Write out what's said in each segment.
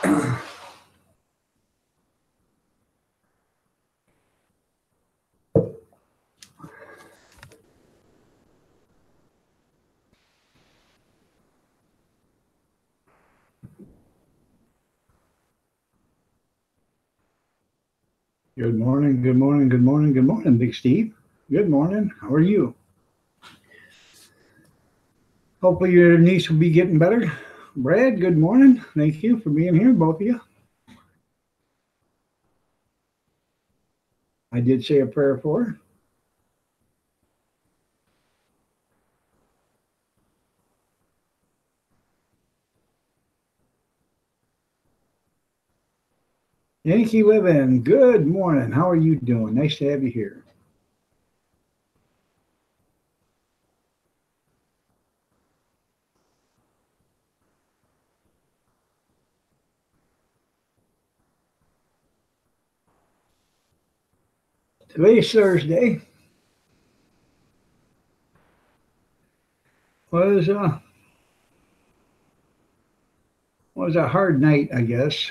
Good morning, good morning, good morning, good morning, Big Steve. Good morning. How are you? Hopefully your niece will be getting better. Brad, good morning. Thank you for being here, both of you. I did say a prayer for her. Yankee Living, good morning. How are you doing? Nice to have you here. Today's Thursday. Was uh was a hard night, I guess.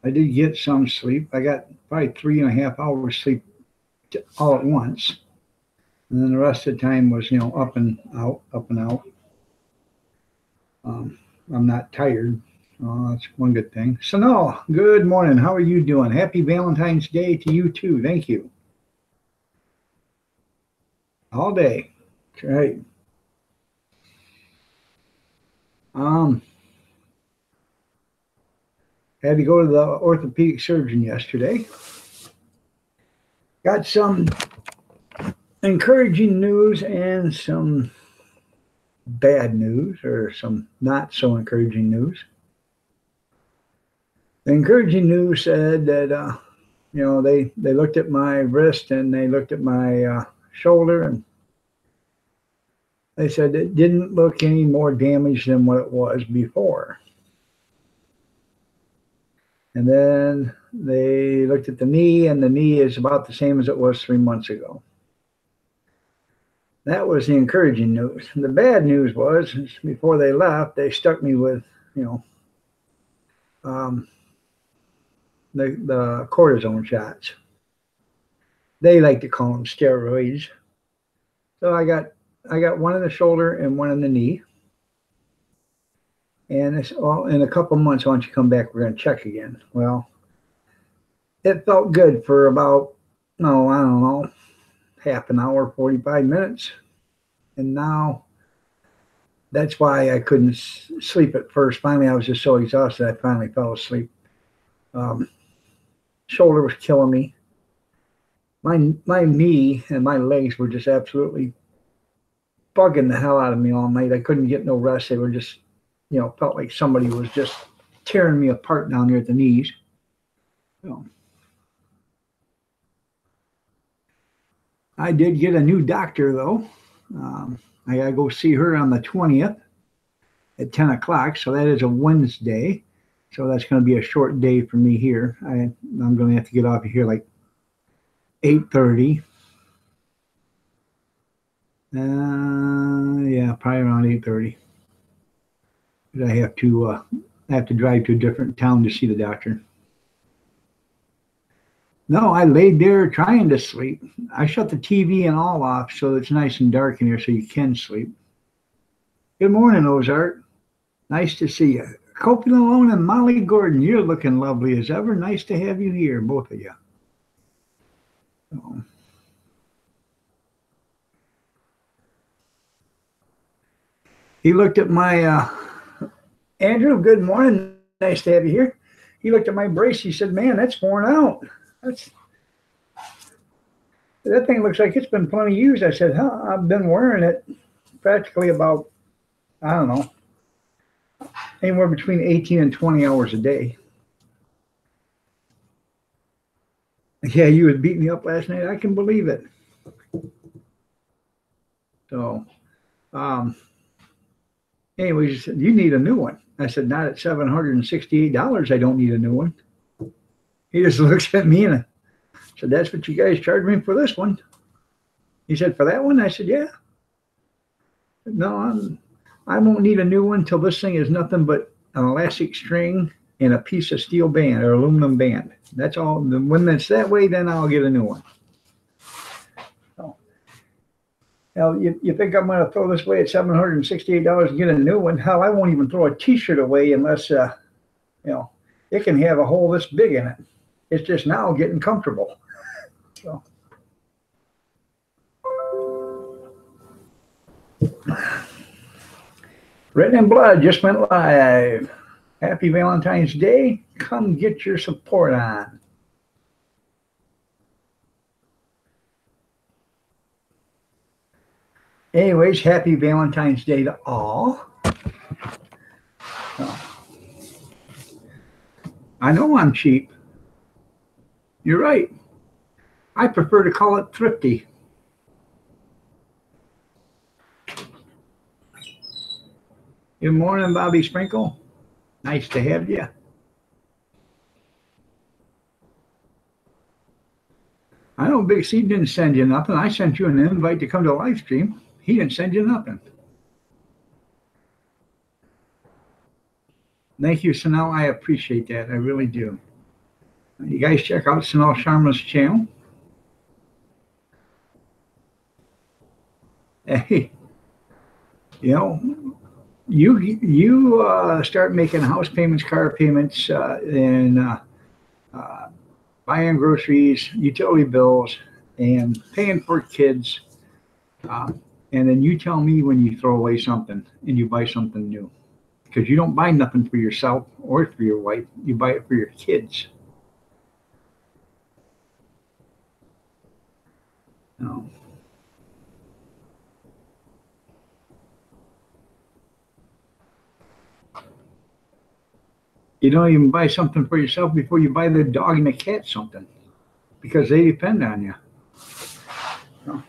I did get some sleep. I got probably 3.5 hours sleep all at once, and then the rest of the time was up and out, up and out. Um, I'm not tired. Oh, that's one good thing. So, no, good morning. How are you doing? Happy Valentine's Day to you too. Thank you. All day. Right. Um, had to go to the orthopedic surgeon yesterday. Got some encouraging news and some bad news, or some not so encouraging news. The encouraging news said that they looked at my wrist and they looked at my shoulder, and they said it didn't look any more damaged than what it was before. And then they looked at the knee, and the knee is about the same as it was 3 months ago. That was the encouraging news. And the bad news was, before they left, they stuck me with, um, the cortisone shots. They like to call them steroids. So I got one in the shoulder and one in the knee. And it's all in a couple months. Why don't you come back? We're going to check again. Well, it felt good for about, no, I don't know, half an hour, 45 minutes. And now that's why I couldn't sleep at first. Finally, I was just so exhausted, I finally fell asleep. Shoulder was killing me. My knee and my legs were just absolutely bugging the hell out of me all night. I couldn't get no rest. They were just, felt like somebody was just tearing me apart down there at the knees. So, I did get a new doctor though. I gotta go see her on the 20th at 10 o'clock. So that is a Wednesday. So that's going to be a short day for me here. I'm going to have to get off of here like 8:30. Yeah, probably around 8:30. I have to drive to a different town to see the doctor. No, I laid there trying to sleep. I shut the TV and all off so it's nice and dark in here so you can sleep. Good morning, Ozark. Nice to see you. Kopi Malone and Molly Gordon, you're looking lovely as ever. Nice to have you here, both of you. So, he looked at my Andrew. Good morning. Nice to have you here. He looked at my brace. He said, "Man, that's worn out. That thing looks like it's been plenty used." I said, "Huh? I've been wearing it practically about, I don't know, anywhere between 18 and 20 hours a day." Yeah, you had beat me up last night. I can believe it. So, um, anyways, he said, "You need a new one." I said, "Not at $768. I don't need a new one." He just looks at me and I said, "That's what you guys charged me for this one." He said, "For that one?" I said, "Yeah." "No, I won't need a new one till this thing is nothing but an elastic string and a piece of steel band or aluminum band. That's all. When it's that way, then I'll get a new one. So, now, you think I'm going to throw this away at $768 and get a new one? Hell, I won't even throw a T-shirt away unless, you know, it can have a hole this big in it. It's just now getting comfortable. So. Written in Blood just went live. Happy Valentine's Day. Come get your support on. Anyways, happy Valentine's Day to all. I know I'm cheap. You're right. I prefer to call it thrifty. Good morning, Bobby Sprinkle. Nice to have you. I know Big C didn't send you nothing. I sent you an invite to come to a live stream. He didn't send you nothing. Thank you, Sanel. I appreciate that. I really do. You guys check out Sanel Sharma's channel. Hey, you know, you start making house payments, car payments, and buying groceries, utility bills, and paying for kids. And then you tell me when you throw away something and you buy something new. Because you don't buy nothing for yourself or for your wife. You buy it for your kids. No. You don't even buy something for yourself before you buy the dog and the cat something. Because they depend on you. No.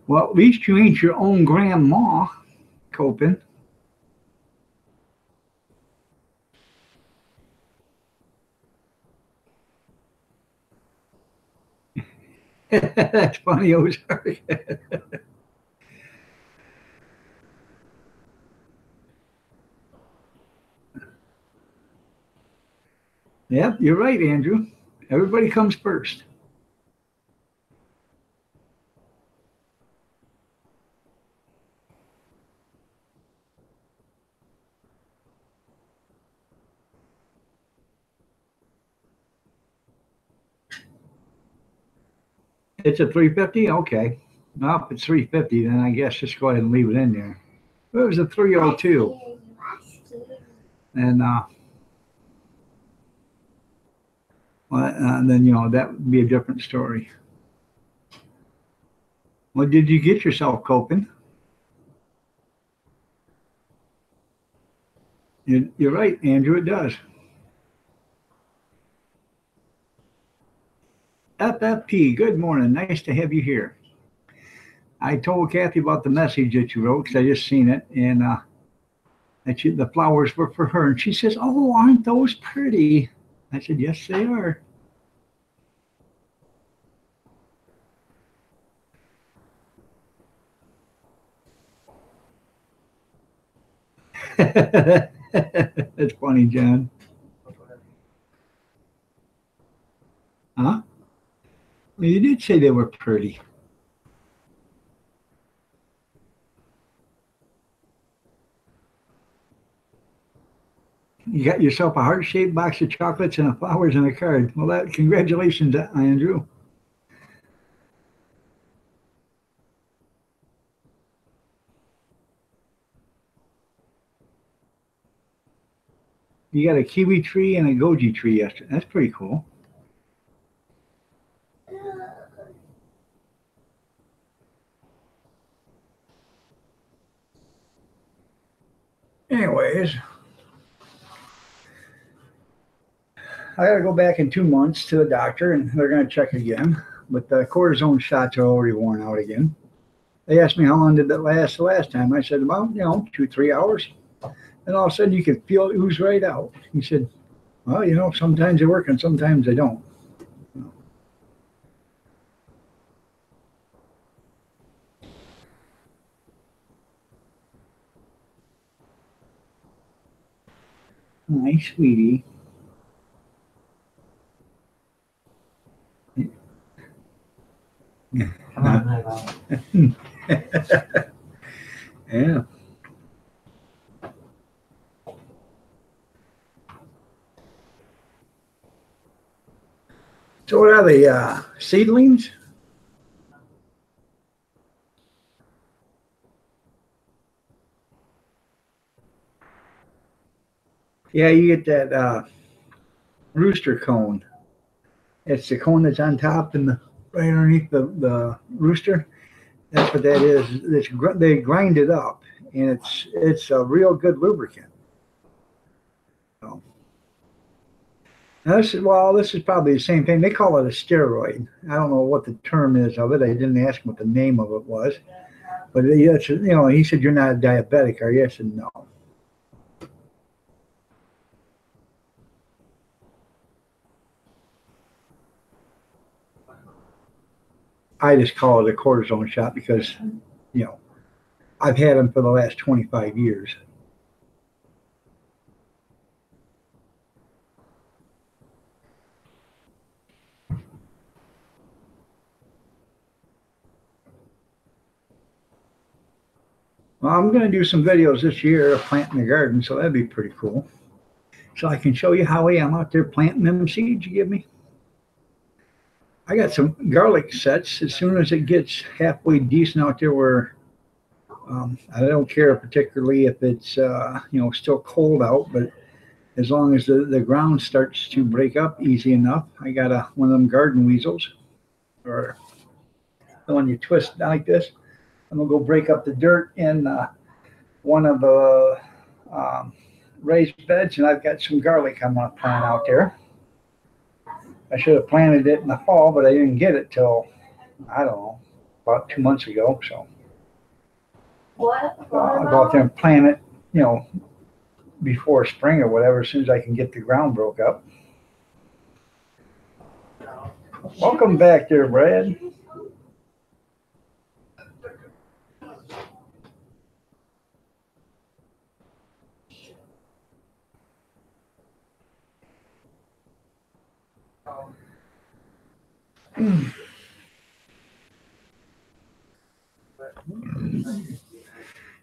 Well, at least you ain't your own grandma, Copen. That's funny, Ozark. Yep, you're right, Andrew. Everybody comes first. It's a 350? Okay. Well, if it's 350, then I guess just go ahead and leave it in there. It was a 302. And then, you know, that would be a different story. What did you get yourself, Copen? You're right, Andrew, it does. FFP, good morning. Nice to have you here. I told Kathy about the message that you wrote because I just seen it, and that the flowers were for her. And she says, "Oh, aren't those pretty?" I said, "Yes, they are." That's funny, John. Huh? Well, you did say they were pretty. You got yourself a heart-shaped box of chocolates and a flowers and a card. Well, congratulations, Andrew. You got a kiwi tree and a goji tree yesterday. That's pretty cool. Anyways, I got to go back in 2 months to the doctor, and they're going to check again. But the cortisone shots are already worn out again. They asked me how long did that last the last time. I said about 2-3 hours. And all of a sudden you can feel it ooze right out. He said, "Well, sometimes they work and sometimes they don't." Hi, sweetie. Come on, my love. Yeah. So what are they, seedlings? Yeah, you get that rooster cone. It's the cone that's on top and right underneath the rooster. That's what that is. They grind it up, and it's a real good lubricant. So, this is probably the same thing. They call it a steroid. I don't know what the term is of it. I didn't ask him what the name of it was, but he said you're not a diabetic, are you? I said no. I just call it a cortisone shot because you know I've had them for the last 25 years. Well, I'm going to do some videos this year of planting the garden, so that'd be pretty cool. So I can show you how I am out there planting them seeds you give me. I got some garlic sets. As soon as it gets halfway decent out there, where I don't care particularly if it's still cold out, but as long as the ground starts to break up easy enough, I got one of them garden weasels, or the one you twist like this. I'm gonna go break up the dirt in one of the um, raised beds, and I've got some garlic I'm gonna plant out there. I should have planted it in the fall, but I didn't get it till I don't know about 2 months ago. So I'll go out there and plant it, you know, before spring or whatever, as soon as I can get the ground broke up. Welcome back there, Brad.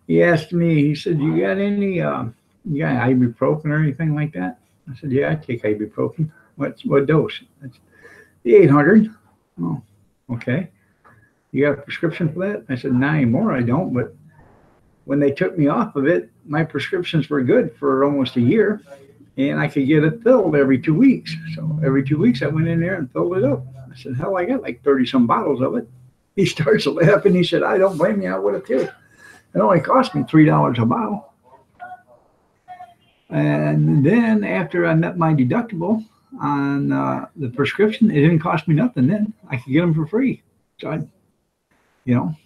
He asked me, he said, you got you got ibuprofen or anything like that? I said, yeah, I take ibuprofen. What dose? That's the 800. Oh, okay. You got a prescription for that? I said, not anymore, I don't. But when they took me off of it, my prescriptions were good for almost a year, and I could get it filled every 2 weeks. So every 2 weeks, I went in there and filled it up. I said, hell, I got like 30 some bottles of it. He starts laughing. He said, I don't blame you. I would have too. It only cost me $3 a bottle. And then after I met my deductible on the prescription, it didn't cost me nothing. Then I could get them for free. So you know,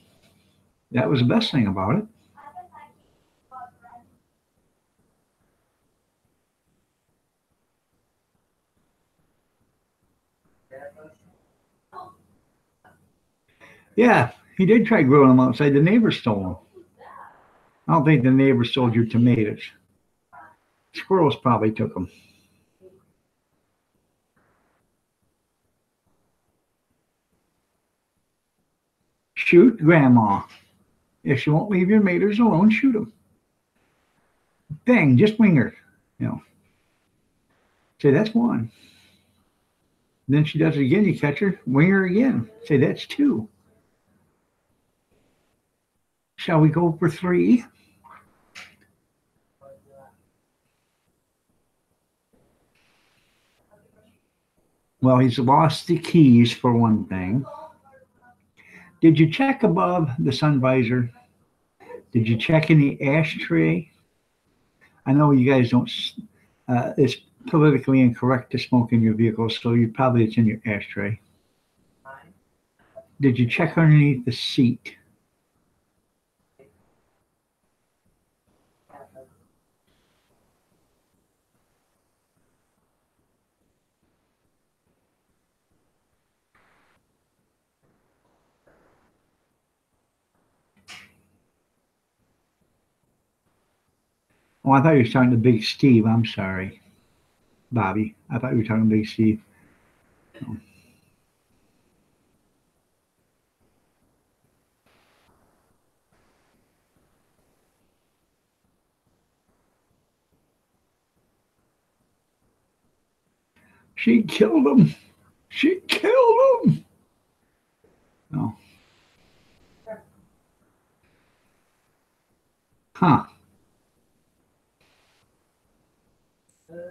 that was the best thing about it. Yeah, he did try growing them outside. The neighbors stole them. I don't think the neighbors stole your tomatoes. Squirrels probably took them. Shoot grandma. If she won't leave your tomatoes alone, shoot them. Bang, just wing her. You know, say that's one. Then she does it again. You catch her, wing her again. Say that's two. Shall we go for three? Well, he's lost the keys for one thing. Did you check above the sun visor? Did you check in the ashtray? I know you guys don't. It's politically incorrect to smoke in your vehicle, so it's in your ashtray. Did you check underneath the seat? Oh, I thought you were talking to Big Steve. I'm sorry, Bobby. I thought you were talking to Big Steve. She killed him. She killed him. Oh, huh.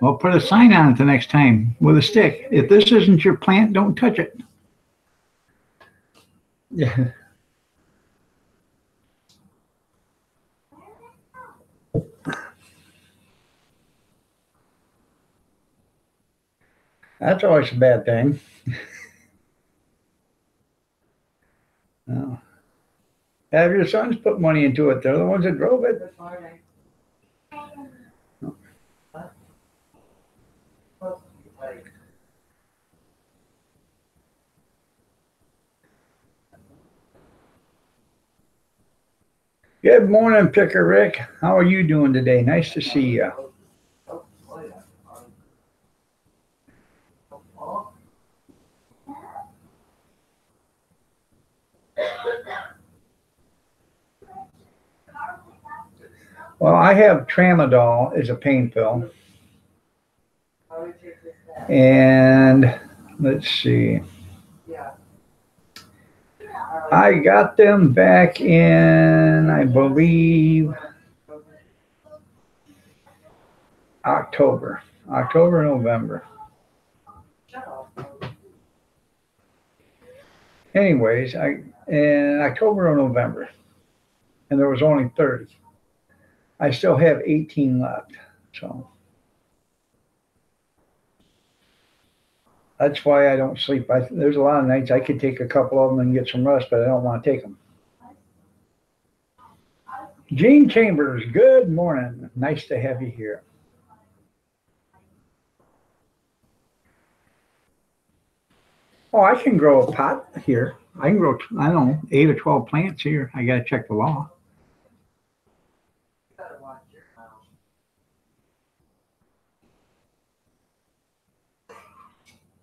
Well, put a sign on it the next time with a stick. If this isn't your plant, don't touch it. Yeah. That's always a bad thing. Oh. Have your sons put money into it. They're the ones that drove it. Good morning. Good morning, Picker Rick. How are you doing today? Nice to see you. Well, I have Tramadol as a pain pill. And let's see. I got them back in, I believe, October, November. Anyways, in October or November, and there was only 30. I still have 18 left, so that's why I don't sleep. There's a lot of nights I could take a couple of them and get some rest, but I don't want to take them. Gene Chambers, good morning. Nice to have you here. Oh, I can grow a pot here. I can grow, I don't know, 8 or 12 plants here. I got to check the law.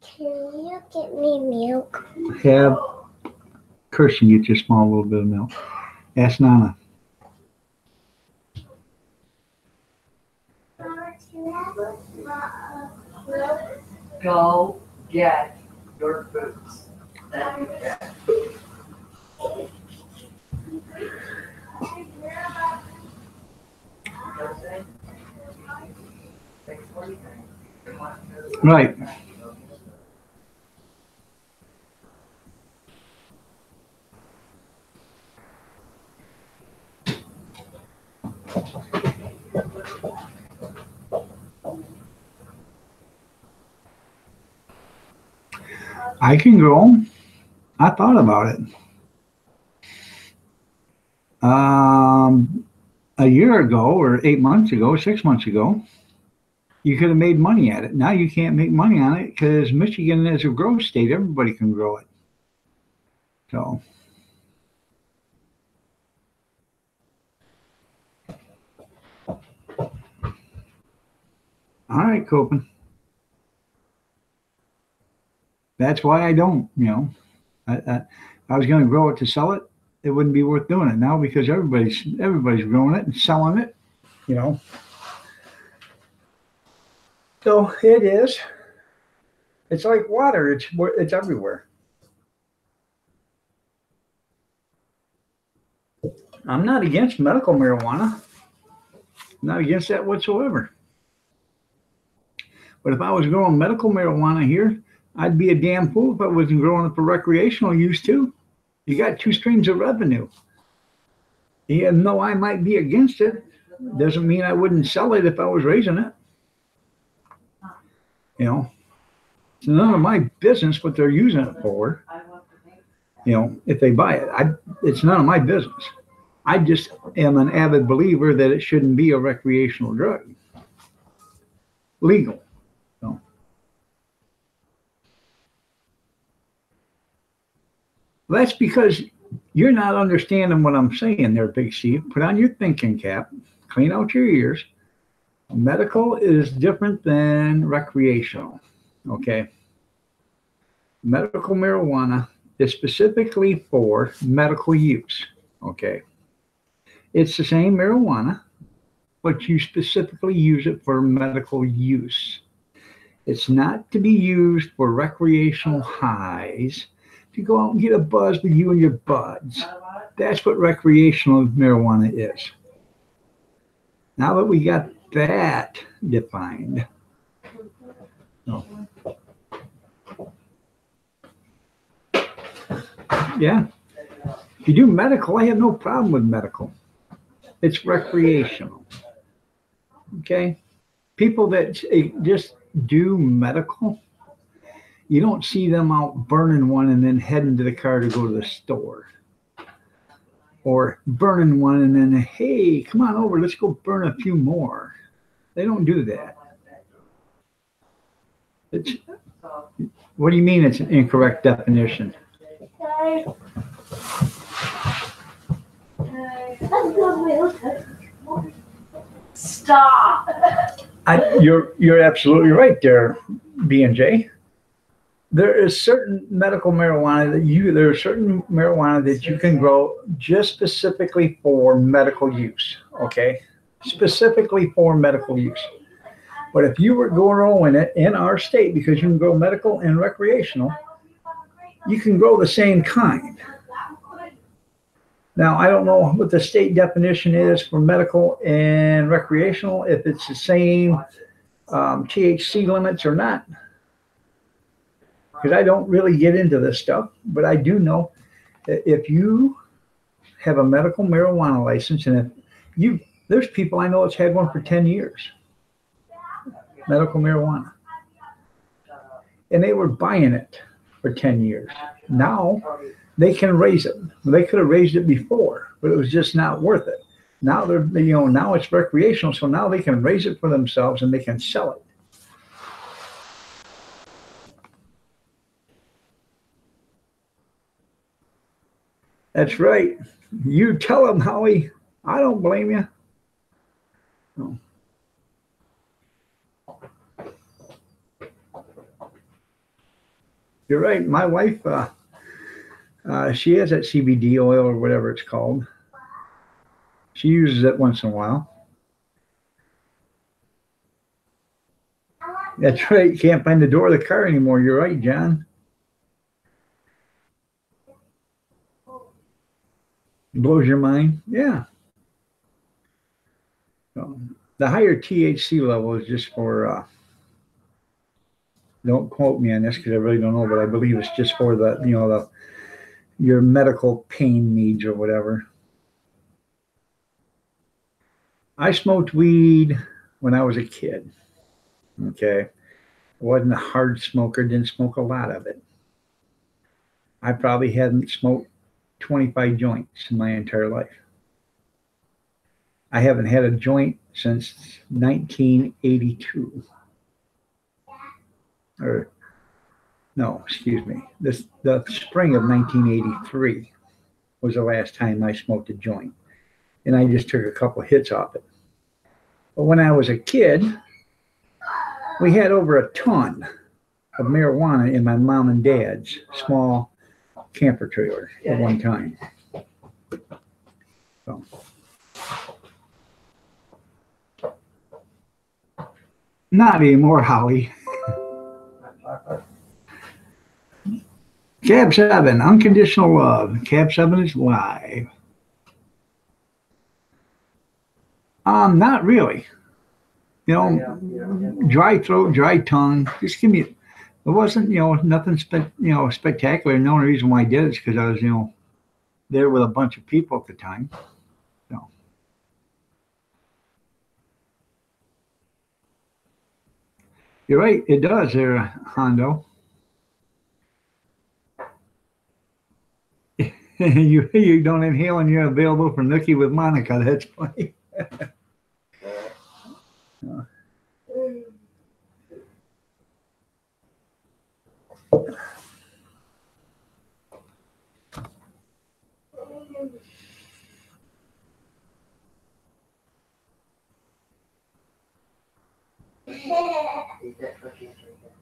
Can you get me milk? Have Kirsten get you a small little bit of milk. Ask Nana. Go get your boots. That you get. Right. I can grow them. I thought about it. A year ago, or 8 months ago, 6 months ago, you could have made money at it. Now you can't make money on it because Michigan is a growth state. Everybody can grow it. So. All right, Copen. That's why I don't, I was going to grow it to sell it. It wouldn't be worth doing it now because everybody's growing it and selling it, So it is. It's like water. It's everywhere. I'm not against medical marijuana. I'm not against that whatsoever. But if I was growing medical marijuana here, I'd be a damn fool if I wasn't growing it for recreational use too. You got two streams of revenue. Even though I might be against it, doesn't mean I wouldn't sell it if I was raising it. It's none of my business what they're using it for. If they buy it, it's none of my business. I just am an avid believer that it shouldn't be a recreational drug. Legal. So. That's because you're not understanding what I'm saying there, Big Steve. Put on your thinking cap, clean out your ears, Medical is different than recreational. Okay. Medical marijuana is specifically for medical use. Okay. It's the same marijuana, but you specifically use it for medical use. It's not to be used for recreational highs, to go out and get a buzz with you and your buds. That's what recreational marijuana is. Now that we got that defined, oh, yeah, if you do medical, I have no problem with medical. It's recreational. Okay? People that just do medical, you don't see them out burning one and then heading to the car to go to the store. Or burning one and then, hey, come on over, let's go burn a few more. They don't do that. It's, what do you mean it's an incorrect definition? Stop. You're absolutely right there, B&J. There is certain medical marijuana there are certain marijuana that you can grow just specifically for medical use. Okay, specifically for medical use. But if you were growing it in our state, because you can grow medical and recreational, you can grow the same kind. Now, I don't know what the state definition is for medical and recreational, if it's the same THC limits or not. Because I don't really get into this stuff, but I do know that if you have a medical marijuana license, and there's people I know that's had one for 10 years, medical marijuana, and they were buying it for 10 years. Now they can raise it. They could have raised it before, but it was just not worth it. Now now it's recreational, so now they can raise it for themselves and they can sell it. That's right. You tell them, Howie. I don't blame you. No. You're right. My wife, she has that CBD oil or whatever it's called. She uses it once in a while. That's right. You can't find the door of the car anymore. You're right, John. Blows your mind. Yeah. So the higher THC level is just for, don't quote me on this because I really don't know, but I believe it's just for your medical pain needs or whatever. I smoked weed when I was a kid. Okay. I wasn't a hard smoker, didn't smoke a lot of it. I probably hadn't smoked 25 joints in my entire life. I haven't had a joint since 1982. Or, no, excuse me. The spring of 1983 was the last time I smoked a joint. And I just took a couple of hits off it. But when I was a kid, we had over a ton of marijuana in my mom and dad's small camper trailer at one time. So. Not anymore, Howie. Cab 7, Unconditional Love. Cab 7 is live. Not really. Dry throat, dry tongue. Just give me. It wasn't, nothing spectacular. And the only reason why I did it is because I was, there with a bunch of people at the time. So. You're right. It does there, Hondo. you don't inhale and you're available for Nookie with Monica. That's funny. Eat that cookie and drink it.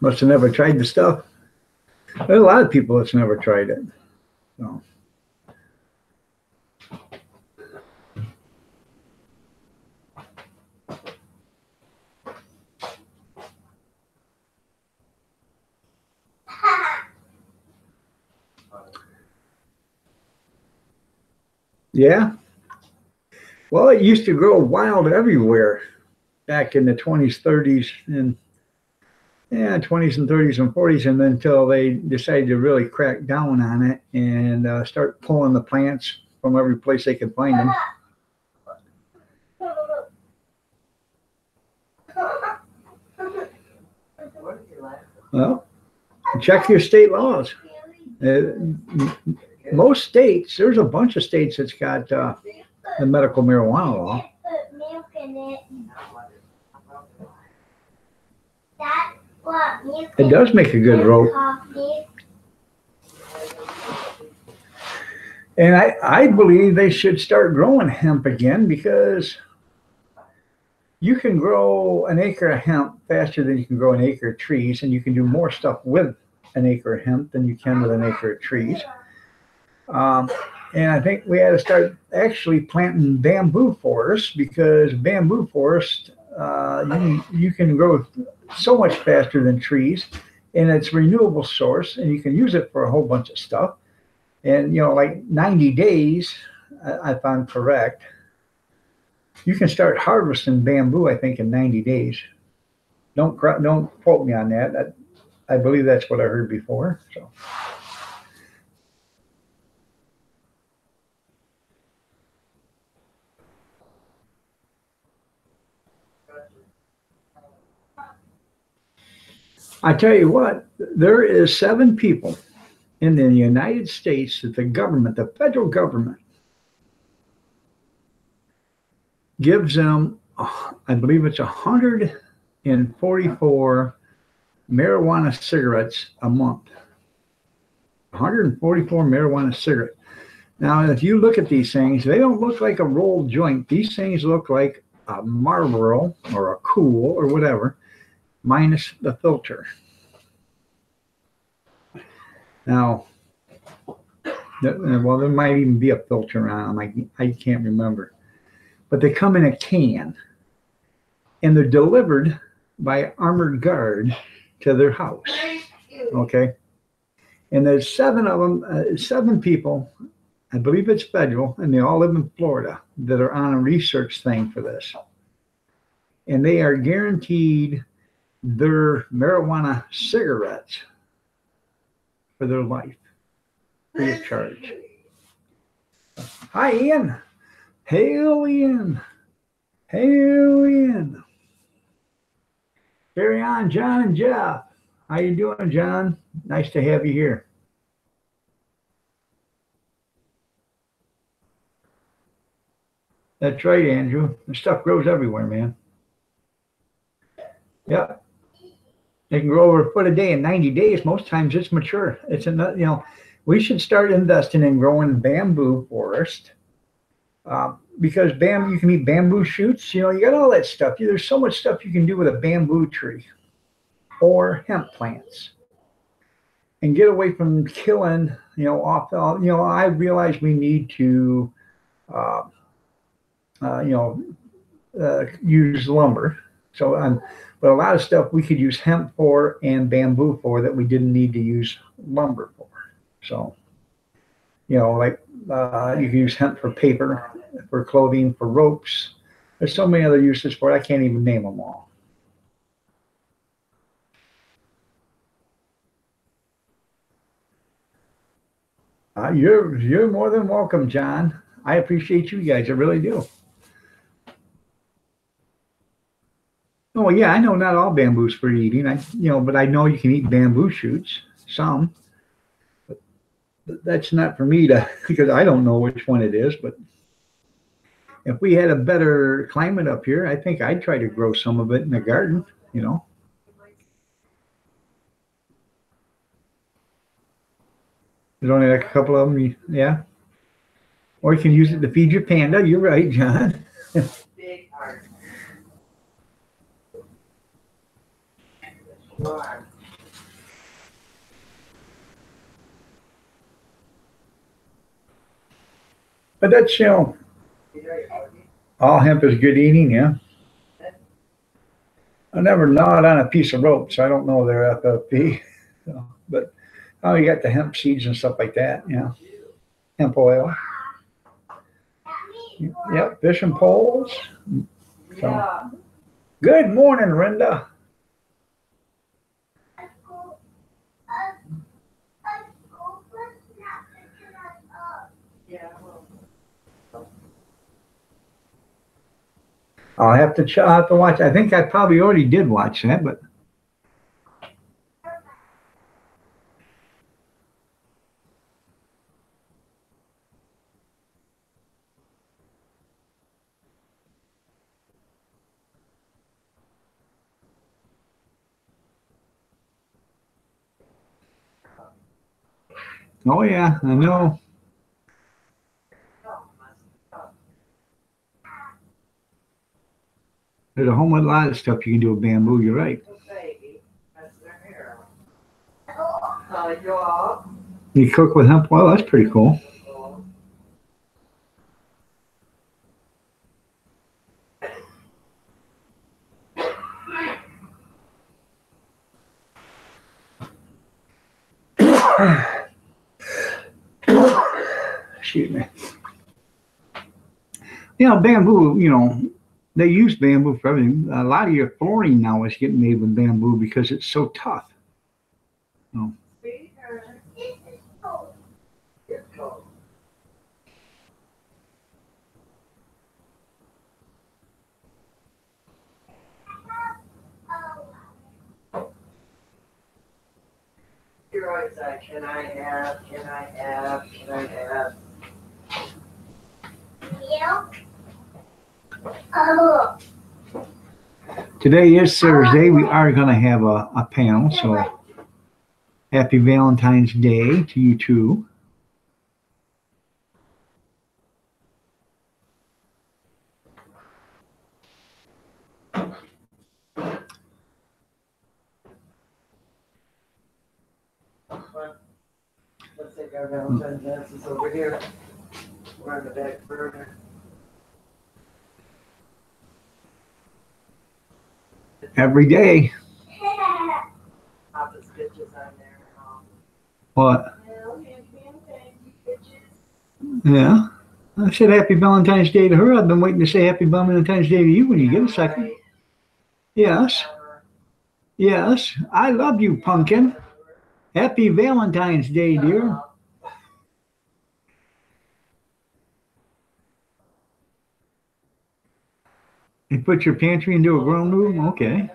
Must have never tried the stuff. There's a lot of people that's never tried it. So. Yeah. Well, it used to grow wild everywhere back in the 20s, 30s, and 20s and 30s and 40s, and then until they decided to really crack down on it and start pulling the plants from every place they could find them. Well, check your state laws. Most states, there's a bunch of states that's got the medical marijuana law. Put milk in it. That's what milk It does make a good rope. coffee. And I believe they should start growing hemp again, because you can grow an acre of hemp faster than you can grow an acre of trees, and you can do more stuff with an acre of hemp than you can with an acre of trees. And I think we had to start actually planting bamboo forests, because bamboo forest, you can grow so much faster than trees, and it's a renewable source, and you can use it for a whole bunch of stuff. And, like 90 days, I found correct. You can start harvesting bamboo, I think, in 90 days. Don't quote me on that. I believe that's what I heard before. So. I tell you what, there is 7 people in the United States that the government, the federal government, gives them, I believe it's 144 marijuana cigarettes a month. 144 marijuana cigarettes. Now, if you look at these things, they don't look like a rolled joint. These things look like a Marlboro or a Cool or whatever, minus the filter. Now, well, there might even be a filter on them. I can't remember. But they come in a can, and they're delivered by armored guard to their house. Okay? And there's 7 of them, 7 people, I believe it's federal, and they all live in Florida, that are on a research thing for this. And they are guaranteed their marijuana cigarettes for their life, free of charge. Hi, Ian. Hail, Ian. Hail, Ian. Carry on, John and Jeff. How you doing, John? Nice to have you here. That's right, Andrew. The stuff grows everywhere, man. Yep. They can grow over a foot a day in 90 days. Most times it's mature. It's another, we should start investing in growing bamboo forest, because you can eat bamboo shoots. You got all that stuff. There's so much stuff you can do with a bamboo tree or hemp plants, and get away from killing, I realize we need to, use lumber. But a lot of stuff we could use hemp for and bamboo for that we didn't need to use lumber for. So, you can use hemp for paper, for clothing, for ropes. There's so many other uses for it. I can't even name them all. You're more than welcome, John. I appreciate you guys. I really do. Oh yeah, I know not all bamboo's for eating. But I know you can eat bamboo shoots, some. But that's not for me to, because I don't know which one it is. if we had a better climate up here, I think I'd try to grow some of it in the garden, you know. There's only like a couple of them, yeah. Or you can use it to feed your panda. You're right, John. Big heart. Sure. But that's, you know, all hemp is good eating, yeah. I never gnawed on a piece of rope, so I don't know their FFP. So, but oh, you got the hemp seeds and stuff like that, yeah. Hemp oil. Yep, fishing poles. Yeah. Good morning, Renda. Yeah. Well, I'll have to watch. I think I probably already did watch that, but oh yeah, I know. There's a whole lot of stuff you can do with bamboo. You're right. baby, that's their hair. Y'all. You cook with hemp oil. That's pretty cool. Excuse me. You know, bamboo, you know, they use bamboo for everything. A lot of your flooring now is getting made with bamboo because it's so tough. Oh. Sweetheart. It's cold. You're always like, can I have? Milk. Oh. Today is Thursday. We are going to have a panel, so happy Valentine's Day to you too. Let's take our Valentine's dances over here. We're on the back burner. Every day. Pop the stitches on there and all. What? Well, Yeah. I said happy Valentine's Day to her. I've been waiting to say happy Valentine's Day to you when you get a second. Yes. Yes. I love you, pumpkin. Happy Valentine's Day, dear. You put your pantry into a grown room? Okay.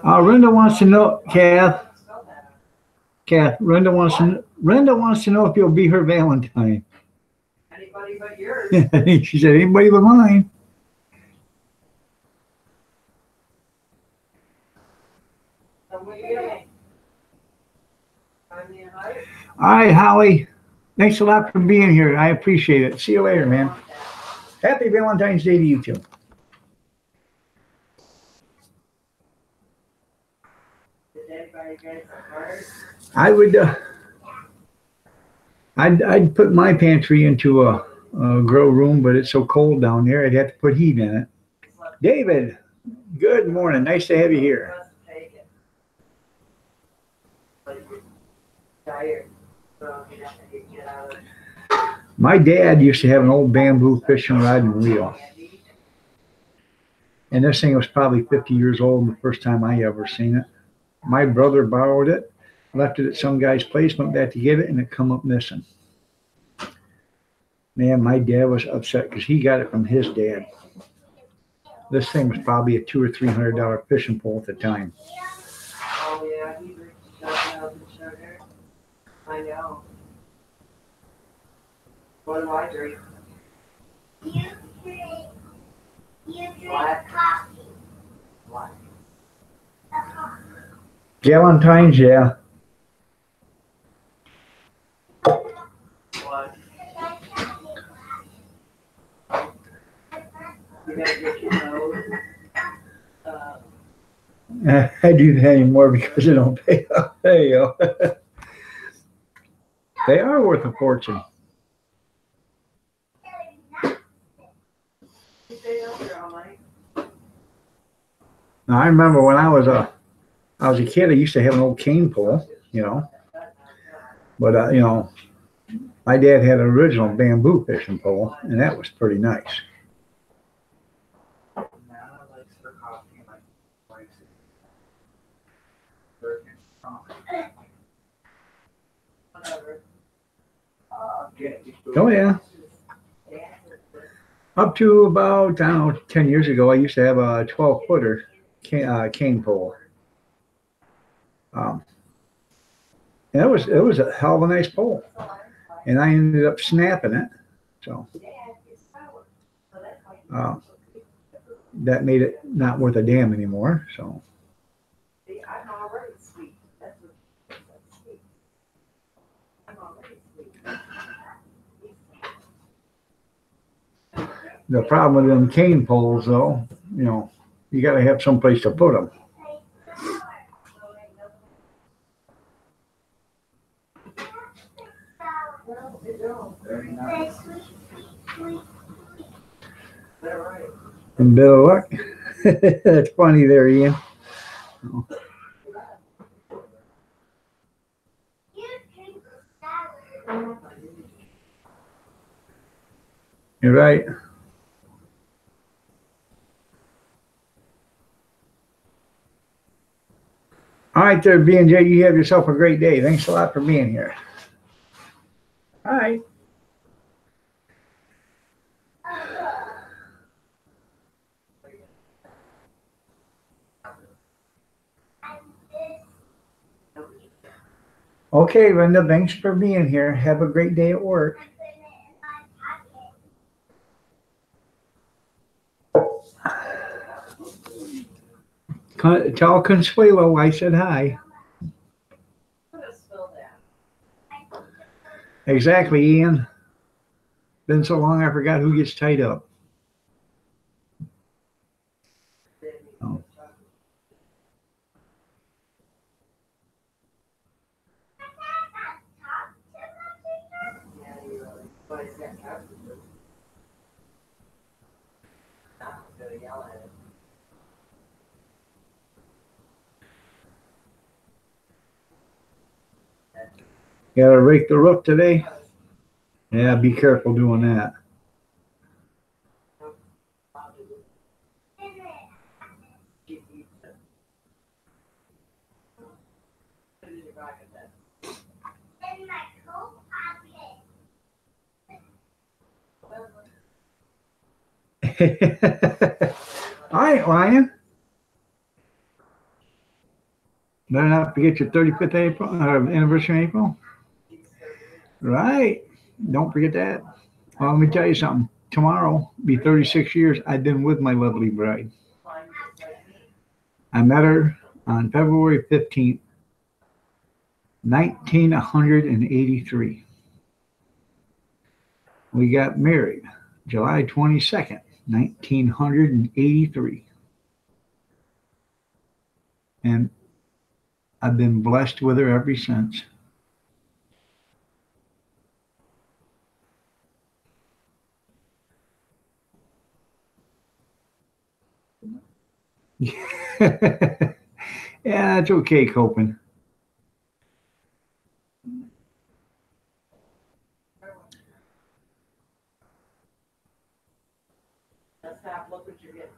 Renda wants to know, Kath, Renda wants to know if you'll be her Valentine. Anybody but yours. She said, anybody but mine. So what are you doing? I'm the invite. All right, Holly. Thanks a lot for being here. I appreciate it. See you later, man. Happy Valentine's Day to you too. Did anybody get some cards? I would, I'd put my pantry into a grow room, but it's so cold down there, I'd have to put heat in it. David, good morning. Nice to have you here. Let's take it. But you're tired, so you have to get out of My dad used to have an old bamboo fishing rod and reel. And this thing was probably 50 years old the first time I ever seen it. My brother borrowed it, left it at some guy's place, went back to get it, and it come up missing. Man, my dad was upset because he got it from his dad. This thing was probably a $200 or $300 fishing pole at the time. Oh, yeah, he drinks chocolate sugar. I know. What do I drink? You drink, you drink What? coffee. What? Galentine's, yeah. What? You gotta get your nose. I do that anymore because they don't pay up. There you go. They are worth a fortune. You stay out there all night. Now, I remember when I was a kid, I used to have an old cane pole, you know. But you know, my dad had an original bamboo fishing pole, and that was pretty nice. Now I like her coffee, like likes it. Very strong. Whatever. Oh yeah. Up to about, I don't know, 10 years ago, I used to have a 12-footer cane pole. And it was a hell of a nice pole. And I ended up snapping it. So that made it not worth a damn anymore. So See, I'm already sweet. That's sweet. I'm already sweet. the problem with them cane poles, though, you know, you got to have some place to put them. Well, they don't. Very nice. They're right. And bit of luck. That's funny there, Ian. You're right. All right there, B&J, you have yourself a great day. Thanks a lot for being here. All right. Okay, Linda, thanks for being here. Have a great day at work. Tell Consuelo I said hi. Exactly, Ian. Been so long I forgot who gets tied up. Oh. Gotta rake the roof today? Yeah, be careful doing that. All right, Ryan. Better not forget your 35th April anniversary in April. Right. Don't forget that. Well, let me tell you something. Tomorrow be 36 years I've been with my lovely bride. I met her on February 15th, 1983. We got married July 22nd, 1983. And I've been blessed with her ever since. Yeah, that's okay, Copen. Stop, look what you're getting.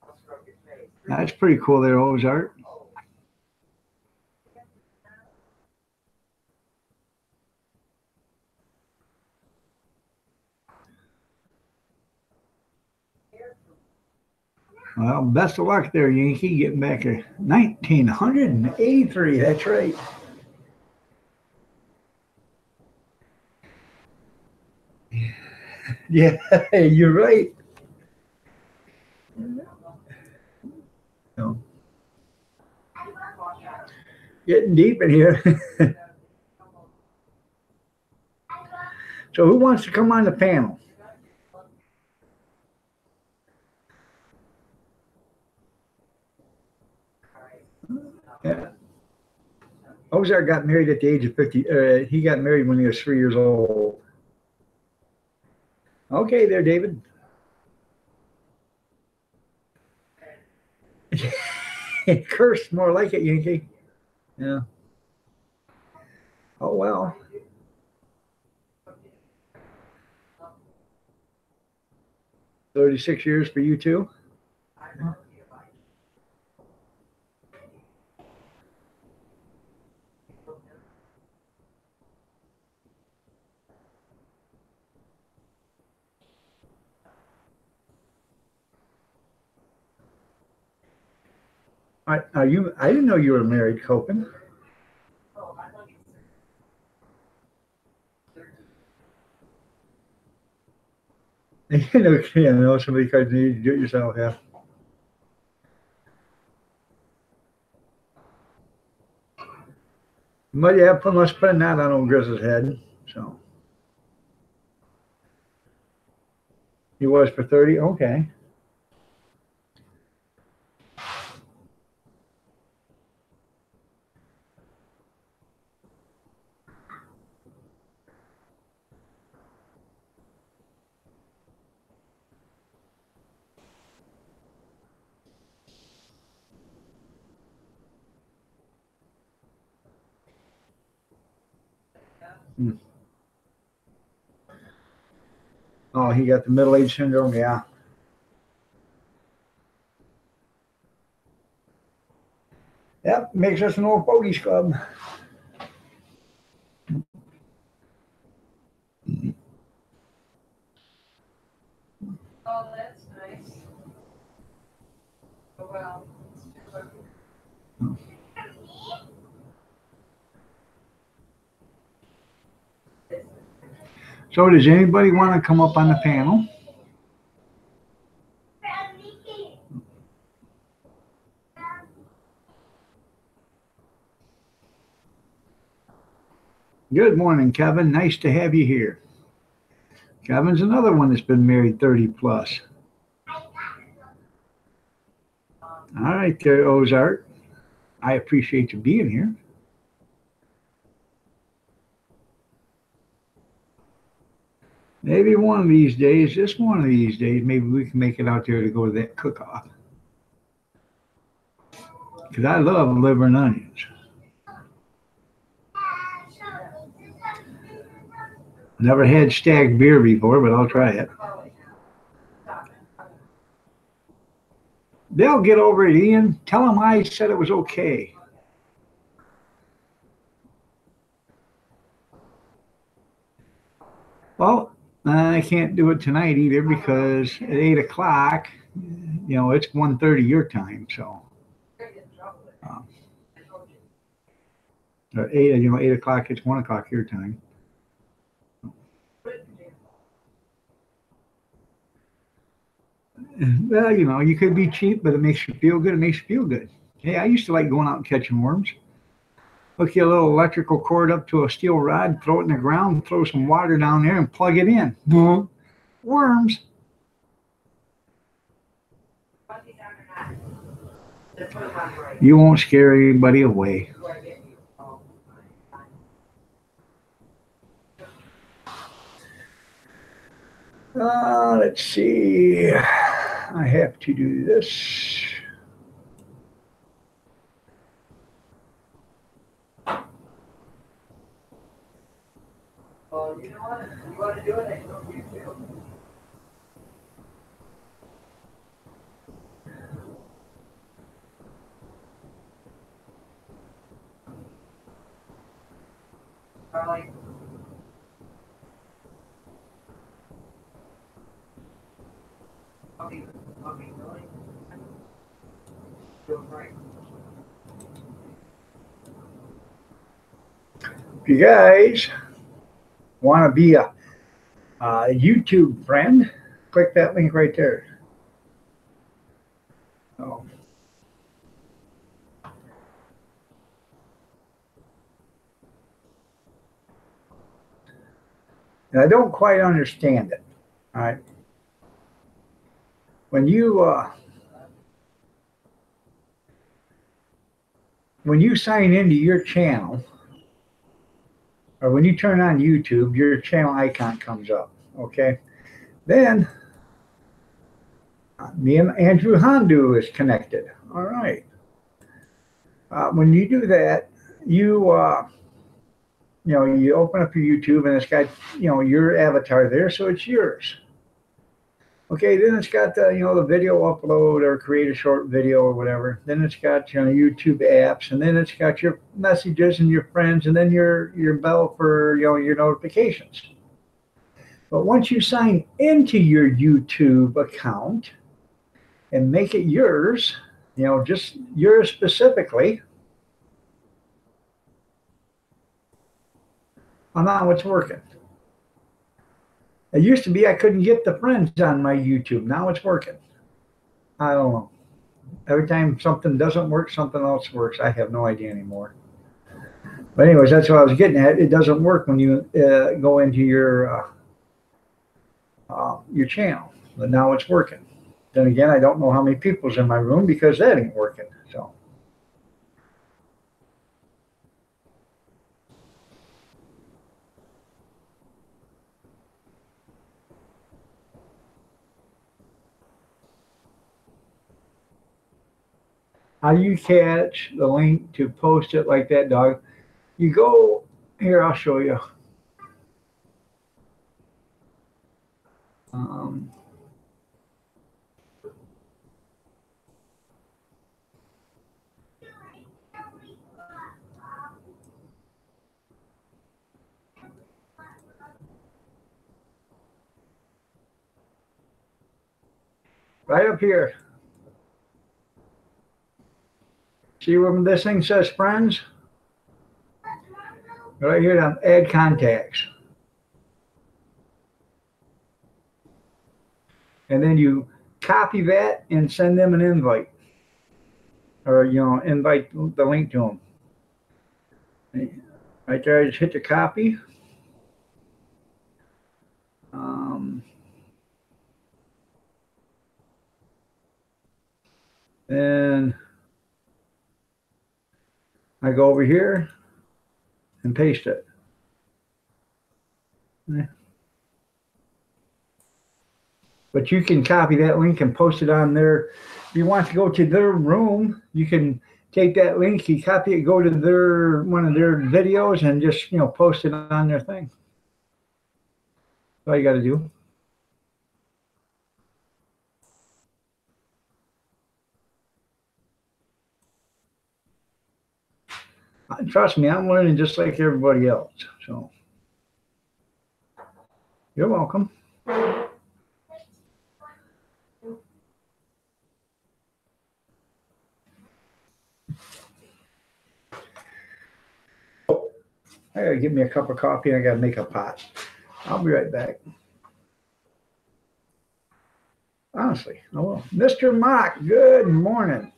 I'll scrub your face. That's pretty cool there, Ozark. Well, best of luck there, Yankee, getting back here. 1983, that's right. Yeah, you're right. No. Getting deep in here. So who wants to come on the panel? Yeah. Ozark got married at the age of 50. He got married when he was 3 years old. Okay, there, David. Curse, more like it, Yankee. Yeah. Oh, well. "36 years for you too." Are you? I didn't know you were married, Copen. Somebody cards need to do it yourself. Yeah. But yeah, let's put that on old Grizz's head. So he was for 30. Okay. Hmm. Oh, he got the middle-age syndrome. Yeah. Yep. Makes us an old fogies club. Oh, that's nice. Oh, well. So does anybody want to come up on the panel? Good morning, Kevin. Nice to have you here. Kevin's another one that's been married 30 plus. All right, there, Ozark. I appreciate you being here. Maybe one of these days, just one of these days, maybe we can make it out there to go to that cook-off. Because I love liver and onions. Never had stag beer before, but I'll try it. They'll get over it, Ian. Tell them I said it was okay. Well, I can't do it tonight either because at 8 o'clock, it's 1:30 your time. So, or 8 o'clock, it's 1 o'clock your time. Well, you could be cheap, but it makes you feel good. It makes you feel good. Hey, I used to like going out and catching worms. Hook your little electrical cord up to a steel rod, throw it in the ground, throw some water down there, and plug it in. Worms. You won't scare anybody away. Let's see. I have to do this. Well, you know what? You want to do it? I know you do. Probably. Okay, really? Feel right. If you guys want to be a YouTube friend, click that link right there. So, and I don't quite understand it. All right. When you sign into your channel, or when you turn on YouTube, your channel icon comes up. Okay. Then me and Andrew Hondu is connected. All right. When you do that, you open up your YouTube and it's got your avatar there, so it's yours. Okay, then it's got the video upload or create a short video or whatever. Then it's got YouTube apps, and then it's got your messages and your friends, and then your bell for your notifications. But once you sign into your YouTube account and make it yours, just yours specifically, well, now it's working. It used to be I couldn't get the friends on my YouTube. Now it's working. I don't know. Every time something doesn't work, something else works. I have no idea anymore. But anyways, that's what I was getting at. It doesn't work when you go into your channel. But now it's working. Then again, I don't know how many people's in my room because that ain't working. So. How do you catch the link to post it like that, dog? You go here, I'll show you. Right up here. See where this thing says friends? Right here, down, add contacts. And then you copy that and send them an invite. Or, invite the link to them. Right there, I just hit the copy. Then I go over here and paste it. But you can copy that link and post it on their, if you want to go to their room, you can take that link, you copy it, go to one of their videos and just, post it on their thing. That's all you got to do. Trust me, I'm learning just like everybody else. So you're welcome. I gotta get me a cup of coffee and I gotta make a pot. I'll be right back. Honestly, I will. Mr. Mock, good morning.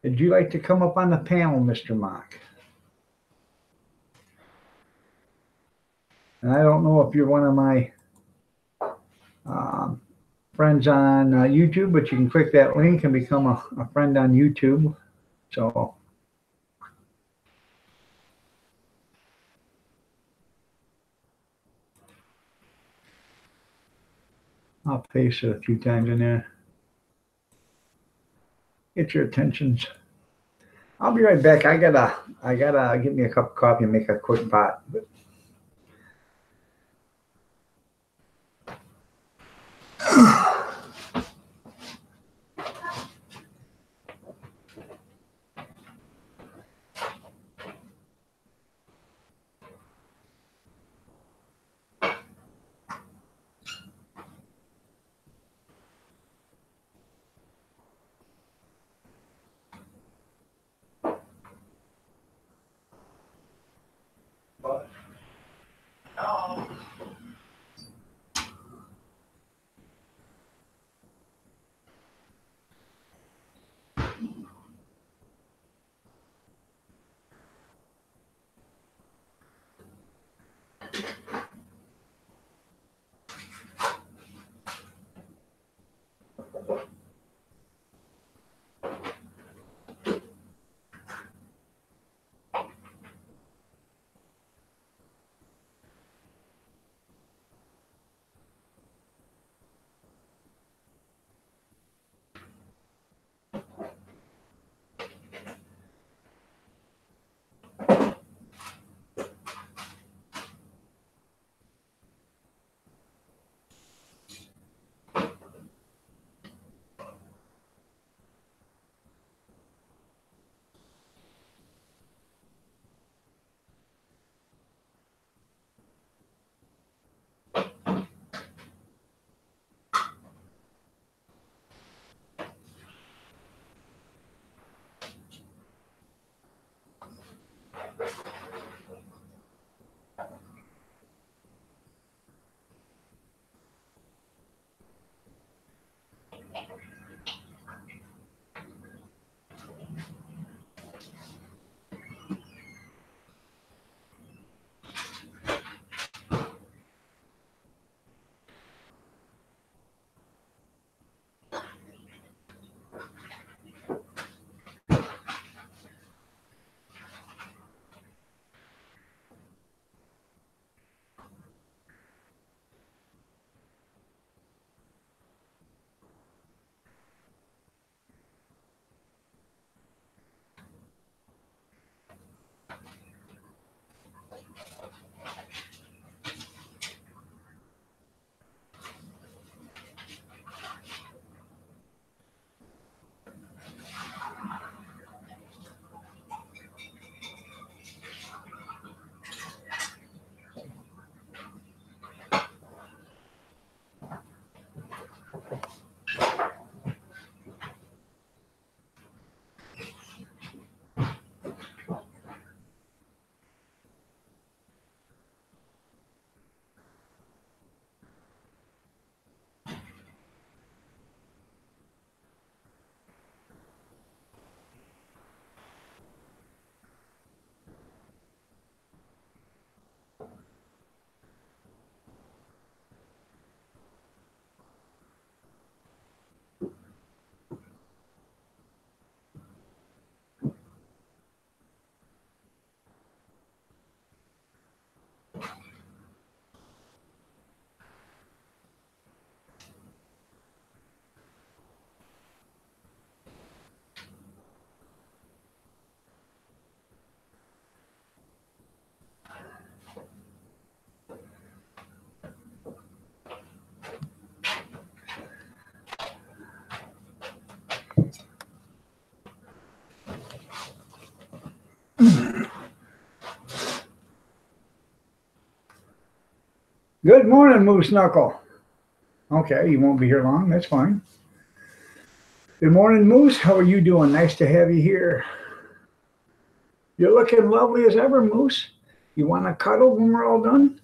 Would you like to come up on the panel, Mr. Mock? And I don't know if you're one of my friends on YouTube, but you can click that link and become a friend on YouTube. So I'll paste it a few times in there. Get your attentions. I'll be right back. I gotta get me a cup of coffee and make a quick pot. Good morning, Moose Knuckle. Okay, you won't be here long. That's fine. Good morning, Moose. How are you doing? Nice to have you here. You're looking lovely as ever, Moose. You want to cuddle when we're all done?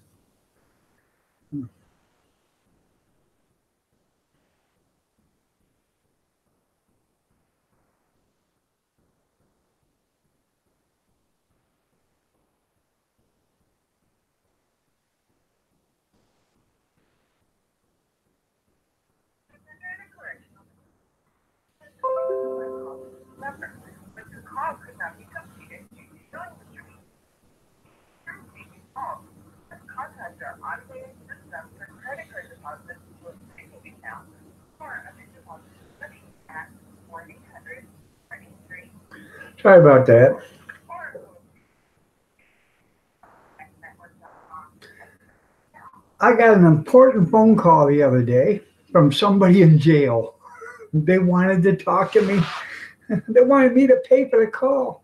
Sorry about that. I got an important phone call the other day from somebody in jail. They wanted to talk to me. They wanted me to pay for the call.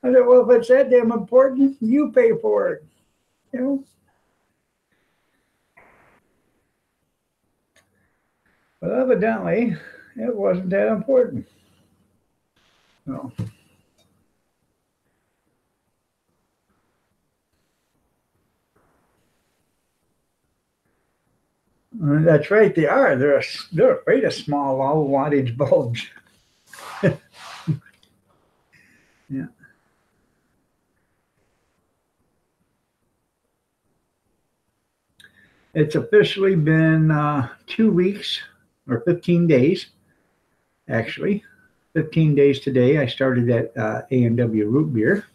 I said, well, if it's that damn important, you pay for it. You know? But evidently, it wasn't that important. No. That's right, they are. They're afraid of small, low wattage bulbs. Yeah. It's officially been 2 weeks or 15 days, actually. 15 days today. I started at A&W Root Beer.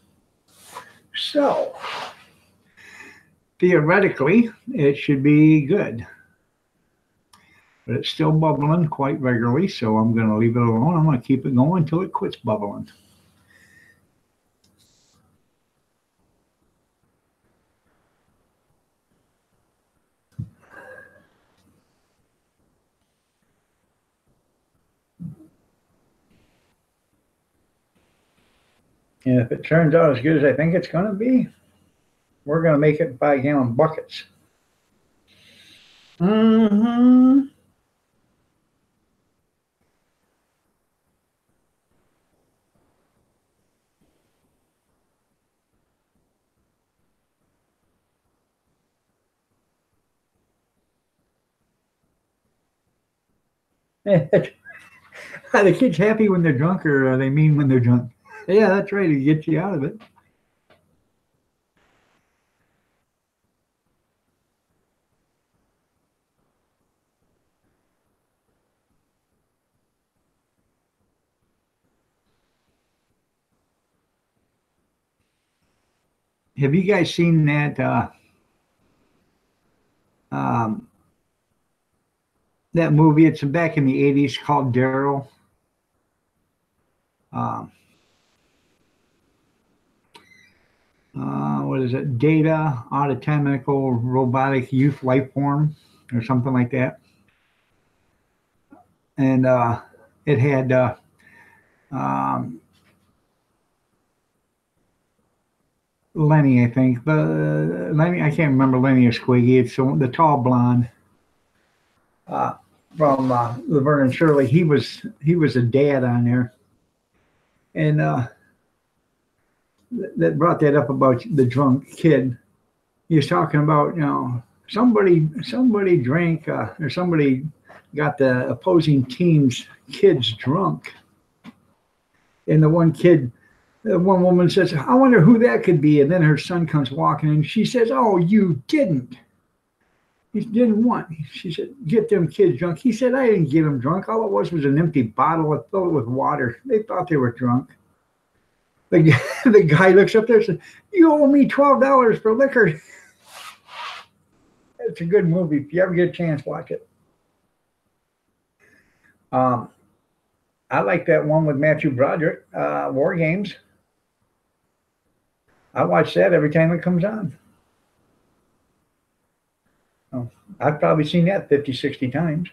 So, theoretically, it should be good. But it's still bubbling quite regularly, so I'm going to leave it alone. I'm going to keep it going until it quits bubbling. And if it turns out as good as I think it's going to be, we're going to make it 5-gallon buckets. Mm-hmm. Are the kids happy when they're drunk, or are they mean when they're drunk? Yeah, that's right. It gets you out of it. Have you guys seen that um, that movie? It's back in the '80s called Daryl. Um, what is it? Data, automatic robotic youth life form, or something like that. And it had um, Lenny, I think. Lenny, I can't remember Lenny or Squiggy. It's the tall blonde uh, from Laverne and Shirley. He was a dad on there, and that brought that up about the drunk kid. He was talking about, somebody drank or somebody got the opposing team's kids drunk, and the one woman says, I wonder who that could be. And then her son comes walking in. She says, oh, you didn't. He didn't want. She said, get them kids drunk. He said, I didn't get them drunk. All it was an empty bottle filled with water. They thought they were drunk. The guy looks up there and says, you owe me $12 for liquor. It's a good movie. If you ever get a chance, watch it. I like that one with Matthew Broderick, War Games. I watch that every time it comes on. Oh, I've probably seen that 50, 60 times.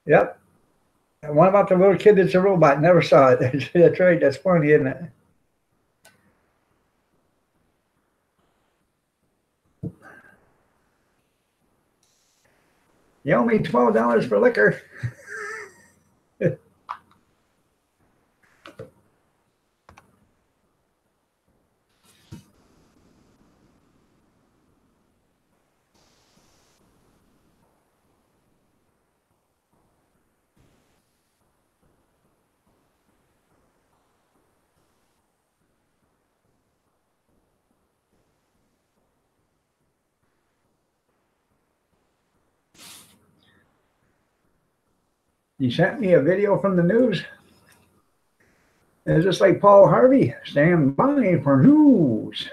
Yep. And one about the little kid that's a robot. Never saw it. That's right. That's funny, isn't it? You owe me $12 for liquor. You sent me a video from the news. It's just like Paul Harvey. Stand by for news.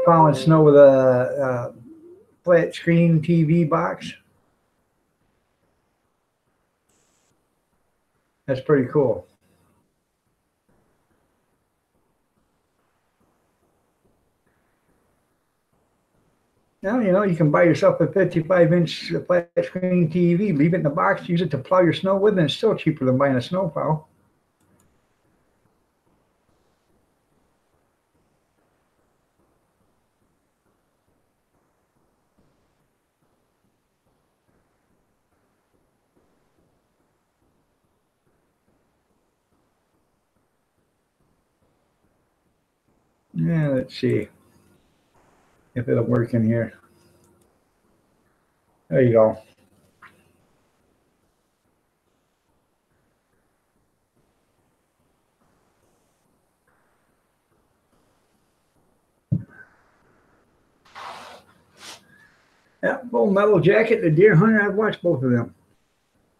Plowing snow with a flat screen TV box. That's pretty cool. Now, you know, you can buy yourself a 55-inch flat screen TV, leave it in the box, use it to plow your snow with, and it's still cheaper than buying a snowplow. Yeah, let's see if it'll work in here. There you go. Yeah, Full Metal Jacket, The Deer Hunter, I've watched both of them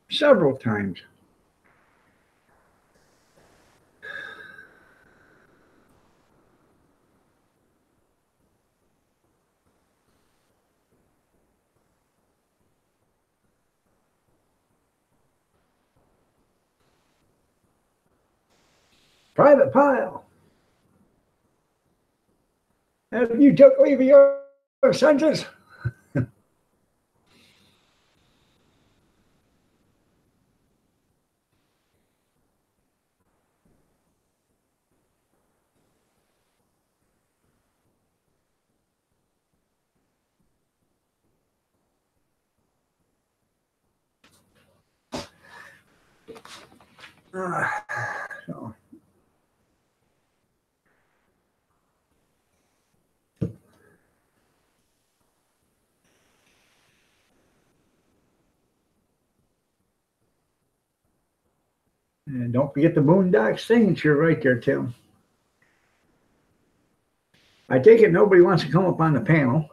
several times. Private Pile. Have you took leave of your senses? So. And don't forget the Boondock signature right there, Tim. I take it nobody wants to come up on the panel.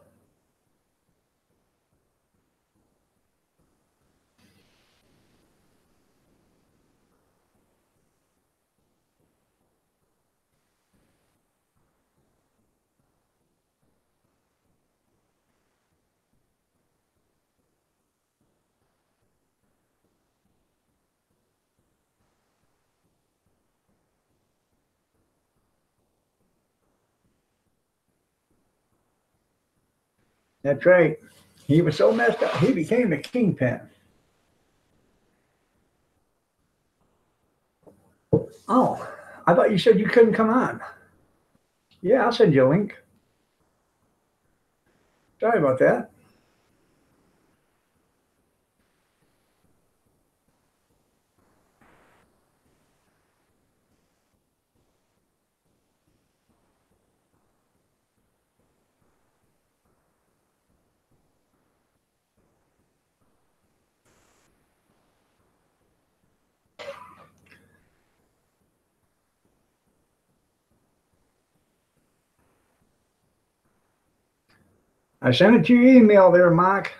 That's right. He was so messed up, he became the kingpin. Oh, I thought you said you couldn't come on. Yeah, I'll send you a link. Sorry about that. I sent it to your email there, Mark.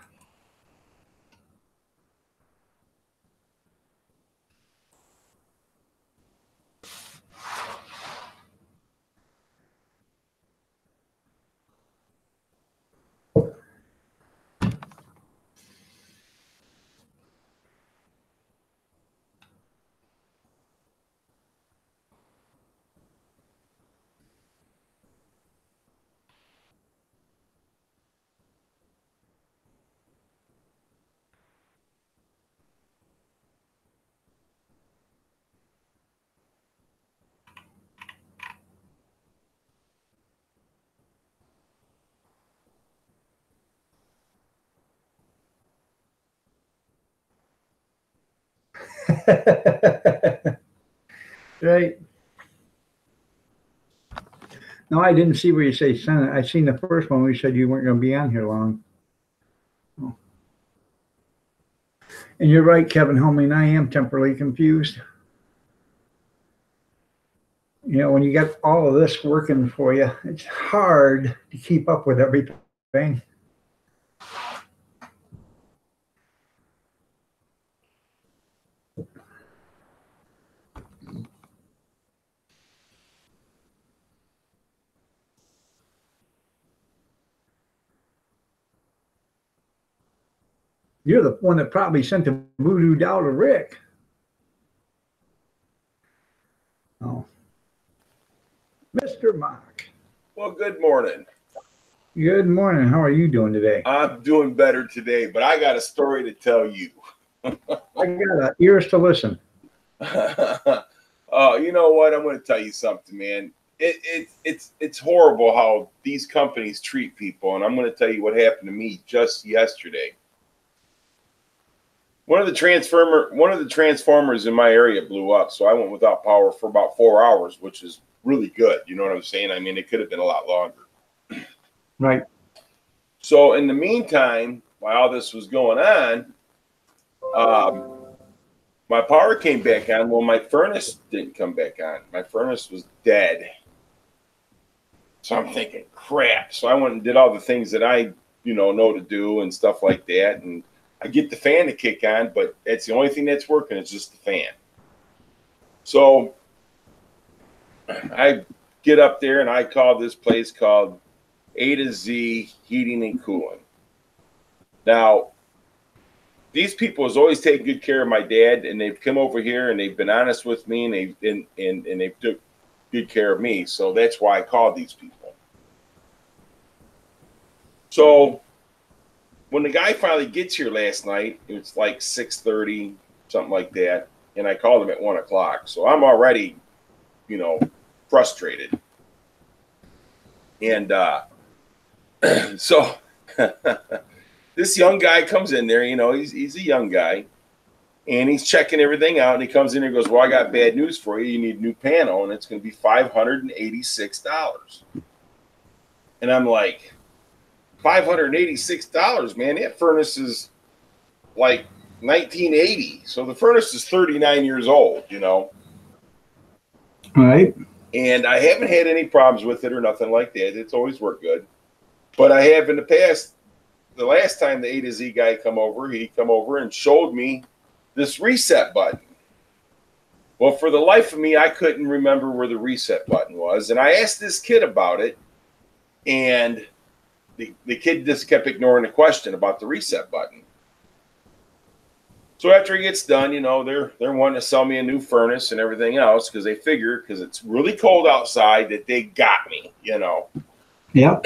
Right. No, I didn't see where you say Senate. I seen the first one where you said you weren't going to be on here long. Oh. And you're right, Kevin Homing. I am temporarily confused. You know, when you get all of this working for you, it's hard to keep up with everything. You're the one that probably sent the voodoo doll to Rick. Oh. Mr. Mock. Well, good morning. Good morning. How are you doing today? I'm doing better today, but I got a story to tell you. I got ears to listen. You know what? I'm going to tell you something, man. It's horrible how these companies treat people, and I'm going to tell you what happened to me just yesterday. One of the transformers in my area blew up, so I went without power for about 4 hours, which is really good. You know what I'm saying? I mean, it could have been a lot longer. Right. So in the meantime, while this was going on, my power came back on. Well, my furnace didn't come back on. My furnace was dead. So I'm thinking, crap. So I went and did all the things that I, know to do and stuff like that. And I get the fan to kick on, but it's the only thing that's working. It's just the fan. So I get up there and I call this place called A to Z Heating and Cooling. Now, these people has always taken good care of my dad, and they've come over here and they've been honest with me, and they've took good care of me. So that's why I called these people. So when the guy finally gets here last night, it was like 6:30, something like that, and I called him at 1 o'clock. So I'm already, frustrated. And so this young guy comes in there, he's a young guy, and he's checking everything out, and he comes in and goes, well, I got bad news for you. You need a new panel, and it's going to be $586. And I'm like, $586, man, that furnace is like 1980. So the furnace is 39 years old, All right. And I haven't had any problems with it or nothing like that. It's always worked good. But I have in the past, the last time the A to Z guy he come over and showed me this reset button. Well, for the life of me, I couldn't remember where the reset button was. And I asked this kid about it, and the kid just kept ignoring the question about the reset button. So after he gets done, they're wanting to sell me a new furnace and everything else because they figure, because it's really cold outside, that they got me, Yeah.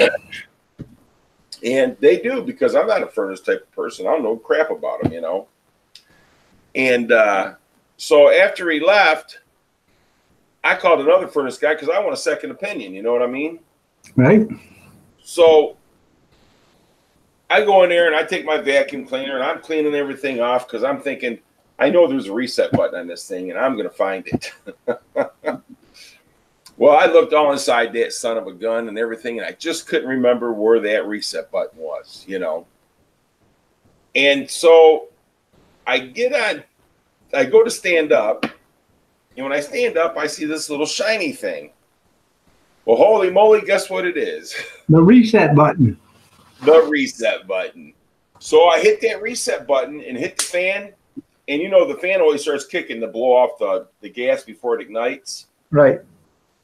And they do, because I'm not a furnace type of person. I don't know crap about them, And so after he left, I called another furnace guy because I want a second opinion. You know what I mean? Right. So I go in there and I take my vacuum cleaner and I'm cleaning everything off because I'm thinking, I know there's a reset button on this thing and I'm going to find it. Well, I looked all inside that son of a gun and everything, and I just couldn't remember where that reset button was, And so I go to stand up, and when I stand up, I see this little shiny thing. Well, holy moly, guess what it is? The reset button. The reset button. So I hit that reset button and hit the fan, and the fan always starts kicking to blow off the gas before it ignites. Right.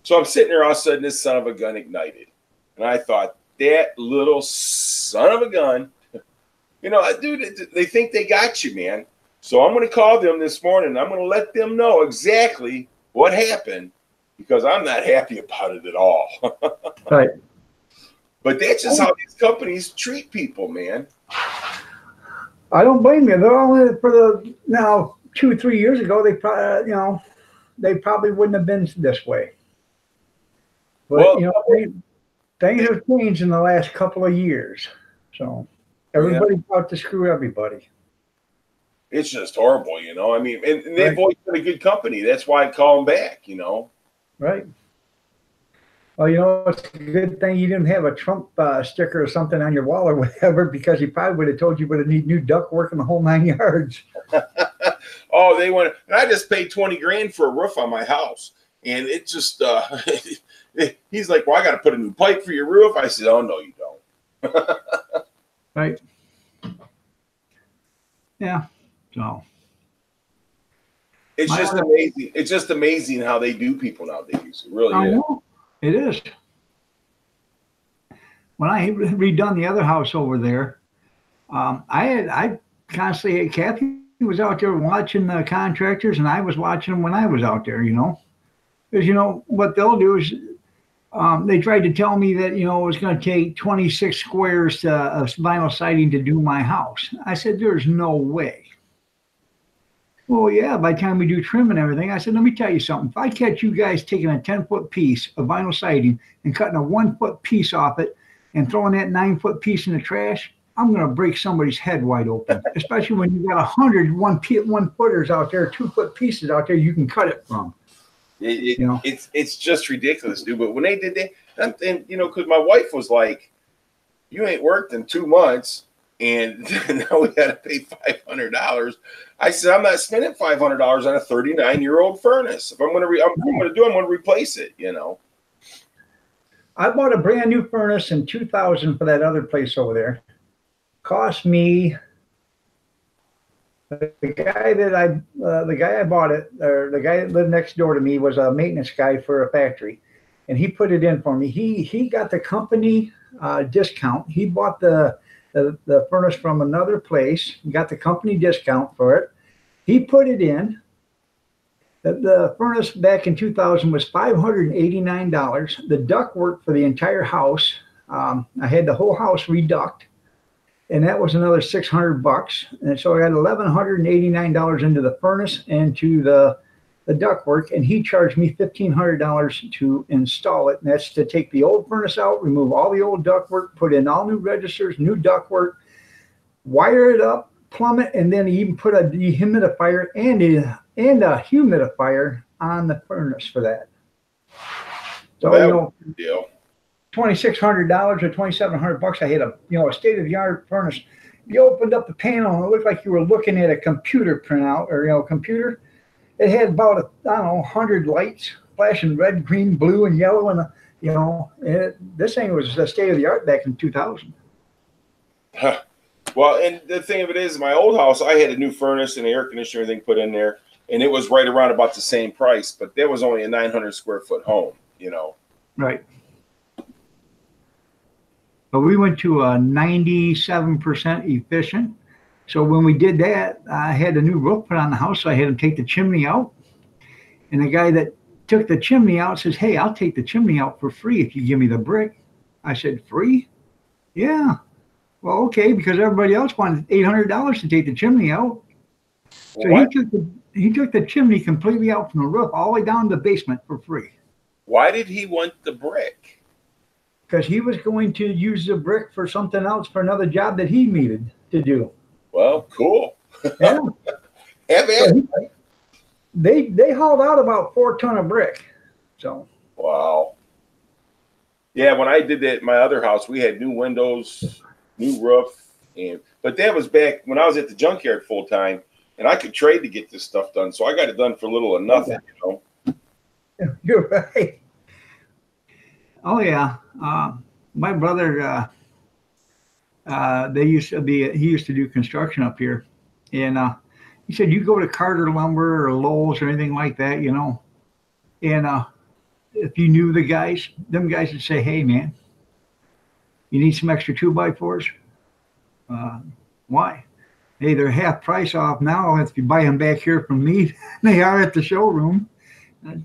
So I'm sitting there, all of a sudden, this son of a gun ignited. And I thought, that little son of a gun, dude, they think they got you, man. So I'm going to call them this morning. I'm going to let them know exactly what happened, because I'm not happy about it at all. Right. But that's just how these companies treat people, man. I don't blame you. They're only now 2 or 3 years ago, they probably wouldn't have been this way. But things have changed in the last couple of years. So everybody's out to screw everybody. It's just horrible, you know. I mean, and they've always been a good company. That's why I call them back, you know. Right. Well, you know, it's a good thing you didn't have a Trump sticker or something on your wall or whatever, because he probably would have told you would have need new ductwork in the whole 9 yards. Oh, they want. And I just paid 20 grand for a roof on my house, and it just. He's like, "Well, I got to put a new pipe for your roof." I said, "Oh no, you don't." Right. Yeah. So. It's just amazing. It's just amazing how they do people nowadays. It really is. Know. It is. When I redone the other house over there, I constantly, Kathy was out there watching the contractors, and I was watching them when I was out there, you know. Because, you know, what they'll do is they tried to tell me that, you know, it was going to take 26 squares of vinyl siding to do my house. I said, there's no way. Well, yeah, by the time we do trim and everything, I said, let me tell you something. If I catch you guys taking a 10-foot piece of vinyl siding and cutting a 1-foot piece off it and throwing that 9-foot piece in the trash, I'm going to break somebody's head wide open, especially when you've got 100 1-footers out there, 2-foot pieces out there you can cut it from. You know? It's just ridiculous, dude. But when they did that, and you know, because my wife was like, you ain't worked in 2 months, and now we got to pay $500. I said, I'm not spending $500 on a 39-year-old furnace. If I'm going to replace it, you know. I bought a brand new furnace in 2000 for that other place over there. Cost me, the guy I bought it, or the guy that lived next door to me, was a maintenance guy for a factory, and he put it in for me. He got the company discount. He bought the furnace from another place. He got the company discount for it. He put it in. The furnace back in 2000 was $589. The ductwork for the entire house, I had the whole house reduct, and that was another $600. And so I got $1,189 into the furnace and to the ductwork, and he charged me $1,500 to install it. And that's to take the old furnace out, remove all the old ductwork, put in all new registers, new ductwork, wire it up, plumb it, and then he even put a dehumidifier and a humidifier on the furnace for that. So, well, you know, deal. $2,600 or $2,700. I had a state-of-the-art furnace. You opened up the panel and it looked like you were looking at a computer printout, or computer. It had about 100 lights flashing red, green, blue, and yellow, and this thing was the state-of-the-art back in 2000. Huh. Well, and the thing of it is, my old house, I had a new furnace and air conditioner, everything put in there, and it was right around about the same price, but there was only a 900 square foot home, you know. Right. But we went to a 97% efficient. So when we did that, I had a new roof put on the house, so I had to take the chimney out. And the guy that took the chimney out says, hey, I'll take the chimney out for free if you give me the brick. I said, free? Yeah. Well, okay, because everybody else wanted $800 to take the chimney out. So he took the chimney completely out from the roof all the way down to the basement for free. Why did he want the brick? Because he was going to use the brick for something else, for another job that he needed to do. Well, cool. Yeah. So they hauled out about 4 tons of brick. So. Wow. Yeah, when I did that at my other house, we had new windows, new roof, but that was back when I was at the junkyard full time, and I could trade to get this stuff done. So I got it done for little or nothing, you know. You're right. Oh yeah, my brother. He used to do construction up here, and he said you go to Carter Lumber or Lowe's or anything like that, you know, and if you knew the guys, them guys would say, hey man, you need some extra 2x4s? Why? Hey, they're half price off now if you buy them back here from me. They are at the showroom. I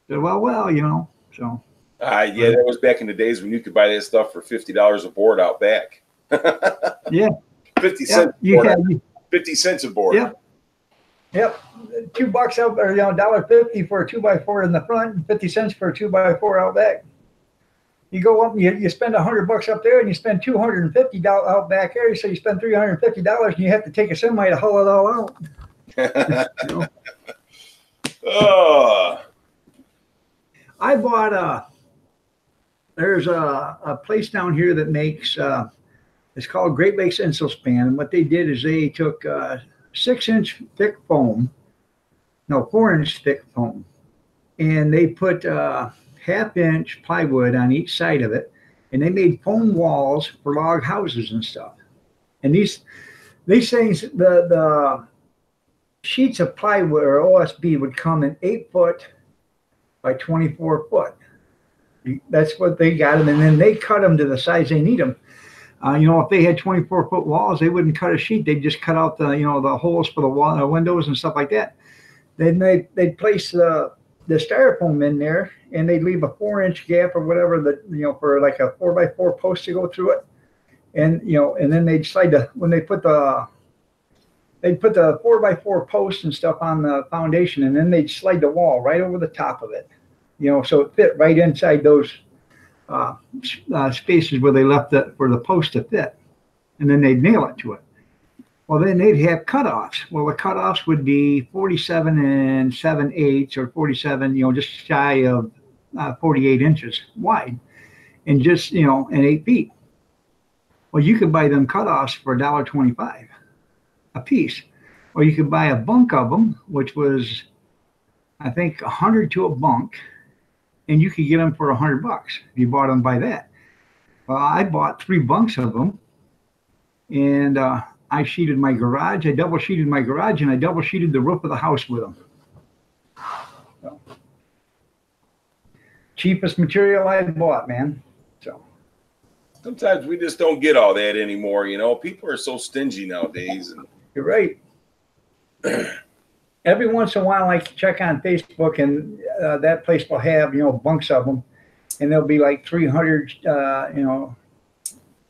said, well, you know, so. Yeah, that was back in the days when you could buy that stuff for $50 a board out back. Yeah. 50 cents. Yeah, 50 cents a board. Yep. $2 out, or $1.50 for a 2x4 in the front, and 50 cents for a 2x4 out back. You go up and you spend $100 up there, and you spend $250 out back there. So you spend $350, and you have to take a semi to haul it all out. You know? Oh, I bought there's a place down here that makes it's called Great Lakes Insulspan, and what they did is they took 6-inch thick foam, no 4-inch thick foam, and they put 1/2-inch plywood on each side of it, and they made foam walls for log houses and stuff. And these things, the sheets of plywood or OSB would come in 8 foot by 24 foot. That's what they got them, and then they cut them to the size they need them. You know, if they had 24-foot walls, they wouldn't cut a sheet. They'd just cut out the, you know, the holes for the wall, windows and stuff like that. Then they'd place the styrofoam in there, and they'd leave a 4-inch gap or whatever that, you know, for like a 4x4 post to go through it. And, you know, and then they'd slide when they put they'd put the 4x4 posts and stuff on the foundation, and then they'd slide the wall right over the top of it, you know, so it fit right inside those spaces where they left for the post to fit, and then they'd nail it to it. Well, then they'd have cutoffs. Well, the cutoffs would be 47 7/8 or 47, you know, just shy of 48 inches wide, and just, you know, and 8 feet. Well, you could buy them cutoffs for $1.25 a piece, or you could buy a bunk of them, which was, I think, $100 to a bunk, and you could get them for $100 if you bought them by that. Well, I bought 3 bunks of them, and I sheeted my garage. I double sheeted my garage, and I double sheeted the roof of the house with them. So, cheapest material I bought, man. So sometimes we just don't get all that anymore. You know, people are so stingy nowadays. And you're right. Every once in a while, I check on Facebook, and that place will have, you know, bunks of them, and they'll be like $300, you know,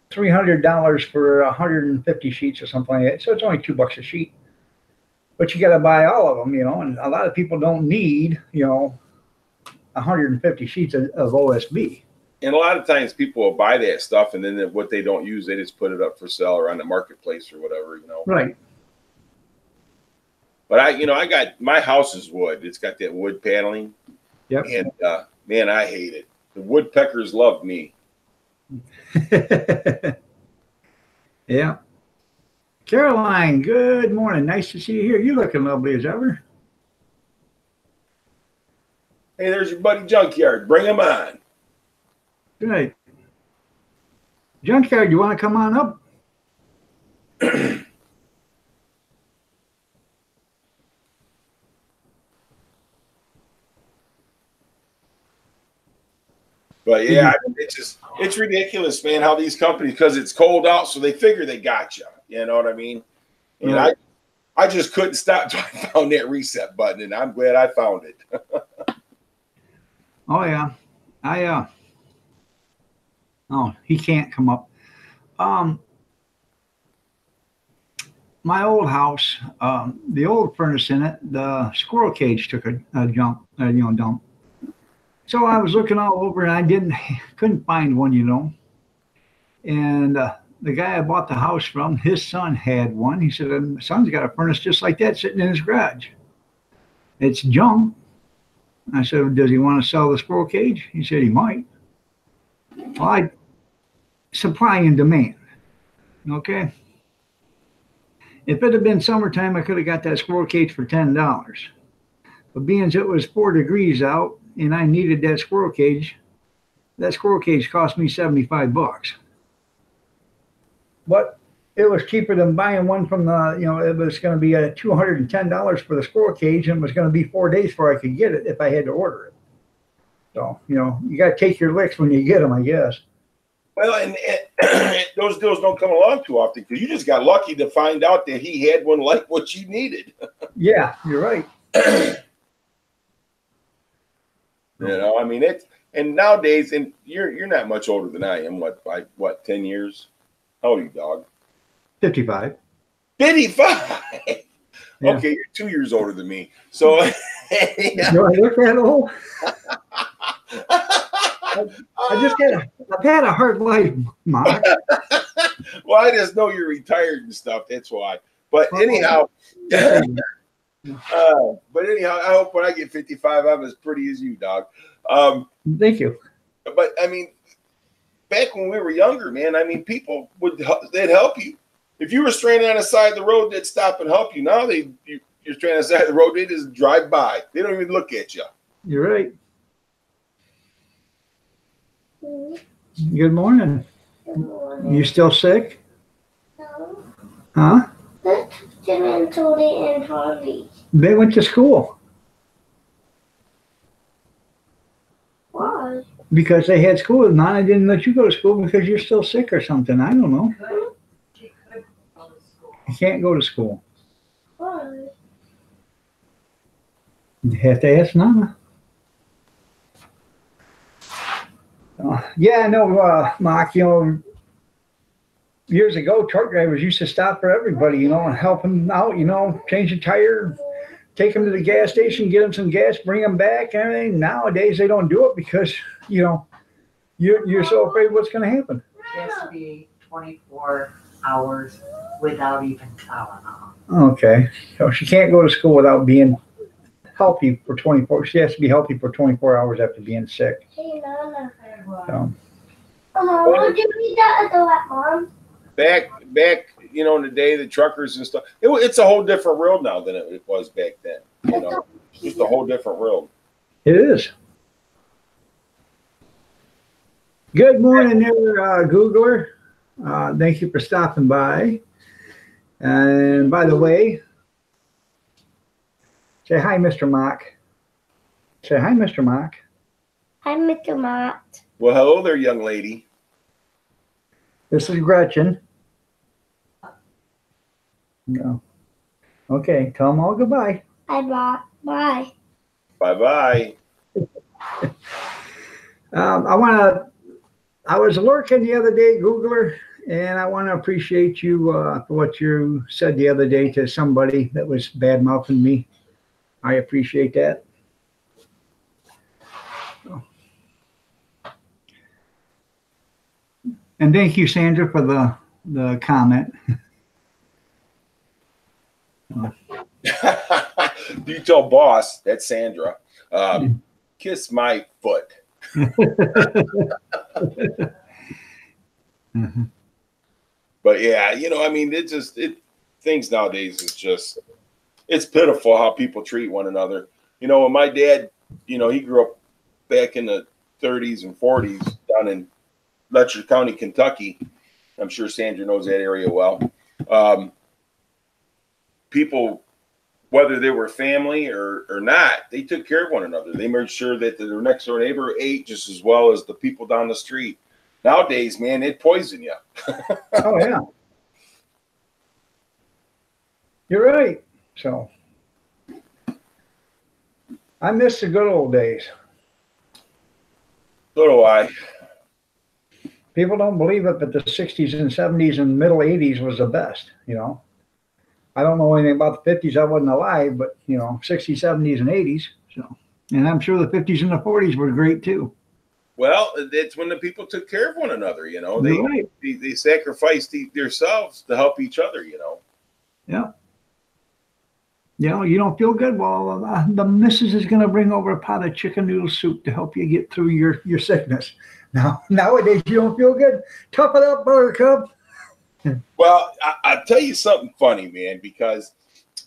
$300 for 150 sheets or something like that. So it's only $2 a sheet, but you got to buy all of them, you know. And a lot of people don't need, you know, 150 sheets of OSB. And a lot of times people will buy that stuff, and then what they don't use, they just put it up for sale or on the marketplace or whatever, you know. Right. But I got, my house is wood. It's got that wood paneling. Yep. And man, I hate it. The woodpeckers love me. Yeah. Caroline, good morning. Nice to see you here. You looking lovely as ever. Hey, there's your buddy Junkyard. Bring him on. Good. Junkyard, you want to come on up? But yeah, it's ridiculous, man, how these companies, because it's cold out, so they figure they got you. You know what I mean? And Right. I just couldn't stop until I found that reset button, and I'm glad I found it. Oh yeah. Oh, he can't come up. My old house, the old furnace in it, the squirrel cage took a dump. So I was looking all over, and I couldn't find one, you know. And the guy I bought the house from, his son had one. He said, "My son's got a furnace just like that sitting in his garage. It's junk." I said, "Does he want to sell the squirrel cage?" He said he might. Well, supply and demand. Okay. If it had been summertime, I could have got that squirrel cage for $10. But being as it was 4 degrees out and I needed that squirrel cage cost me $75. But it was cheaper than buying one from the, you know, it was going to be $210 for the squirrel cage, and it was going to be 4 days before I could get it if I had to order it. So, you know, you got to take your licks when you get them, I guess. Well, and those deals don't come along too often, because you just got lucky to find out that he had one like what you needed. Yeah, you're right. You know, I mean, and nowadays, and you're not much older than I am. What, 10 years? How old are you, dog? 55. 55. Yeah. Okay, you're 2 years older than me. So Do I look that old? I've had a hard life, Mark. Well, I just know you're retired and stuff. That's why. But anyhow, I hope when I get 55, I'm as pretty as you, dog. Thank you. But I mean, back when we were younger, man, I mean, people they'd help you. If you were stranded on the side of the road, they'd stop and help you. Now you're stranded on the side of the road, they just drive by. They don't even look at you. You're right. Good morning. Good morning. You still sick? No. Huh? That's Jim and Tony and Harvey. They went to school Why? because they had school. Nana didn't let you go to school because you're still sick or something. I don't know. She could go to school. You can't go to school. Why? You have to ask Nana. Yeah, I know, Mark, years ago, truck drivers used to stop for everybody, and help them out, change a tire, take them to the gas station, get them some gas, bring them back, and everything. Nowadays, they don't do it because, you're so afraid what's going to happen. It has to be 24 hours without even Tylenol. Okay. So she can't go to school without being healthy for 24. She has to be healthy for 24 hours after being sick. Hey, Nana. So, Mom, would you read that at the wet, Mom? Back, in the day, the truckers and stuff. It's a whole different world now than it was back then. It's just a whole different world. it is. Good morning there, Googler. Thank you for stopping by. And by the way, say hi, Mr. Mock. Say hi, Mr. Mock. Hi, Mr. Mott. Well, hello there, young lady. This is Gretchen. No. Okay, tell them all goodbye. Hi, Bye. Bye. Bye-bye. I was lurking the other day, Googler, and I want to appreciate you for what you said the other day to somebody that was bad-mouthing me. I appreciate that. And thank you, Sandra, for the comment. You tell boss, that's Sandra, kiss my foot. Mm-hmm. But yeah, things nowadays is just, it's pitiful how people treat one another. When my dad, he grew up back in the 30s and 40s down in Letcher County, Kentucky. I'm sure Sandra knows that area well. People, whether they were family or not, they took care of one another. They made sure that their next door neighbor ate just as well as the people down the street. Nowadays, man, they'd poison you. Oh, yeah. You're right. So I miss the good old days. So do I. People don't believe it, but the 60s and 70s and middle 80s was the best, I don't know anything about the 50s. I wasn't alive, but, 60s, 70s, and 80s. So, and I'm sure the 50s and the 40s were great, too. Well, it's when the people took care of one another, You're right. They sacrificed themselves to help each other, Yeah. You don't feel good. Well, the missus is going to bring over a pot of chicken noodle soup to help you get through your sickness. Now, nowadays, you don't feel good. Tough it up, Buttercup. Well, I'll tell you something funny, man, because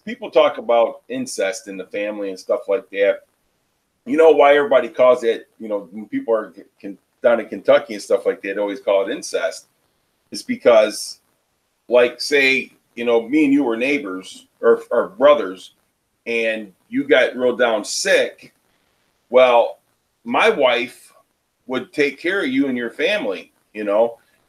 people talk about incest in the family and stuff like that. You know why everybody calls it, when people are down in Kentucky and stuff like that, they always call it incest. It's because, like, say, me and you were neighbors or brothers, and you got real down sick. Well, my wife would take care of you and your family, and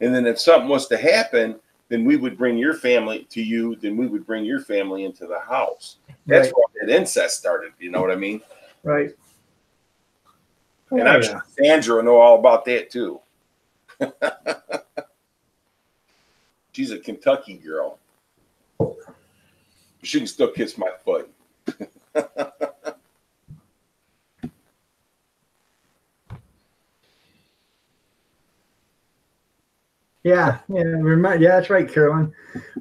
then if something was to happen, then we would bring your family to you. Then we would bring your family into the house. That's where that incest started. You know what I mean? Right. And I'm sure Sandra will know all about that too. She's a Kentucky girl. She can still kiss my foot. Yeah, yeah, that's right, Carolyn.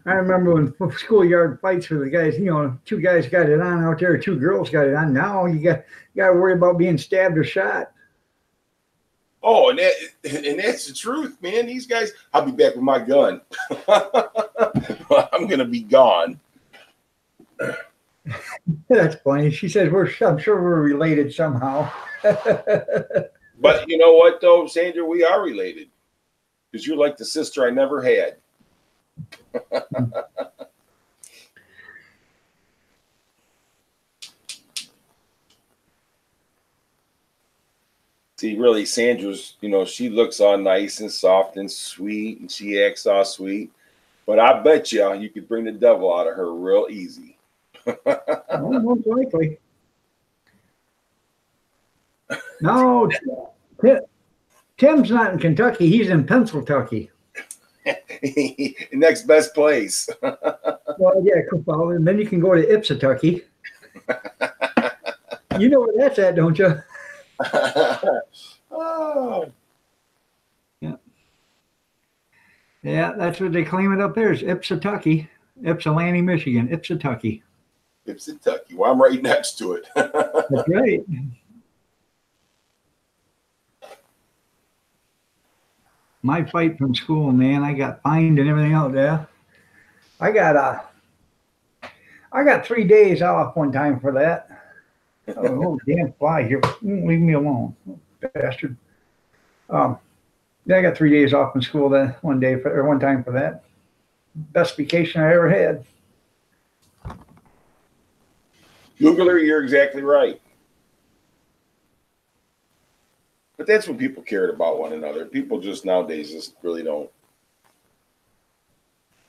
I remember when schoolyard fights with the guys, two guys got it on out there, two girls got it on. Now you got to worry about being stabbed or shot. Oh, and that's the truth, man. These guys, I'll be back with my gun. I'm gonna be gone. That's funny. She says I'm sure we're related somehow. But you know what, though, Sandra, we are related because you're like the sister I never had. See, really, Sandra's, she looks all nice and soft and sweet, and she acts all sweet. But I bet you could bring the devil out of her real easy. Well, most likely. No, Tim's not in Kentucky. He's in Pennsylvania. Next best place. Well, yeah, well, and then you can go to Ipsitucky. You know where that's at, don't you? Oh. Yeah, that's what they claim it up there is Ipsitucky, Ypsilanti, Michigan, Ipsitucky. Ipsitucky. Well, I'm right next to it. That's right. My fight from school, man, I got fined and everything out there. I got 3 days off one time for that. Oh, damn fly here. Leave me alone, bastard. Yeah, I got 3 days off from school that one time for that. Best vacation I ever had. Googler, you're exactly right. But that's when people cared about one another. People just nowadays just really don't.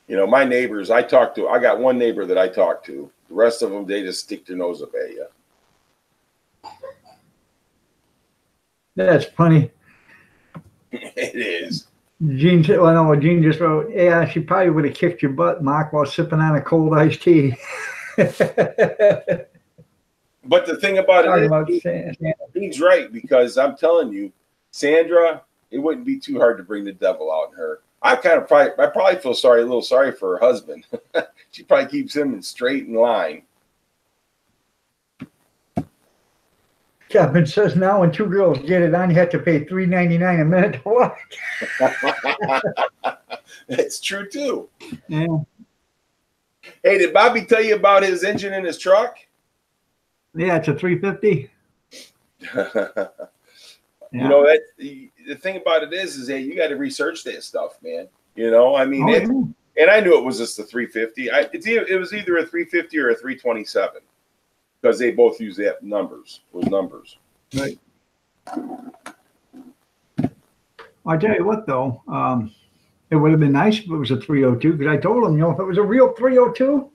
My neighbors, I got one neighbor that I talk to. The rest of them, they just stick their nose up at you. That's funny. It is. Gene just wrote, yeah, she probably would have kicked your butt, Mark, while sipping on a cold iced tea. But the thing about he's right, because I'm telling you, Sandra, it wouldn't be too hard to bring the devil out in her. I probably feel a little sorry for her husband. She probably keeps him straight in line. Kevin says now when two girls get it on, you have to pay $3.99 a minute to watch. It's true too. Yeah. Hey, did Bobby tell you about his engine in his truck? Yeah, it's a 350. That the thing about it is that you got to research that stuff, man. I mean, and I knew it was just a 350. It was either a 350 or a 327 because they both use those numbers. Right. I tell you what, though, it would have been nice if it was a 302 because I told him, if it was a real 302.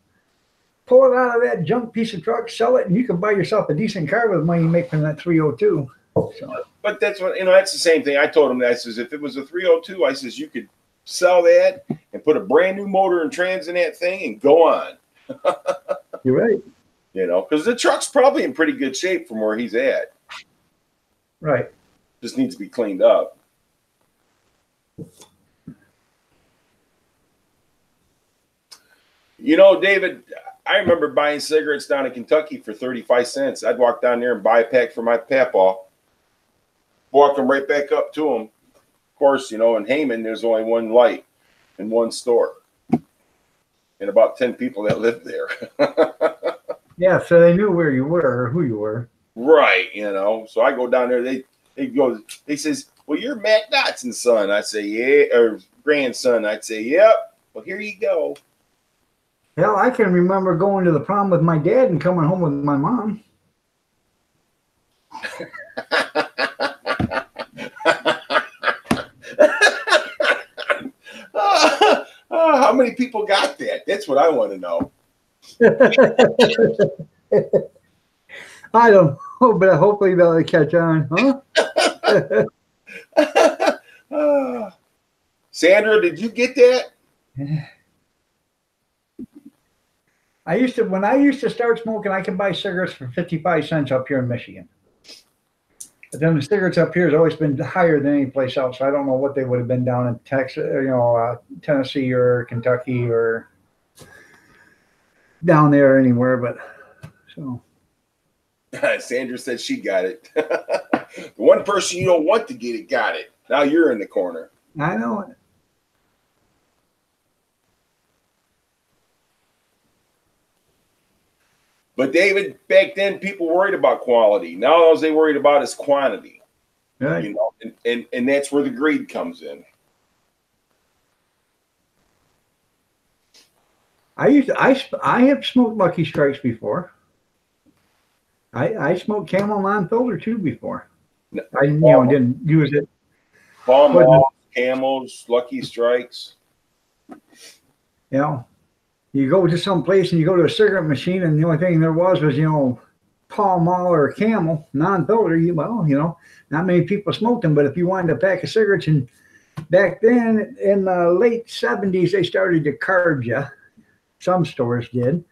Pull it out of that junk piece of truck, sell it, and you can buy yourself a decent car with the money you make from that 302. So. But that's what that's the same thing. I told him that. I says if it was a 302, I says you could sell that and put a brand new motor and trans in that thing and go on. You're right. Because the truck's probably in pretty good shape from where he's at. Right. Just needs to be cleaned up. David, I remember buying cigarettes down in Kentucky for 35 cents. I'd walk down there and buy a pack for my papaw. Walk them right back up to him. Of course, in Heyman, there's only one light and one store. And about 10 people that lived there. Yeah, so they knew where you were or who you were. Right, So I go down there. They says, well, you're Matt Dotson's son. I say, yeah, or grandson. I'd say, yep. Well, here you go. Hell, I can remember going to the prom with my dad and coming home with my mom. How many people got that? That's what I want to know. I don't know, but hopefully they'll catch on, huh? Sandra, did you get that? When I used to start smoking, I could buy cigarettes for 55 cents up here in Michigan. But then the cigarettes up here has always been higher than any place else. So I don't know what they would have been down in Texas, Tennessee or Kentucky or down there anywhere. But so Sandra said she got it. The one person you don't want to get it got it. Now you're in the corner. I know it. But David, back then people worried about quality. Now all they worried about is quantity. Right. You know, and that's where the greed comes in. I have smoked Lucky Strikes before. I smoked Camel non-filter too before. I didn't use it. Palm Malls, Camels, Lucky Strikes. You go to some place and you go to a cigarette machine and the only thing there was Pall Mall or Camel non-filter. Not many people smoked them, but if you wanted a pack of cigarettes, and back then in the late 70s they started to card you. Some stores did.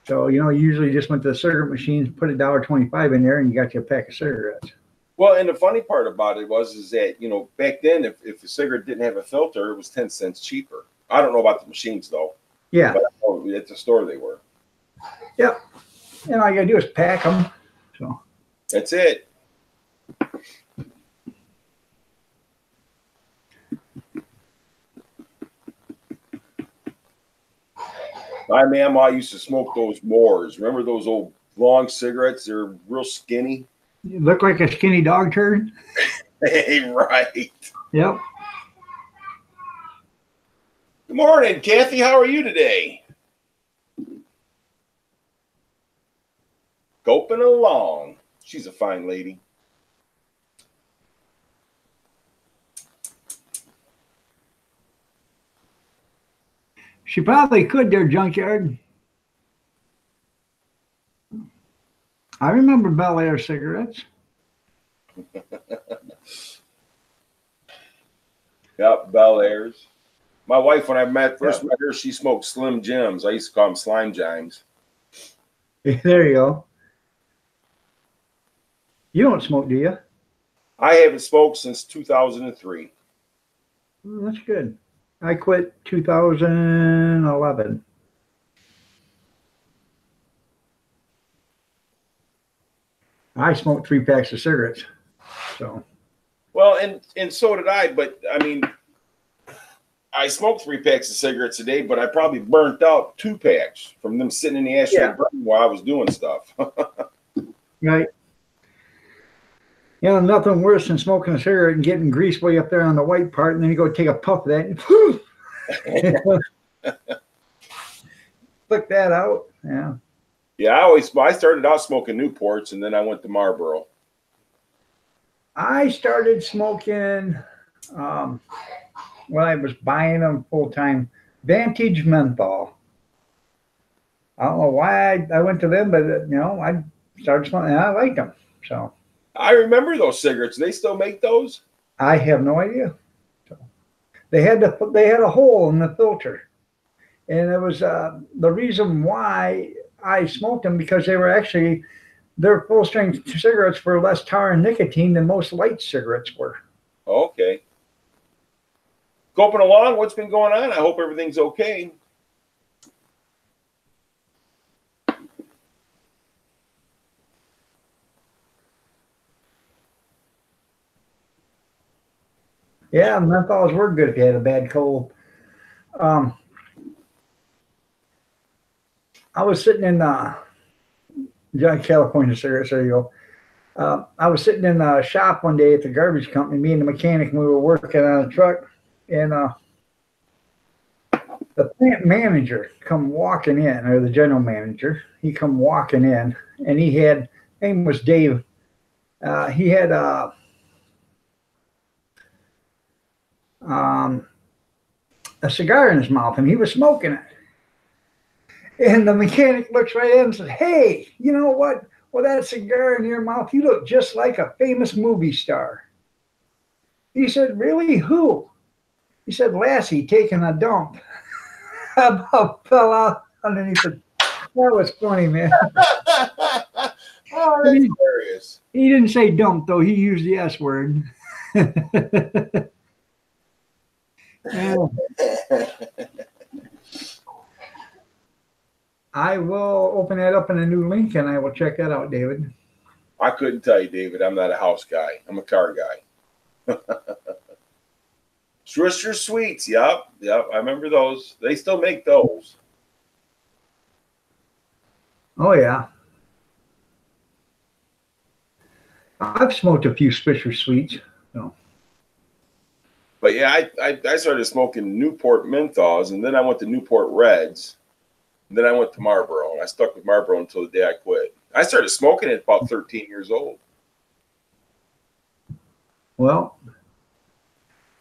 So you usually just went to the cigarette machine, put $1.25 in there, and you got your pack of cigarettes. Well, and the funny part about it is that back then if a cigarette didn't have a filter, it was 10 cents cheaper. I don't know about the machines though. Yeah. But at the store they were. Yep. And all you gotta do is pack them. So that's it. My mama used to smoke those Moors. Remember those old long cigarettes? They're real skinny. You look like a skinny dog turd. Hey, right. Yep. Good morning, Kathy. How are you today? Goping along. She's a fine lady. She probably could there, Junkyard. I remember Bel Air cigarettes. Yep, Bel Airs. My wife, when I first met her, she smoked Slim Jims. I used to call them Slime Jimes. There you go. You don't smoke, do you? I haven't smoked since 2003. That's good. I quit 2011. I smoked 3 packs of cigarettes. So. Well, and so did I, but I mean, I smoked 3 packs of cigarettes a day, but I probably burnt out 2 packs from them sitting in the ashtray burning while I was doing stuff. Right. Nothing worse than smoking a cigarette and getting grease way up there on the white part, and then you go take a puff of that and flick that out. Yeah. Yeah, I started out smoking Newports, and then I went to Marlboro. I started smoking when I was buying them full time, Vantage Menthol. I don't know why I went to them, but I started smoking and I liked them. So I remember those cigarettes. Do they still make those? I have no idea. So, they had a hole in the filter, and it was the reason why I smoked them, because their full strength cigarettes were less tar and nicotine than most light cigarettes were. Okay. Coping along, what's been going on? I hope everything's okay. Yeah, menthols were good if you had a bad cold. I was sitting in California cigarettes. There you go. I was sitting in the shop one day at the garbage company, me and the mechanic, and we were working on a truck, and the plant manager come walking in, or the general manager, he come walking in, and his name was Dave. He had a cigar in his mouth, and he was smoking it. And the mechanic looks right in and says, "Hey, you know what? Well, that cigar in your mouth, you look just like a famous movie star." He said, "Really? Who?" He said, "Lassie taking a dump." I about fell out underneath it. That was funny, man. Oh, that's hilarious. guess. He didn't say dump though. He used the S word. Yeah. I will open that up in a new link and I will check that out, David. I couldn't tell you, David. I'm not a house guy. I'm a car guy. Swisher Sweets. Yep. I remember those. They still make those. Oh yeah. I've smoked a few Swisher Sweets. So. But yeah, I started smoking Newport Menthols, and then I went to Newport Reds, and then I went to Marlboro, and I stuck with Marlboro until the day I quit. I started smoking at about 13 years old. Well,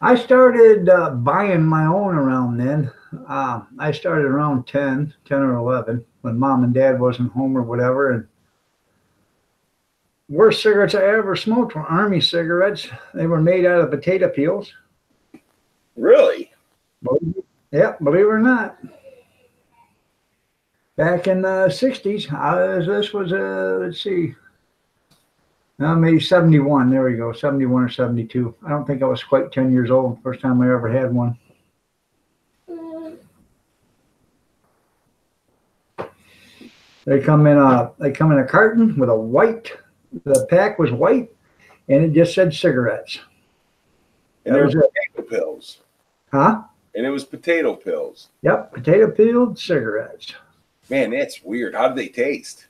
I started buying my own around then. I started around 10 or 11 when mom and dad wasn't home or whatever. And worst cigarettes I ever smoked were Army cigarettes. They were made out of potato peels. Really? Yeah, believe it or not. Back in the 60s, this was, let's see, maybe 71. There we go, 71 or 72. I don't think I was quite 10 years old. First time I ever had one. They come in a carton with a white. The pack was white, and it just said cigarettes. And there was potato pills. Huh? And it was potato pills. Yep, potato peeled cigarettes. Man, that's weird. How did they taste?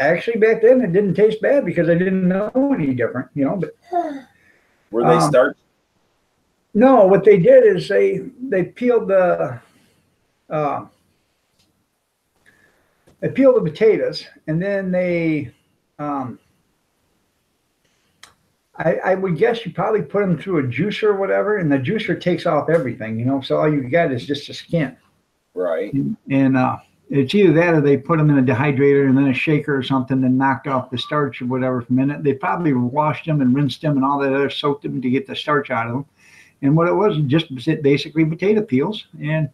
Actually, back then it didn't taste bad because I didn't know any different, you know. But Were they starched? no, what they did is they peeled the potatoes, and then they I would guess you probably put them through a juicer or whatever, and the juicer takes off everything, you know. So all you got is just the skin. Right. And it's either that or they put them in a dehydrator and then a shaker or something, and knocked off the starch or whatever from in it. They probably washed them and rinsed them and all that other, soaked them to get the starch out of them. And what it was just basically potato peels, and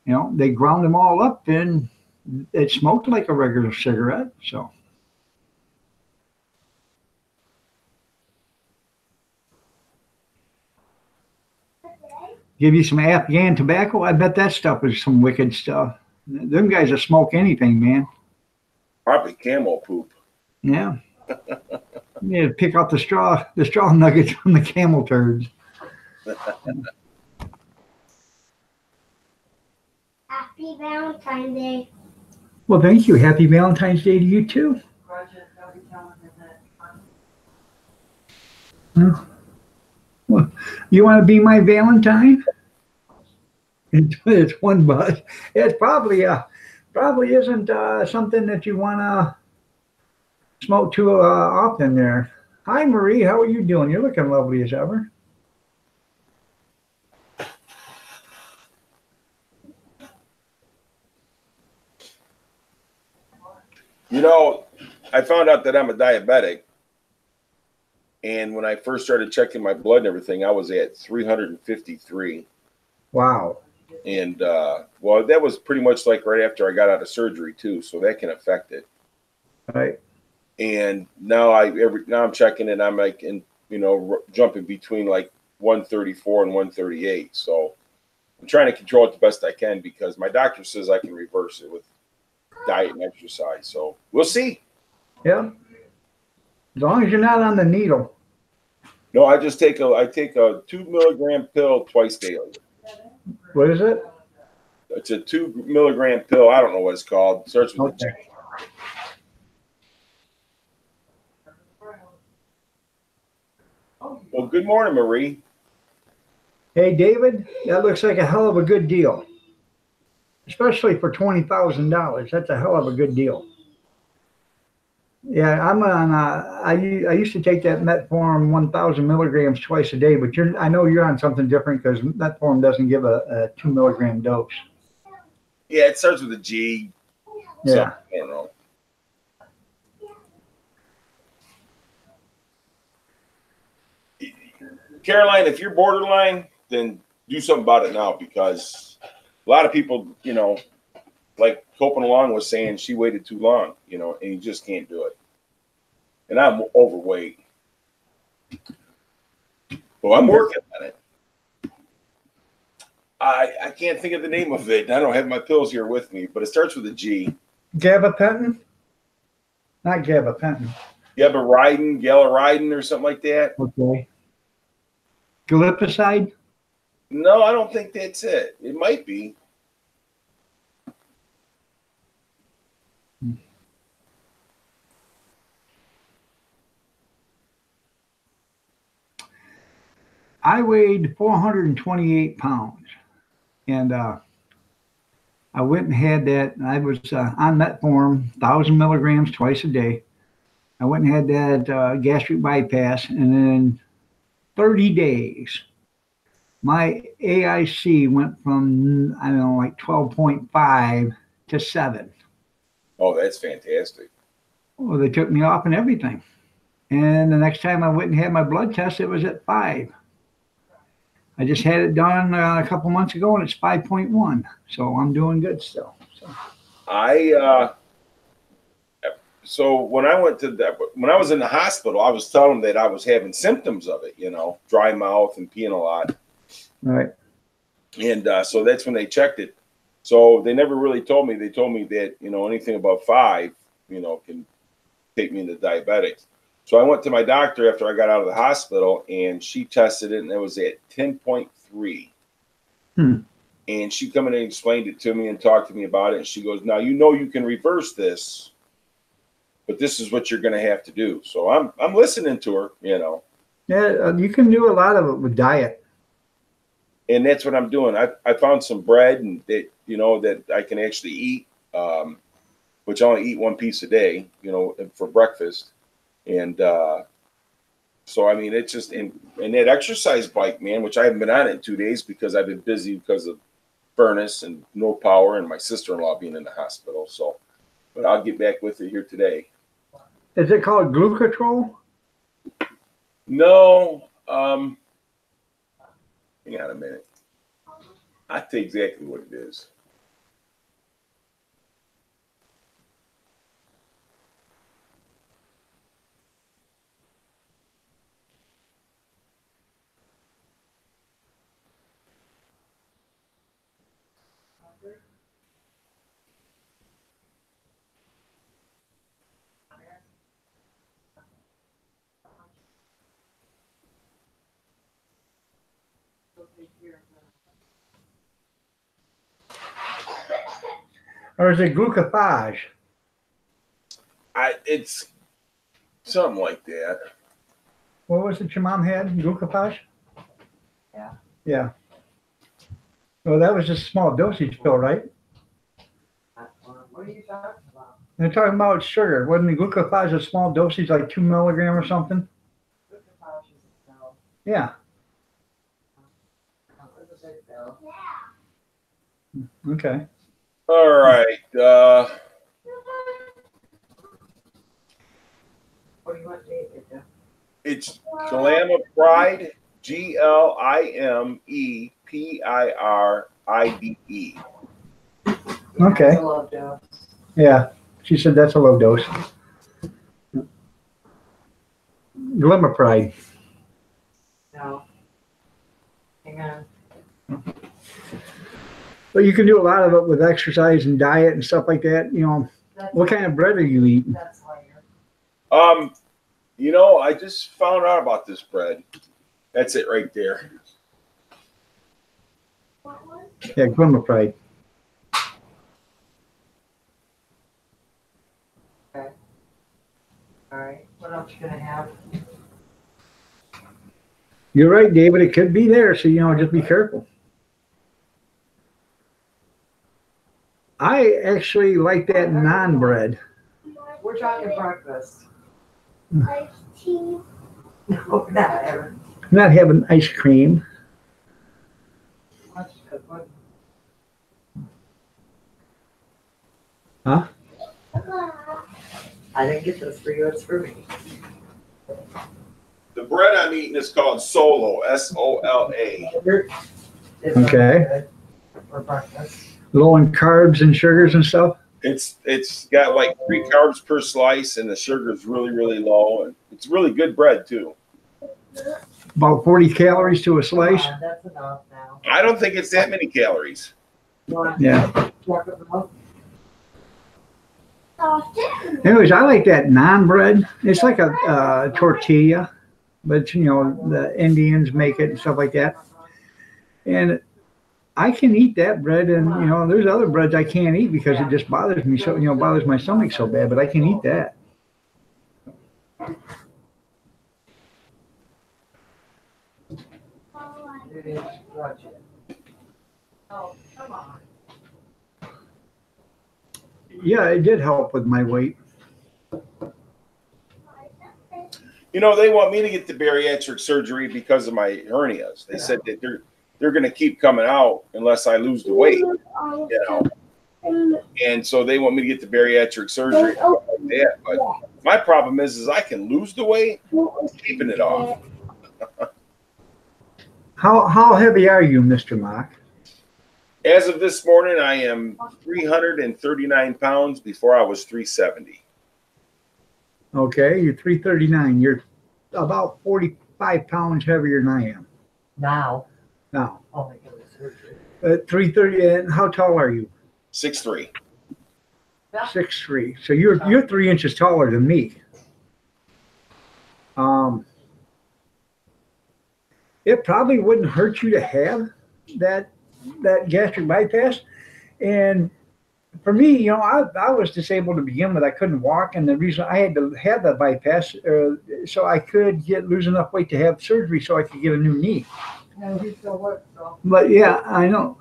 you know they ground them all up, and it smoked like a regular cigarette. So. Give you some Afghan tobacco. I bet that stuff was some wicked stuff. Them guys will smoke anything, man. Probably camel poop. Yeah. Yeah, pick out the straw nuggets from the camel turds. Happy Valentine's Day. Well, thank you. Happy Valentine's Day to you too. Roger, I'll be telling him that. Well, you want to be my Valentine? It's one buzz. It probably isn't something that you want to smoke too often there. Hi, Marie. How are you doing? You're looking lovely as ever. You know, I found out that I'm a diabetic. And when I first started checking my blood and everything, I was at 353. Wow. And, well, that was pretty much like right after I got out of surgery, too. So that can affect it. Right. And now I'm checking and I'm like, jumping between like 134 and 138. So I'm trying to control it the best I can because my doctor says I can reverse it with diet and exercise. So we'll see. Yeah. As long as you're not on the needle. No, I take a 2 milligram pill twice daily. What is it? It's a 2 milligram pill. I don't know what it's called. It starts with a J. Well, good morning, Marie. Hey, David, that looks like a hell of a good deal. Especially for $20,000. That's a hell of a good deal. Yeah, I'm on. I used to take that Metformin 1,000 milligrams twice a day, but I know you're on something different because Metformin doesn't give a 2 milligram dose. Yeah, it starts with a G. Yeah. I don't know. Caroline, if you're borderline, then do something about it now because a lot of people, like Coping Along was saying, she waited too long, and you just can't do it. and I'm overweight. Well, I'm working on it. I can't think of the name of it. I don't have my pills here with me, but it starts with a G. Gabapentin? Not gabapentin. Gabaridin or something like that. Okay. Glipizide? No, I don't think that's it. It might be. I weighed 428 pounds, and I went and had that. I was on metformin, 1,000 milligrams twice a day. I went and had that gastric bypass, and in 30 days, my AIC went from, I don't know, like 12.5 to 7. Oh, that's fantastic. Well, they took me off and everything. And the next time I went and had my blood test, it was at 5. I just had it done a couple months ago, and it's 5.1. So I'm doing good still. So when I went to when I was in the hospital, I was telling them that I was having symptoms of it, dry mouth and peeing a lot. Right. And so that's when they checked it. So they never really told me. They told me that, anything above 5, can take me into diabetics. So I went to my doctor after I got out of the hospital, and she tested it, and it was at 10.3. And she come in and explained it to me and talked to me about it. And she goes, now, you can reverse this, but this is what you're going to have to do. So I'm listening to her, Yeah, you can do a lot of it with diet. And that's what I'm doing. I found some bread and that, that I can actually eat, which I only eat 1 piece a day, for breakfast. And so, I mean, it's just, and that exercise bike, man, which I haven't been on it in 2 days because I've been busy because of furnace and no power and my sister-in-law being in the hospital. So, but I'll get back with it here today. Is it called Glucotrol? No. Hang on a minute. I'll tell you exactly what it is. Or is it glucophage? It's something like that. What was it your mom had? Glucophage? Yeah. Yeah. Well, that was just a small dosage pill, right? What are you talking about? They're talking about sugar. Wasn't the glucophage a small dosage, like 2 milligram or something? Glucophage is a pill. Yeah. It's a big pill. Okay. All right. What do you want David to do? It's Glamipiride, Glemepiride. Okay. That's a low dose. Yeah. She said that's a low dose. Glimepiride. No. Hang on. But you can do a lot of it with exercise and diet and stuff like that. That's, What kind of bread are you eating? that's higher. I just found out about this bread. That's it right there. Yeah, Glimepiride. Okay. All right. What else you gonna have? You're right, David. It could be there, so just be careful. I actually like that naan bread. We're talking breakfast. Iced tea. No, we're not having. I'm not having ice cream. That's good. What? Huh? I didn't get this for you. It's for me. The bread I'm eating is called Solo, Sola. It's Okay. good for breakfast. Low in carbs and sugars and stuff. It's got like 3 carbs per slice, and the sugar is really, really low, and it's really good bread too. About 40 calories to a slice. That's enough now. I don't think it's that many calories. You want Yeah. chocolate milk? Anyways, I like that naan bread. It's like a tortilla, but you know the Indians make it and stuff like that. And I can eat that bread, and you know there's other breads I can't eat because it just bothers me so, you know, bothers my stomach so bad. But I can eat that. It is crunchy. Oh, come on. Yeah, it did help with my weight. You know, they want me to get the bariatric surgery because of my hernias. They said that they're going to keep coming out unless I lose the weight. You know, and so they want me to get the bariatric surgery like that. But my problem is I can lose the weight, keeping it off. How heavy are you, Mr. Mock? As of this morning, I am 339 pounds. Before I was 370. Okay, you're 339. You're about 45 pounds heavier than I am Now. now. Oh my goodness. Surgery. 330. And how tall are you? 6'3". 6'3". So you're 3 inches taller than me. It probably wouldn't hurt you to have that gastric bypass. And for me, you know, I was disabled to begin with. I couldn't walk, and the reason I had to have that bypass so I could lose enough weight to have surgery so I could get a new knee. No, he still works, so. But yeah, I know.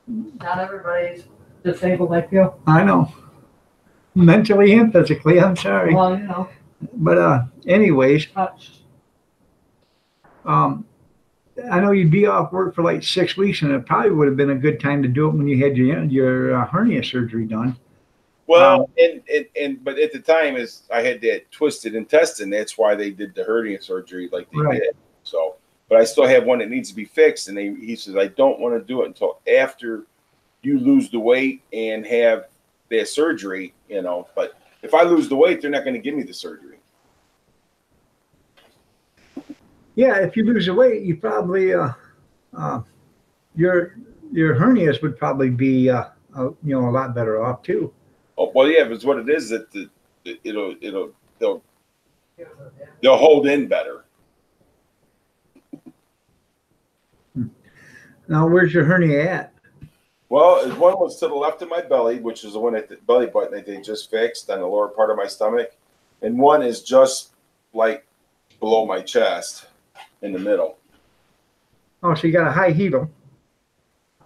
Not everybody's disabled like you. I know. Mentally and physically, I'm sorry. Well, you know, But anyways, touched. I know you'd be off work for like 6 weeks, and it probably would have been a good time to do it when you had your hernia surgery done. Well, but at the time is I had that twisted intestine. That's why they did the hernia surgery like they Right. did. So, but I still have one that needs to be fixed, and he says I don't want to do it until after you lose the weight and have that surgery. You know, but if I lose the weight, they're not going to give me the surgery. Yeah, if you lose the weight, you probably your hernias would probably be you know, a lot better off too. Oh, well, yeah, but it's what it is that they'll hold in better. Now, where's your hernia at? Well, one was to the left of my belly, which is the one at the belly button that they just fixed on the lower part of my stomach, and one is just like below my chest in the middle. Oh, so you got a high hedal.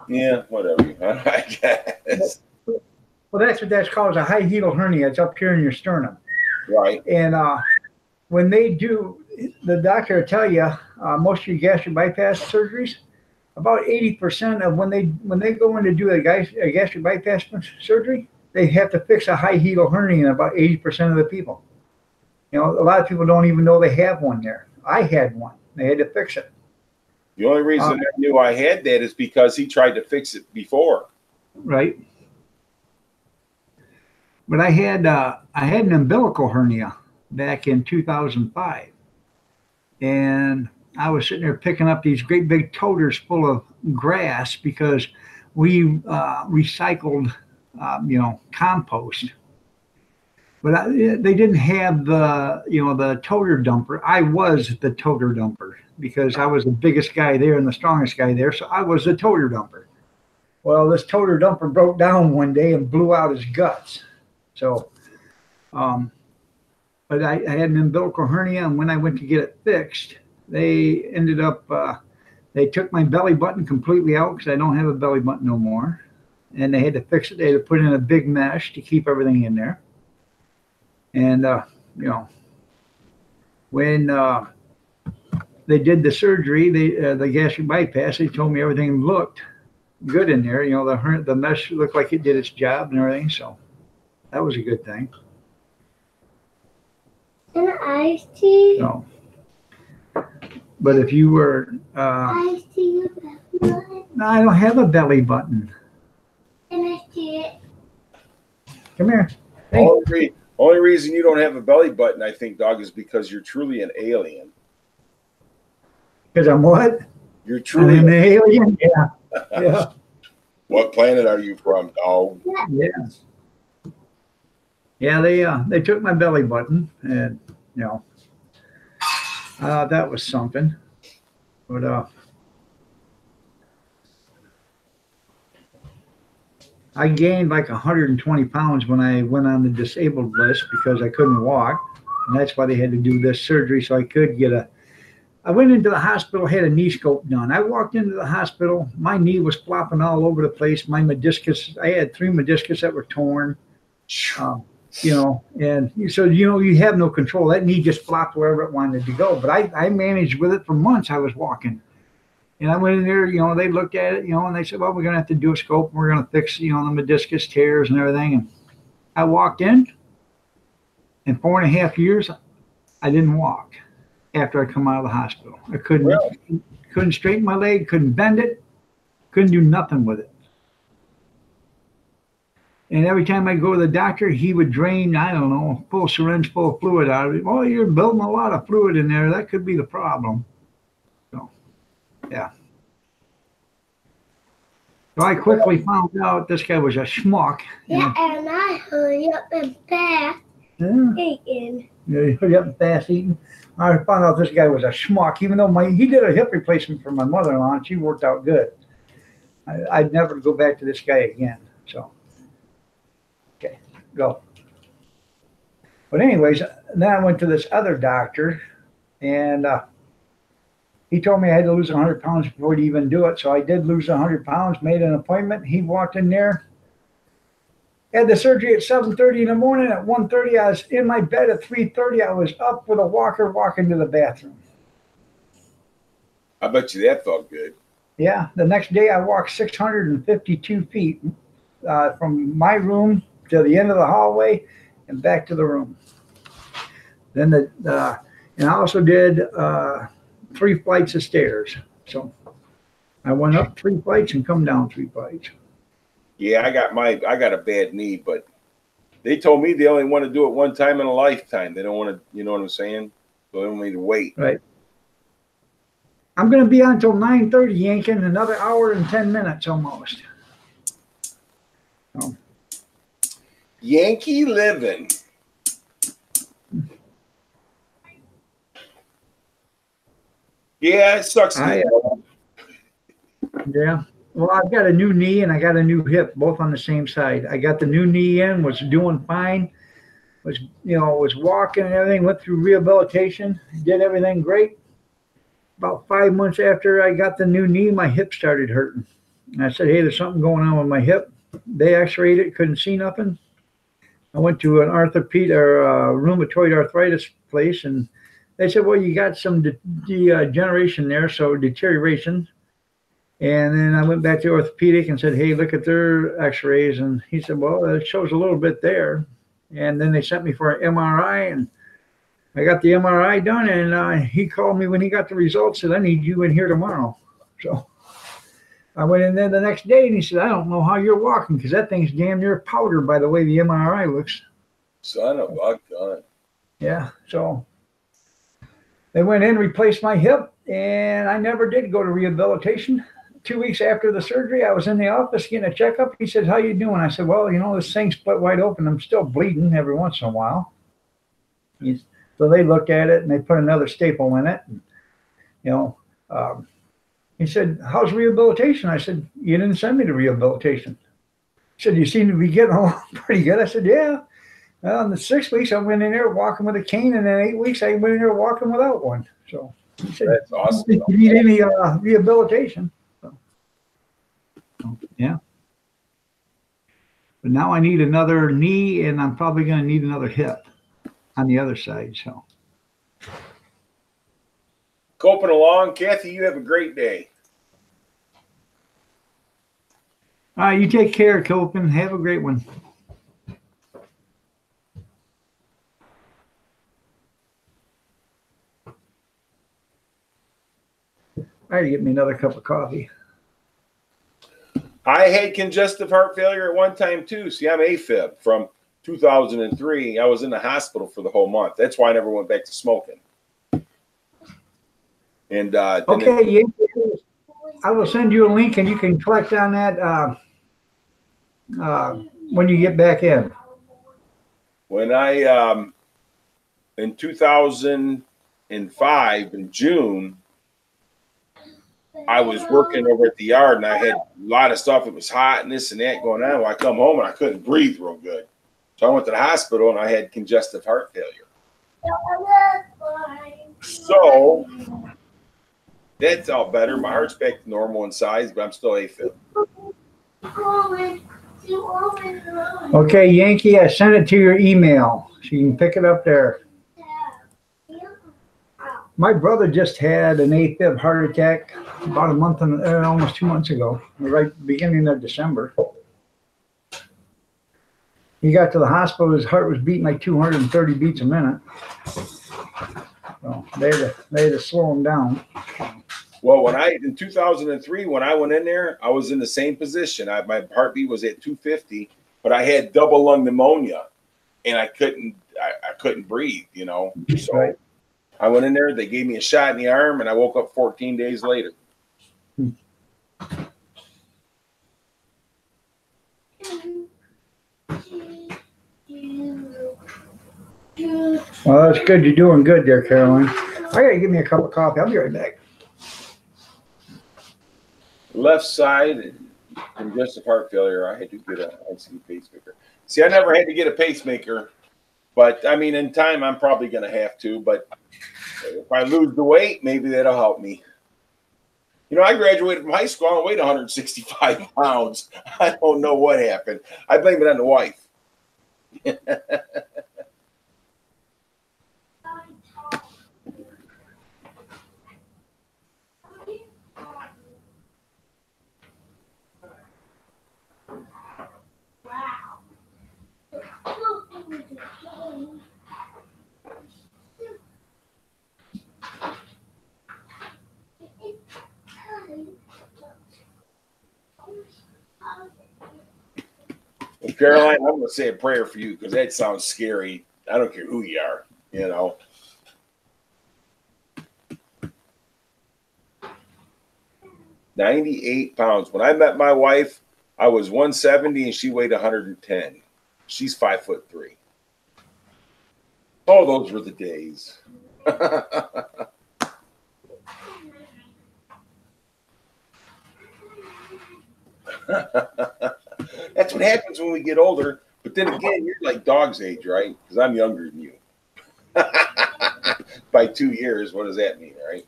Yeah, whatever. I guess. Well, that's what that's called, is a high hedal hernia. It's up here in your sternum. Right. And when they do, the doctor will tell you most of your gastric bypass surgeries, about 80% of when they go in to do a gastric bypass surgery, they have to fix a high hedal hernia in about 80% of the people. You know, a lot of people don't even know they have one there. I had one. They had to fix it. The only reason I knew I had that is because he tried to fix it before. Right. But I had an umbilical hernia back in 2005, and I was sitting there picking up these great big toters full of grass because we recycled, you know, compost. But they didn't have the toter dumper. I was the toter dumper because I was the biggest guy there and the strongest guy there, so I was the toter dumper. Well, this toter dumper broke down one day and blew out his guts. So, but I had an umbilical hernia, and when I went to get it fixed, they ended up, they took my belly button completely out because I don't have a belly button no more. And they had to fix it. They had to put in a big mesh to keep everything in there. And, you know, when they did the surgery, the gastric bypass, they told me everything looked good in there. You know, the mesh looked like it did its job and everything. So that was a good thing. An iced tea. So, but if you were, Iced tea with a button. no, I don't have a belly button. Can I see it? Come here. Hey. Only reason you don't have a belly button, I think, dog, is because you're truly an alien. Because I'm what? You're truly an alien? Yeah. Yeah. What planet are you from, dog? Yeah. Yeah, they took my belly button, and that was something. But I gained like 120 pounds when I went on the disabled list because I couldn't walk, and that's why they had to do this surgery so I could get a. I went into the hospital, had a knee scope done. I walked into the hospital, my knee was flopping all over the place. My meniscus, I had 3 meniscus that were torn. And so you have no control. That knee just flopped wherever it wanted to go. But I managed with it for months. I was walking. And I went in there, they looked at it, and they said, well, we're going to have to do a scope. And we're going to fix, the meniscus tears and everything. And I walked in 4.5 years, I didn't walk after I come out of the hospital. I couldn't straighten my leg, couldn't bend it, couldn't do nothing with it. And every time I go to the doctor, he would drain, I don't know, full syringe full of fluid out of it. Well, you're building a lot of fluid in there. That could be the problem. So, yeah. So I quickly found out this guy was a schmuck. Yeah, and I hurry up and fast eating. Yeah, hurry up and fast eating. I found out this guy was a schmuck, even though he did a hip replacement for my mother-in-law, and she worked out good. I'd never go back to this guy again. So. Okay, go. But anyways, then I went to this other doctor, and he told me I had to lose 100 pounds before to even do it. So I did lose 100 pounds, made an appointment. He walked in there, had the surgery at 7:30 in the morning. At 1:30, I was in my bed. At 3:30, I was up with a walker walking to the bathroom. I bet you that felt good. Yeah, the next day I walked 652 feet from my room to the end of the hallway and back to the room. Then and I also did 3 flights of stairs. So I went up 3 flights and come down 3 flights. Yeah, I got a bad knee, but they told me they only want to do it one time in a lifetime. They don't want to, you know what I'm saying? So they don't need to wait. Right. I'm going to be on until 9:30, yanking another hour and 10 minutes almost. So. Yankee living. Yeah, it sucks. Yeah. Well, I've got a new knee and I got a new hip, both on the same side. I got the new knee in, was doing fine, was walking and everything, went through rehabilitation, did everything great. About 5 months after I got the new knee, my hip started hurting. And I said, hey, there's something going on with my hip. They x-rayed it, couldn't see nothing. I went to an orthopedic or rheumatoid arthritis place, and they said, well, you got some degeneration there, so deterioration. And then I went back to orthopedic and said, hey, look at their x-rays. And he said, well, it shows a little bit there. And then they sent me for an MRI, and I got the MRI done, and he called me when he got the results, said, I need you in here tomorrow. So I went in there the next day, and he said, I don't know how you're walking because that thing's damn near powder by the way the MRI looks. Son of a gun. Yeah, so they went in, replaced my hip, and I never did go to rehabilitation. 2 weeks after the surgery, I was in the office getting a checkup. He said, how you doing? I said, well, this thing's split wide open. I'm still bleeding every once in a while. So they looked at it, and they put another staple in it. And, he said, how's rehabilitation? I said, you didn't send me to rehabilitation. He said, you seem to be getting along pretty good. I said, yeah. Well, in the 6 weeks, I went in there walking with a cane, and in 8 weeks, I went in there walking without one. So he said, that's awesome. You need any rehabilitation. So, yeah. But now I need another knee, and I'm probably going to need another hip on the other side. So. Coping along. Kathy, you have a great day. All right, you take care, Coping. Have a great one. I had to get me another cup of coffee. I had congestive heart failure at one time too. See, I'm AFib from 2003, I was in the hospital for the whole month. That's why I never went back to smoking. And Okay, I will send you a link and you can collect on that when you get back in. when I in 2005 in June, I was working over at the yard and I had a lot of stuff. It was hot and this and that going on. Well, I come home and I couldn't breathe real good. So I went to the hospital and I had congestive heart failure. So that's all better. My heart's back to normal in size, but I'm still AFib. Okay, Yankee, I sent it to your email, so you can pick it up there. My brother just had an AFib heart attack about a month and almost 2 months ago, right beginning of December. He got to the hospital, his heart was beating like 230 beats a minute. So they had to slow him down. Well, in 2003, when I went in there, I was in the same position. My heartbeat was at 250, but I had double lung pneumonia, and I couldn't breathe. So Right. I went in there. They gave me a shot in the arm, and I woke up 14 days later. Well, that's good. You're doing good there, Caroline. I gotta give me a cup of coffee. I'll be right back. Left side, congestive heart failure. I had to get an ICD pacemaker. See, I never had to get a pacemaker, but I mean, in time, I'm probably going to have to. But if I lose the weight, maybe that'll help me. I graduated from high school. I weighed 165 pounds. I don't know what happened. I blame it on the wife. Well, Caroline, I'm going to say a prayer for you because that sounds scary. I don't care who you are, 98 pounds. When I met my wife, I was 170 and she weighed 110. She's 5'3". Oh, those were the days. That's what happens when we get older. But then again, you're like dog's age, right? Because I'm younger than you. By 2 years, what does that mean, right?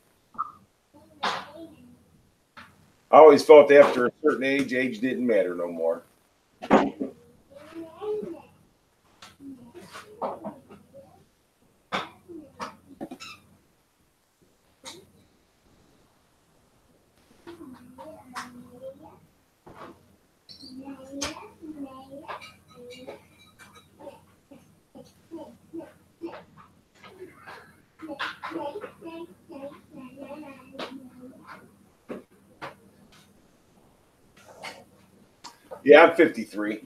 I always felt after a certain age didn't matter no more. Yeah, I'm 53.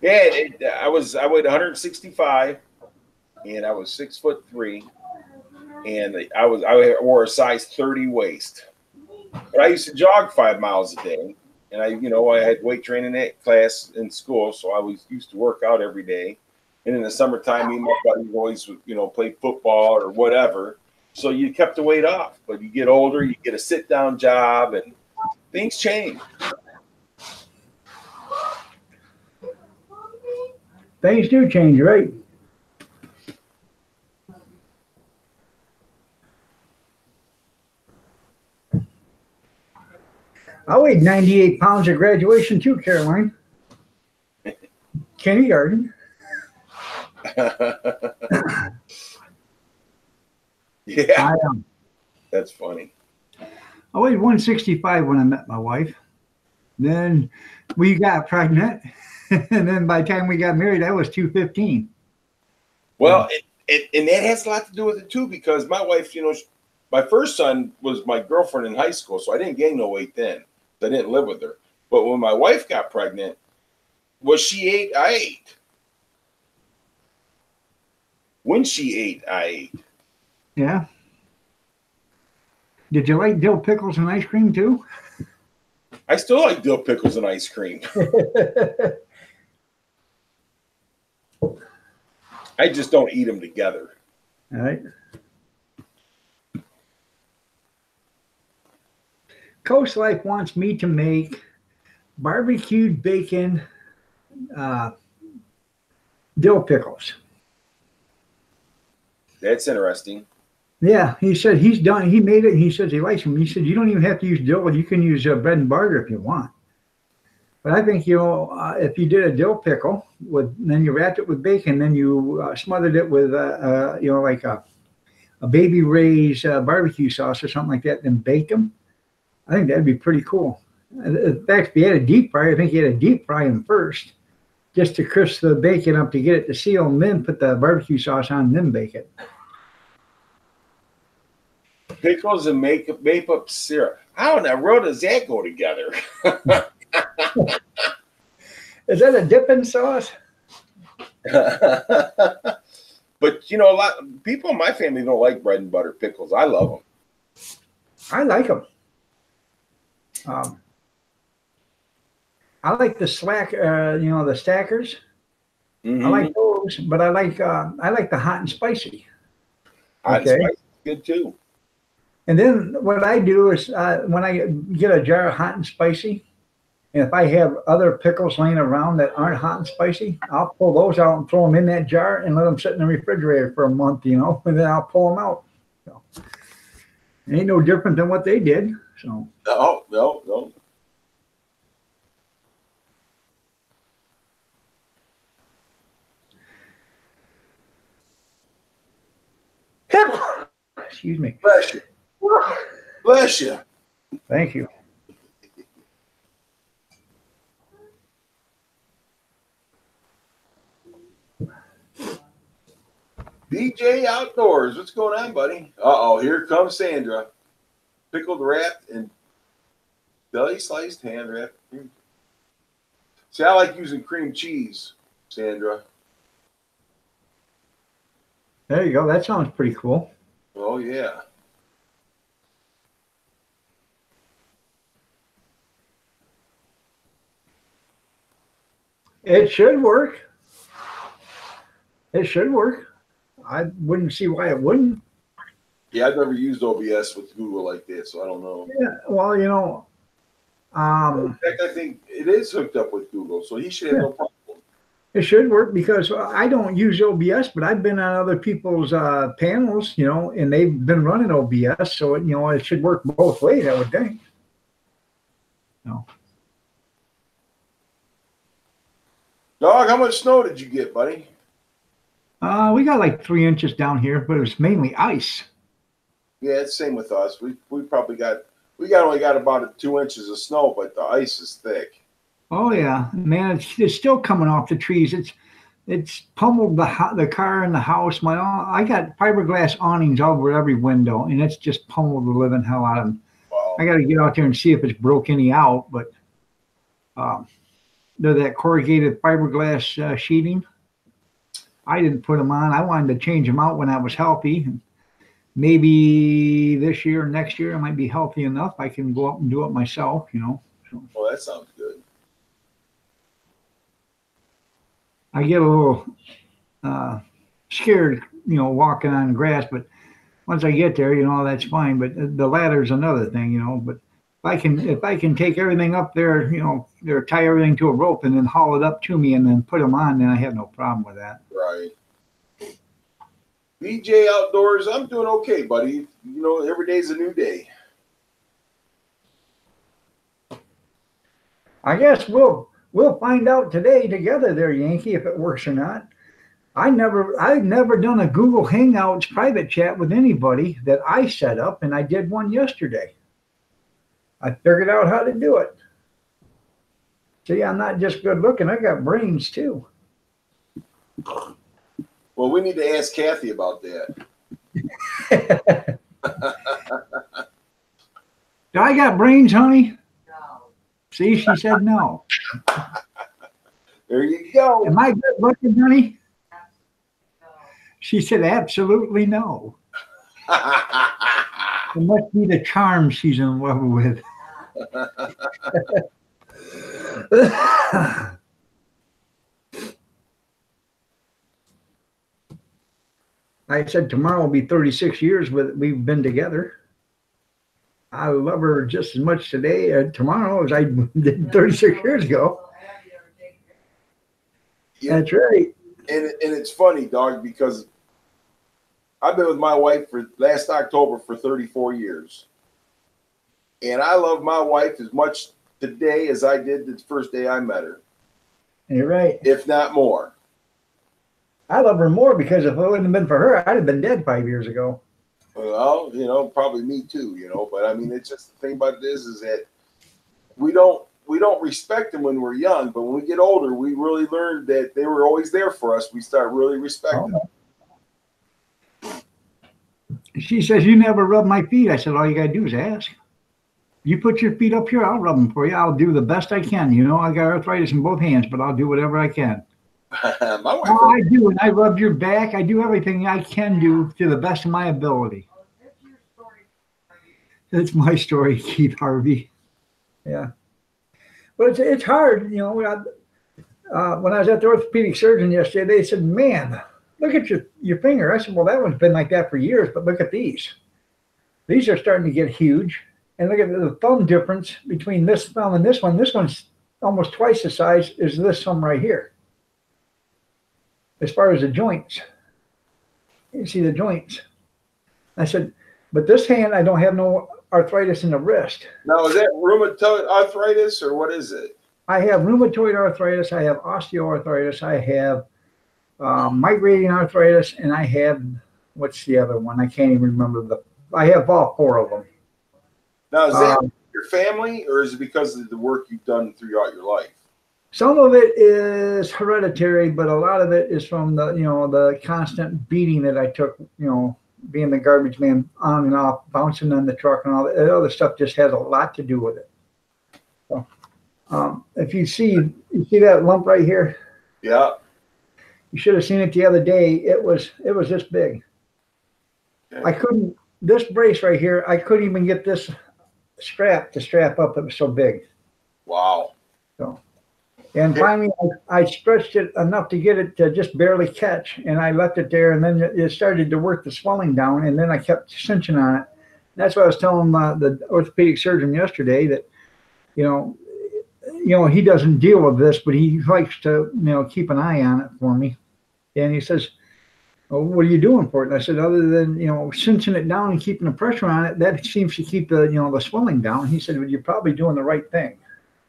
Yeah, I weighed 165, and I was 6'3", and I wore a size 30 waist. But I used to jog 5 miles a day, and I had weight training at class in school, so I used to work out every day. And in the summertime, me and my buddies always play football or whatever. So you kept the weight off. But you get older, you get a sit down job, and things change. Things do change, right? I weighed 98 pounds at graduation too, Caroline. Kindergarten. Yeah, that's funny. I weighed 165 when I met my wife. Then we got pregnant, and then by the time we got married, I was 215. Well, and that has a lot to do with it too, because my wife, my first son was my girlfriend in high school, so I didn't gain no weight then. I didn't live with her. But when my wife got pregnant, What she ate, I ate. When she ate, I ate. Yeah. Did you like dill pickles and ice cream too? I still like dill pickles and ice cream. I just don't eat them together. All right. Coast Life wants me to make barbecued bacon dill pickles. That's interesting. Yeah, he said he's done. He made it. He says he likes them. He said you don't even have to use dill. You can use bread and butter if you want. But I think if you did a dill pickle then you wrapped it with bacon, then you smothered it with like a Baby Ray's barbecue sauce or something like that, then baked them. I think that'd be pretty cool. In fact, if you had a deep fryer, I think you had to deep fry them first, just to crisp the bacon up to get it to seal, and then put the barbecue sauce on, and then bake it. Pickles and maple syrup. How in the world does that go together? Is that a dipping sauce? But a lot of people in my family don't like bread and butter pickles. I love them. I like them. I like the the stackers. Mm-hmm. I like those, but I like the hot and spicy. Hot and spicy is good too. And then what I do is when I get a jar of hot and spicy, and if I have other pickles laying around that aren't hot and spicy, I'll pull those out and throw them in that jar and let them sit in the refrigerator for a month, and then I'll pull them out. So, it ain't no different than what they did. So. No. Excuse me. Bless you. Bless you. Thank you. DJ Outdoors. What's going on, buddy? Uh-oh, here comes Sandra. Pickled, wrapped, and deli sliced, hand wrapped. See, I like using cream cheese, Sandra. There you go. That sounds pretty cool. Oh, yeah. It should work. It should work. I wouldn't see why it wouldn't. Yeah, I've never used OBS with Google like that, so I don't know. Yeah, well, In fact, I think it is hooked up with Google, so he should have no problem. it should work because I don't use OBS, but I've been on other people's panels, and they've been running OBS, so it should work both ways, I would think. No. Dog, how much snow did you get, buddy? We got like 3 inches down here, but it was mainly ice. Yeah, it's same with us. We only got about 2 inches of snow, but the ice is thick. Oh yeah, man, it's still coming off the trees. It's pummeled the car and the house. I got fiberglass awnings over every window, and it's just pummeled the living hell out of them. Wow. I got to get out there and see if it's broke any out, but they're that corrugated fiberglass sheeting. I didn't put them on. I wanted to change them out when I was healthy. Maybe this year or next year I might be healthy enough. I can go up and do it myself, So. Well, that sounds good. I get a little scared, walking on grass, but once I get there, that's fine. But the ladder's another thing, But if I can take everything up there, tie everything to a rope and then haul it up to me and then put them on, then I have no problem with that. Right. BJ Outdoors, I'm doing okay, buddy. Every day's a new day. I guess we'll find out today together there, Yankee, if it works or not. I've never done a Google Hangouts private chat with anybody that I set up, and I did one yesterday. I figured out how to do it. See, I'm not just good looking, I got brains too. Well, we need to ask Kathy about that. Do I got brains, honey? No. See, she said no. There you go. Am I good looking, honey? She said, absolutely no. It must be the charm she's in love with. I said tomorrow will be 36 years we've been together. I love her just as much today tomorrow as I did 36 years ago. Yeah. That's right. And it's funny, dog, because I've been with my wife for last October for 34 years. And I love my wife as much today as I did the first day I met her. You're right. If not more. I love her more because if it wouldn't have been for her, I'd have been dead 5 years ago. Well, you know, probably me too, you know, but I mean, it's just the thing about this is that we don't respect them when we're young, but when we get older, we really learn that they were always there for us. We start really respecting them. She says, you never rub my feet. I said, all you got to do is ask. You put your feet up here, I'll rub them for you. I'll do the best I can. You know, I got arthritis in both hands, but I'll do whatever I can. My wife, I do, and I rub your back. I do everything I can do to the best of my ability. It's my story, Keith Harvey. Yeah. But it's hard, you know. When I was at the orthopedic surgeon yesterday, they said, man, look at your finger. I said, well, that one's been like that for years, but look at these. These are starting to get huge. And look at the thumb difference between this thumb and this one. This one's almost twice the size as this thumb right here. As far as the joints. You see the joints. I said, but this hand, I don't have no arthritis in the wrist. now, is that rheumatoid arthritis or what is it? I have rheumatoid arthritis. I have osteoarthritis. I have migrating arthritis. And I have, what's the other one? I can't even remember. I have all four of them. Now, is that your family or is it because of the work you've done throughout your life? Some of it is hereditary, but a lot of it is from the constant beating that I took, being the garbage man on and off, bouncing on the truck and all that other stuff just has a lot to do with it. So, if you see that lump right here? Yeah. You should have seen it the other day. It was this big. Okay. This brace right here, I couldn't even get this strap to strap up. It was so big. Wow. So, and finally, I stretched it enough to get it to just barely catch, and I left it there, and then it started to work the swelling down, and then I kept cinching on it. That's what I was telling the orthopedic surgeon yesterday that, he doesn't deal with this, but he likes to, keep an eye on it for me. And he says, well, what are you doing for it? And I said, other than, cinching it down and keeping the pressure on it, that seems to keep the swelling down. He said, well, you're probably doing the right thing.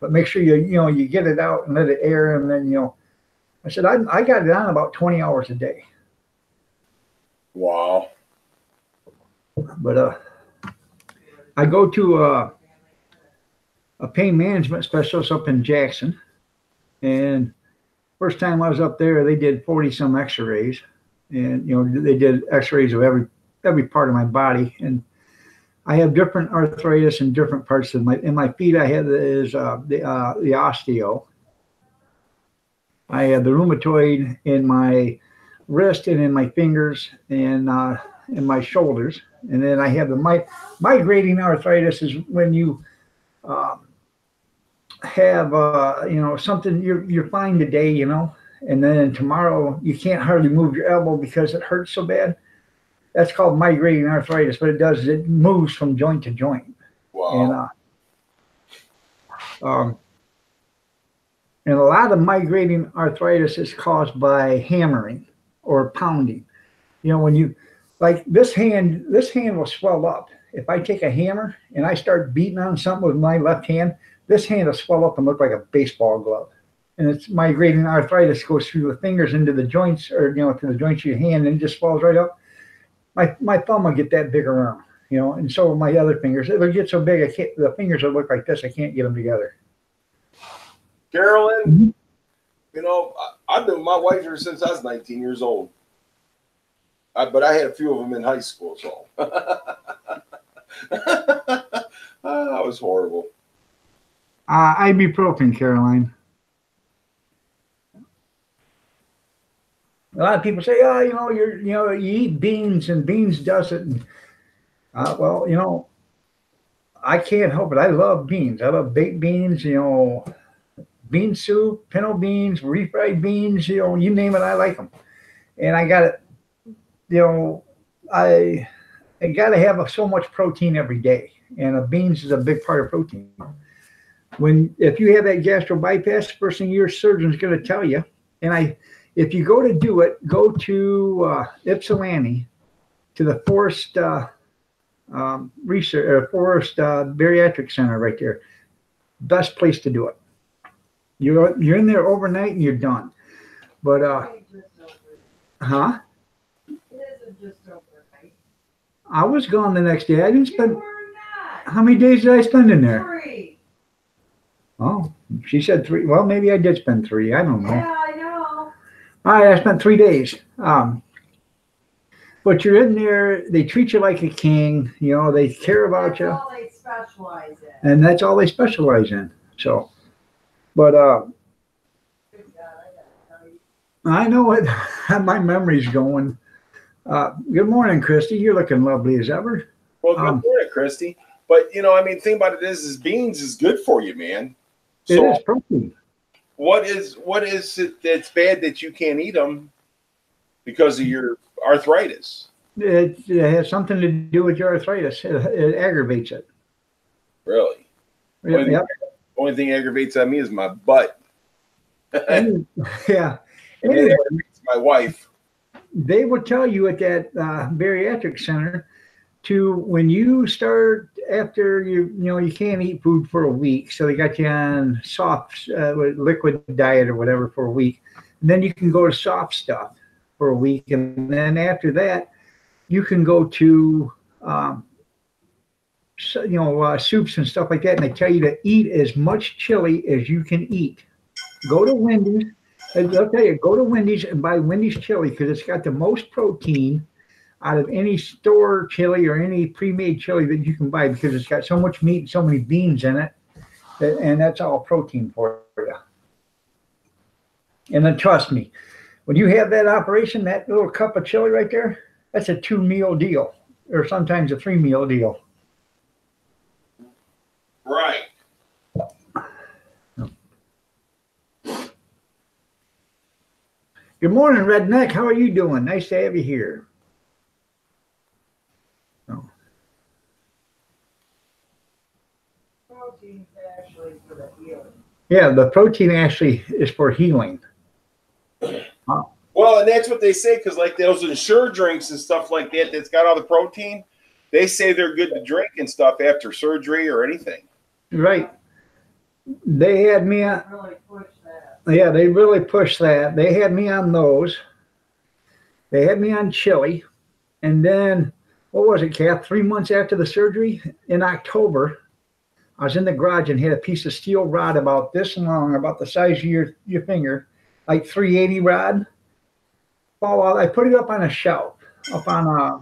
But make sure you get it out and let it air, and then I said I got it on about 20 hours a day. Wow. But I go to a pain management specialist up in Jackson, and first time I was up there, they did 40 some X-rays, and they did X-rays of every part of my body, and I have different arthritis in different parts of in my feet. I have the osteo. I have the rheumatoid in my wrist and in my fingers and in my shoulders. And then I have the migrating arthritis is when you have something you're fine today, and then tomorrow you can't hardly move your elbow because it hurts so bad. That's called migrating arthritis. What it does is it moves from joint to joint. Wow. And a lot of migrating arthritis is caused by hammering or pounding. When you, like this hand will swell up. If I take a hammer and I start beating on something with my left hand, this hand will swell up and look like a baseball glove. And it's migrating arthritis goes through the fingers into the joints or, to the joints of your hand and it just swells right up. My thumb will get that big around, and so will my other fingers. It'll get so big, the fingers will look like this. I can't get them together. Carolyn, I've been with my wife here since I was 19 years old. But I had a few of them in high school, so. That was horrible. Ibuprofen, Caroline. A lot of people say, oh, you eat beans and beans does it. And, well, I can't help it. I love beans. I love baked beans, bean soup, pinto beans, refried beans, you name it, I like them. And I got it, I got to have so much protein every day. And beans is a big part of protein. If you have that gastro bypass, first thing your surgeon's going to tell you, if you go to do it, go to Ypsilanti, to the Forest Research Forest Bariatric Center right there. Best place to do it. You're in there overnight and you're done. But huh? It isn't just overnight. I was gone the next day. I didn't spend. You were not. How many days did I spend in there? 3. Oh, she said 3. Well, maybe I did spend 3. I don't know. Yeah, I know. All right, I spent 3 days. But you're in there. They treat you like a king. They care about That's you, all they specialize in. and that's all they specialize in. So, but Good God, I gotta tell you. I know what my memory's going. Good morning, Christy. You're looking lovely as ever. Well, good morning, Christy. But the thing about it is beans is good for you, man. It So is protein. what is it that's bad that you can't eat them because of your arthritis? It has something to do with your arthritis. It aggravates it. Really? Yep. Only thing aggravates on me is my butt. And, yeah. And it aggravates my wife. They will tell you at that bariatric center when you start after you can't eat food for a week, so they got you on soft liquid diet or whatever for a week, and then you can go to soft stuff for a week, and then after that you can go to soups and stuff like that, and they tell you to eat as much chili as you can eat. Go to Wendy's. I'll tell you, go to Wendy's and buy Wendy's chili because it's got the most protein out of any store chili or any pre-made chili that you can buy because it's got so much meat and so many beans in it, and that's all protein for you. And then trust me, when you have that operation, that little cup of chili right there, that's a 2-meal deal or sometimes a 3-meal deal. Right. Good morning, Redneck. How are you doing? Nice to have you here. Protein's actually for the healing. Yeah, the protein actually is for healing. Well, and that's what they say because like those Ensure drinks and stuff like that that's got all the protein, they say they're good to drink and stuff after surgery or anything. Right. They had me on. Really push that. Yeah, they really pushed that. They had me on those. They had me on chili. And then, what was it, Kath? 3 months after the surgery, in October, I was in the garage and had a piece of steel rod about this long, about the size of your finger, like 380 rod. Fall out. I put it up on a shelf, up on a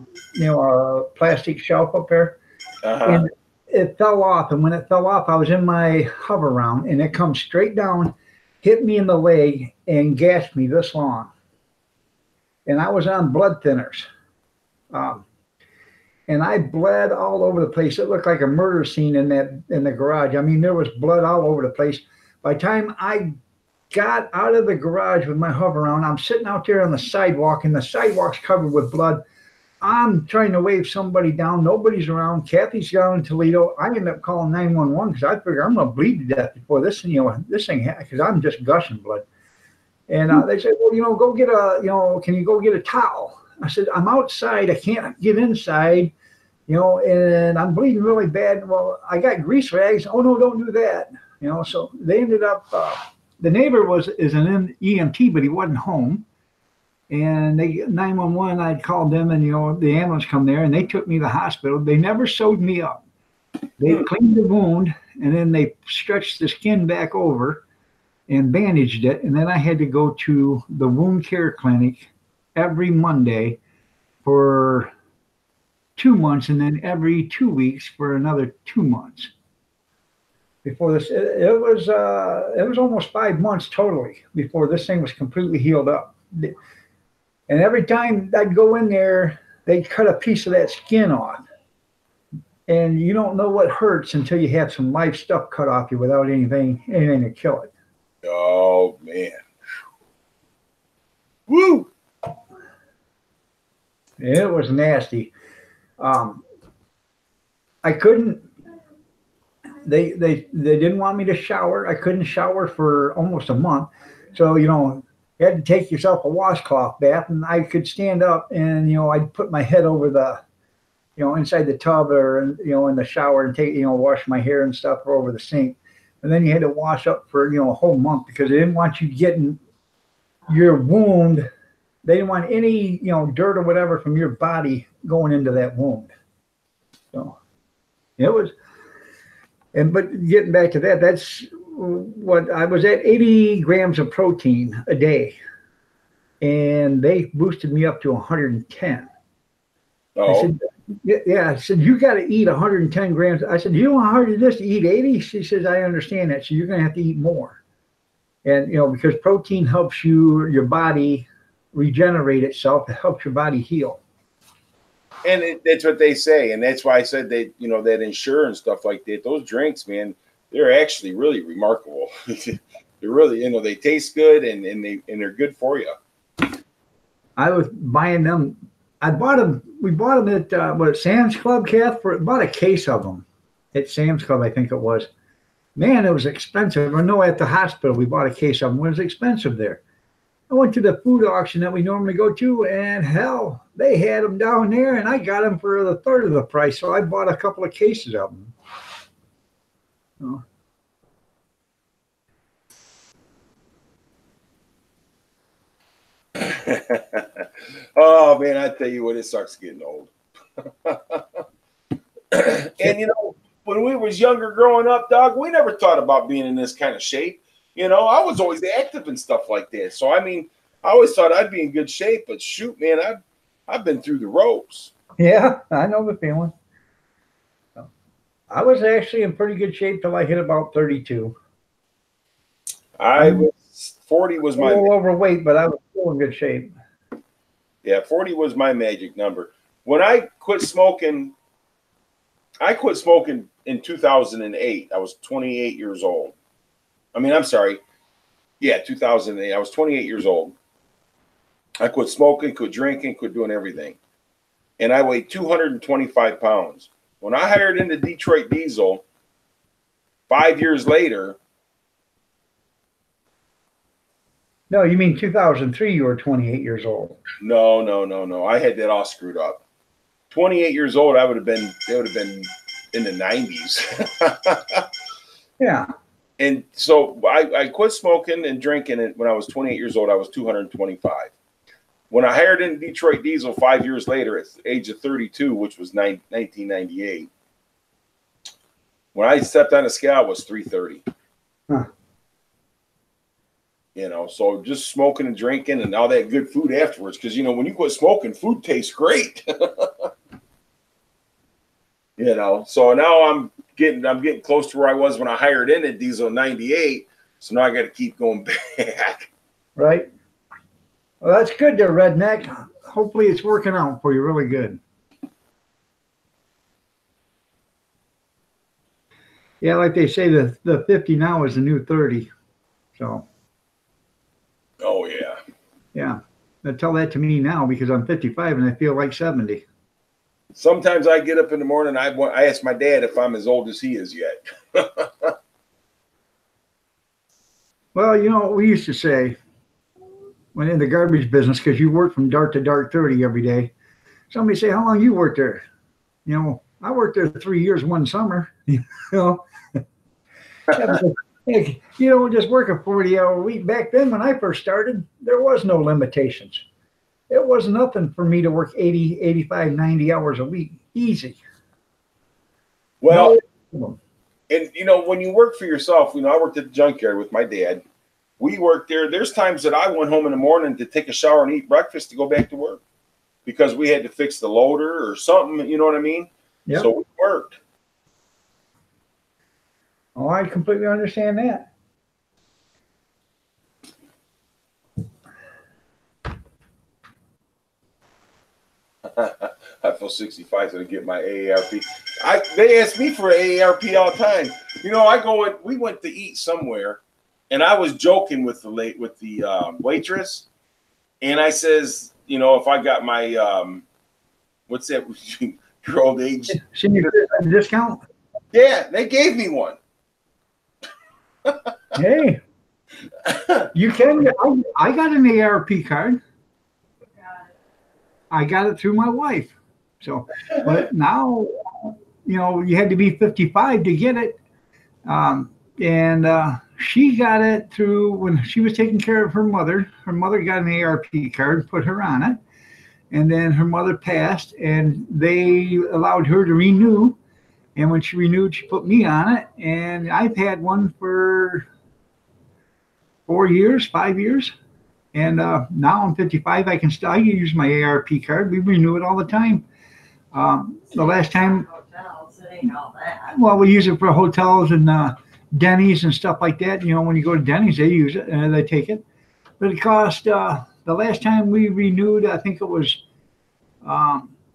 plastic shelf up there. And it fell off. And when it fell off, I was in my hover round, and it come straight down, hit me in the leg, and gashed me this long. And I was on blood thinners. And I bled all over the place. It looked like a murder scene in the garage. I mean, there was blood all over the place. By the time I got out of the garage with my hover round, I'm sitting out there on the sidewalk, and the sidewalk's covered with blood. I'm trying to wave somebody down. Nobody's around. Kathy's down in Toledo. I ended up calling 911 because I figured I'm going to bleed to death before this thing because I'm just gushing blood. And they said, well, go get can you go get a towel? I said, I'm outside. I can't get inside, and I'm bleeding really bad. Well, I got grease rags. Oh, no, don't do that. So they ended up, the neighbor is an EMT, but he wasn't home. And 911, I'd called them, and, the ambulance come there, and they took me to the hospital. They never sewed me up. They cleaned the wound, and then they stretched the skin back over and bandaged it. And then I had to go to the wound care clinic every Monday for 2 months, and then every 2 weeks for another 2 months. Before this, it was almost 5 months totally before this thing was completely healed up. And every time I'd go in there, they'd cut a piece of that skin off. And you don't know what hurts until you have some live stuff cut off you without anything to kill it. Oh man. Woo! It was nasty. I couldn't. They didn't want me to shower. I couldn't shower for almost a month. So you had to take yourself a washcloth bath, and I could stand up and I'd put my head over the inside the tub or in the shower and take wash my hair and stuff over the sink. And then you had to wash up for a whole month because they didn't want you getting your wound. They didn't want any dirt or whatever from your body going into that wound. So it was, but getting back to that, that's what I was at 80 grams of protein a day, and they boosted me up to 110. Oh. I said, yeah, I said, you got to eat 110 grams. I said, you know how hard it is to eat 80? She says, I understand that. So you're going to have to eat more. And, because protein helps your body regenerate itself. It helps your body heal. And that's what they say. And that's why I said that, that Ensure and stuff like that, those drinks, man, they're actually really remarkable. They're really, they taste good and they're good for you. I was buying them. We bought them at Sam's Club, Kath, for about a case of them at Sam's Club, I think it was. Man, it was expensive. I know at the hospital we bought a case of them. It was expensive there. I went to the food auction that we normally go to, and hell, they had them down there, and I got them for the third of the price. So I bought a couple of cases of them. Oh. Oh man, I tell you what, it sucks getting old. And when we was younger growing up, dog, we never thought about being in this kind of shape. I was always active and stuff like that. So I mean, I always thought I'd be in good shape, but shoot, man, I've been through the ropes. Yeah, I know the feeling. I was actually in pretty good shape till I hit about 32. I was 40 was my a little overweight, but I was still in good shape. Yeah, 40 was my magic number. When I quit smoking in 2008. I was 28 years old. I mean, I'm sorry. Yeah, 2008. I was 28 years old. I quit smoking, quit drinking, quit doing everything. And I weighed 225 pounds. When I hired into Detroit Diesel 5 years later. No, you mean 2003, you were 28 years old. No. I had that all screwed up. 28 years old, it would have been in the 90s. Yeah. And so I quit smoking and drinking it when I was 28 years old. I was 225. When I hired in Detroit Diesel 5 years later at the age of 32, which was 1998, when I stepped on the scale, I was 330. Huh. So just smoking and drinking and all that good food afterwards. Because, when you quit smoking, food tastes great. So now I'm getting close to where I was when I hired in at Diesel in 98. So now I got to keep going back. Right. Well, that's good there, Redneck. Hopefully it's working out for you really good. Yeah, like they say, the 50 now is the new 30. So. Oh, yeah. Yeah. They tell that to me now because I'm 55 and I feel like 70. Sometimes I get up in the morning, I ask my dad if I'm as old as he is yet. Well, we used to say, when in the garbage business, because you work from dark to dark 30 every day, somebody say, how long you worked there? I worked there 3 years, one summer. Just work a 40-hour week. Back then, when I first started, there was no limitations. It was nothing for me to work 80, 85, 90 hours a week. Easy. Well, and, when you work for yourself, I worked at the junkyard with my dad. We worked there. There's times that I went home in the morning to take a shower and eat breakfast to go back to work because we had to fix the loader or something. You know what I mean? Yep. So we worked. Oh, I completely understand that. I feel 65 to get my AARP. They ask me for AARP all the time. You know, we went to eat somewhere, and I was joking with the waitress, and I says, you know, if I got my what's that? Your old age senior discount. Yeah, they gave me one. Hey, you can. I got an AARP card. I got it through my wife. So, but now, you know, you had to be 55 to get it. And she got it through when she was taking care of her mother. Her mother got an AARP card, put her on it. And then her mother passed, and they allowed her to renew. And when she renewed, she put me on it. And I've had one for 4 years, 5 years. And now I'm 55. I can use my AARP card. We renew it all the time. The last time, Hotels, it ain't all that. well, we use it for hotels and Denny's and stuff like that. You know, when you go to Denny's, they use it and they take it. But it cost, the last time we renewed, I think it was,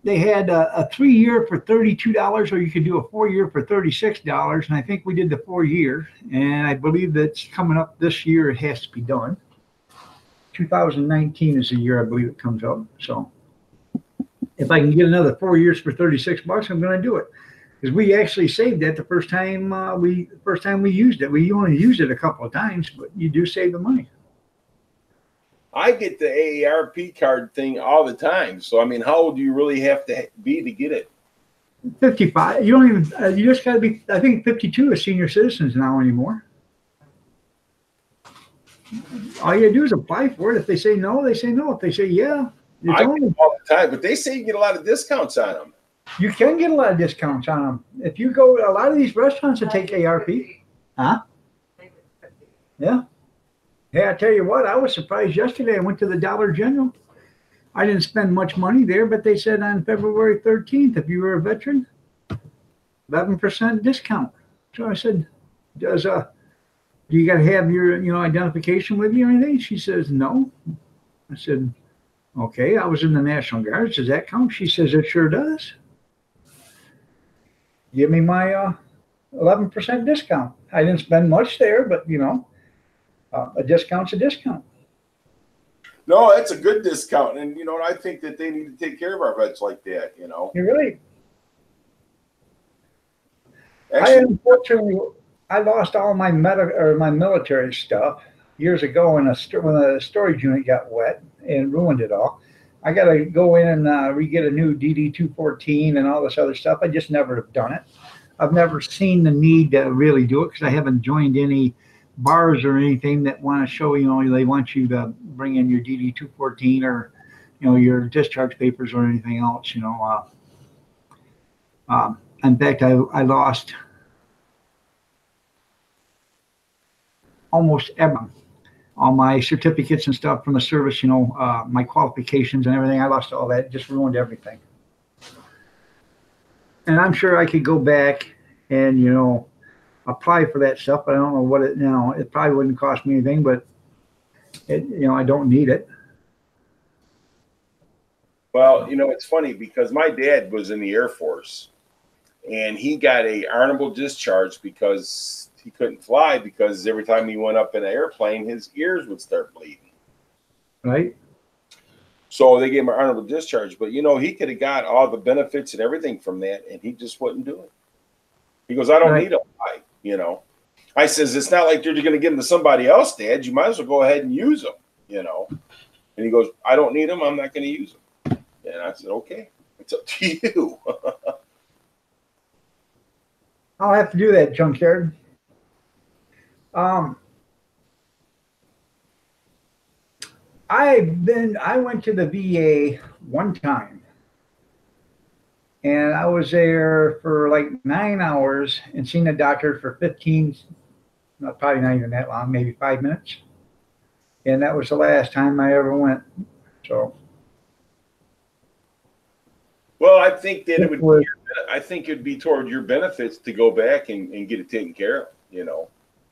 they had a 3-year for $32, or you could do a 4-year for $36. And I think we did the 4-year. And I believe that's coming up this year. It has to be done. 2019 is the year I believe it comes up. So if I can get another 4 years for $36, I'm going to do it, because we actually saved that the first time we used it. We only used it a couple of times, but you do save the money. I get the AARP card thing all the time. So I mean, how old do you really have to be to get it? 55. You don't even. You just got to be. I think 52 is senior citizens now anymore. All you do is apply for it. If they say no, they say no. If they say yeah, I get them all the time, but they say you get a lot of discounts on them. you can get a lot of discounts on them. If you go, a lot of these restaurants that take ARP, huh? Yeah. Hey, I tell you what, I was surprised yesterday. I went to the Dollar General. I didn't spend much money there, but they said on February 13th, if you were a veteran, 11% discount. So I said, do you got to have your, identification with you or anything? She says, no. I said, okay, I was in the National Guard. Does that count? She says, it sure does. Give me my 11% discount. I didn't spend much there, but, a discount's a discount. No, that's a good discount. And, I think that they need to take care of our vets like that, You're right. Actually, I lost all my my military stuff years ago when the storage unit got wet and ruined it all. I got to go in and re-get a new DD-214 and all this other stuff. I just never have done it. I've never seen the need to really do it because I haven't joined any bars or anything that want to show, they want you to bring in your DD-214 or, your discharge papers or anything else, in fact, I lost almost all my certificates and stuff from the service, my qualifications and everything. I lost all that. It just ruined everything. And I'm sure I could go back and, apply for that stuff, but I don't know what it probably wouldn't cost me anything, but I don't need it. Well, it's funny because my dad was in the Air Force and he got a honorable discharge because he couldn't fly, because every time he went up in an airplane, his ears would start bleeding. Right. So they gave him an honorable discharge, but he could have got all the benefits and everything from that, and he just wouldn't do it. He goes, I don't need a fly, I says, it's not like you're going to give them to somebody else, Dad. You might as well go ahead and use them, And he goes, I don't need them. I'm not going to use them. And I said, okay, it's up to you. I'll have to do that, Junkyard. I went to the VA one time, and I was there for like 9 hours and seen a doctor for 15, probably not even that long, maybe 5 minutes. And that was the last time I ever went. So. Well, I think that I think it'd be toward your benefits to go back and get it taken care of,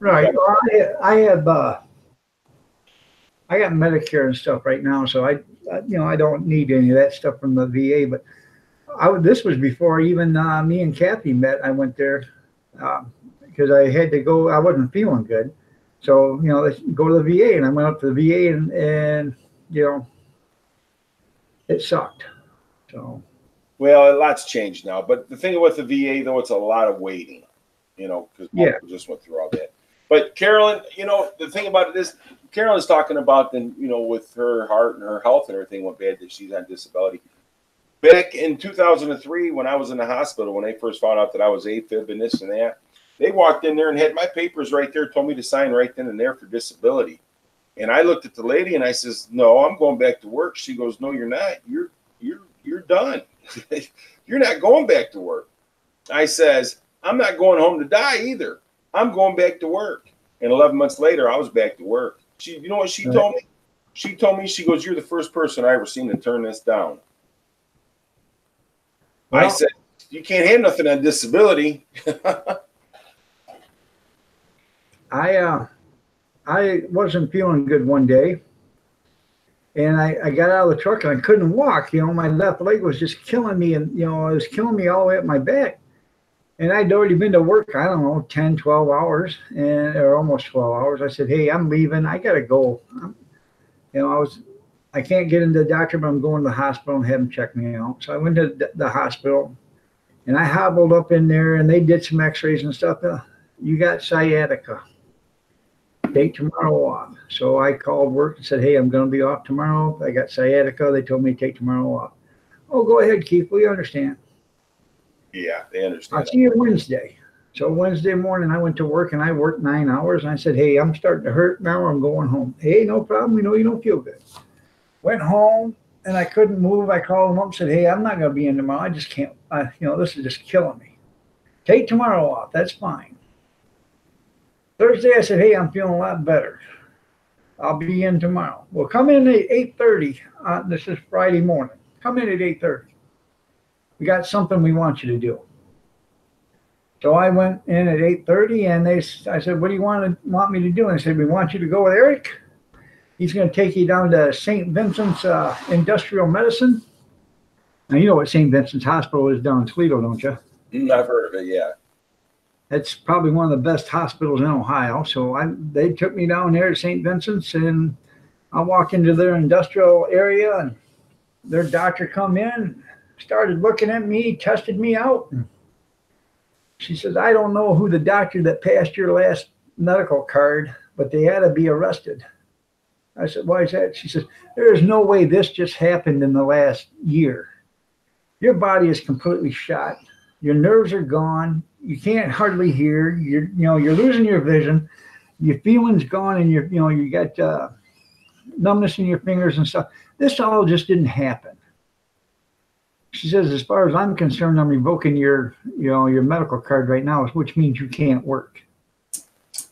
Right. Well, I got Medicare and stuff right now, so I don't need any of that stuff from the VA. But this was before even me and Kathy met. I went there because I had to go. I wasn't feeling good, so let's go to the VA. And I went up to the VA, and it sucked. So. Well, a lot's changed now. But the thing with the VA, though, it's a lot of waiting. Because people just went through all that. But Carolyn, the thing about it is, Carolyn's talking about then, with her heart and her health and everything went bad that she's on disability. Back in 2003, when I was in the hospital, when they first found out that I was AFib and this and that, they walked in there and had my papers right there, told me to sign right then and there for disability. And I looked at the lady and I says, "No, I'm going back to work." She goes, "No, you're not. You're done. You're not going back to work." I says, "I'm not going home to die either. I'm going back to work." And 11 months later, I was back to work. You know what she told me? She told me, she goes, "You're the first person I ever seen to turn this down." Well, I said, "You can't have nothing on disability." I wasn't feeling good one day. And I got out of the truck and I couldn't walk. My left leg was just killing me. And, it was killing me all the way up my back. And I'd already been to work, I don't know, 10, 12 hours, or almost 12 hours. I said, "Hey, I'm leaving. I got to go." I can't get into the doctor, but I'm going to the hospital and have them check me out. So I went to the hospital and I hobbled up in there and they did some x-rays and stuff. "You got sciatica. Take tomorrow off." So I called work and said, "Hey, I'm going to be off tomorrow. I got sciatica. They told me to take tomorrow off." "Oh, go ahead, Keith. We understand." Yeah, they understand. "I'll see you Wednesday." So Wednesday morning, I went to work and I worked 9 hours. And I said, "Hey, I'm starting to hurt now. I'm going home." "Hey, no problem. We know you don't feel good." Went home and I couldn't move. I called them up and said, "Hey, I'm not going to be in tomorrow. I just can't. This is just killing me. Take tomorrow off. That's fine." Thursday, I said, "Hey, I'm feeling a lot better. I'll be in tomorrow." "Well, come in at 8:30. This is Friday morning. Come in at 8:30. We got something we want you to do." So I went in at 8:30 and I said, "What do you want me to do?" And they said, "We want you to go with Eric. He's going to take you down to St. Vincent's Industrial Medicine." Now, you know what St. Vincent's Hospital is down in Toledo, don't you? I've heard of it, yeah. That's probably one of the best hospitals in Ohio. So they took me down there to St. Vincent's and I walked into their industrial area and their doctor come in, started looking at me, tested me out. And she says, "I don't know who the doctor that passed your last medical card, but they had to be arrested." I said, "Why is that?" She says, "There is no way this just happened in the last year. Your body is completely shot. Your nerves are gone. You can't hardly hear. You're losing your vision. Your feeling's gone, and you got numbness in your fingers and stuff. This all just didn't happen." She says, "As far as I'm concerned, I'm revoking your medical card right now, which means you can't work."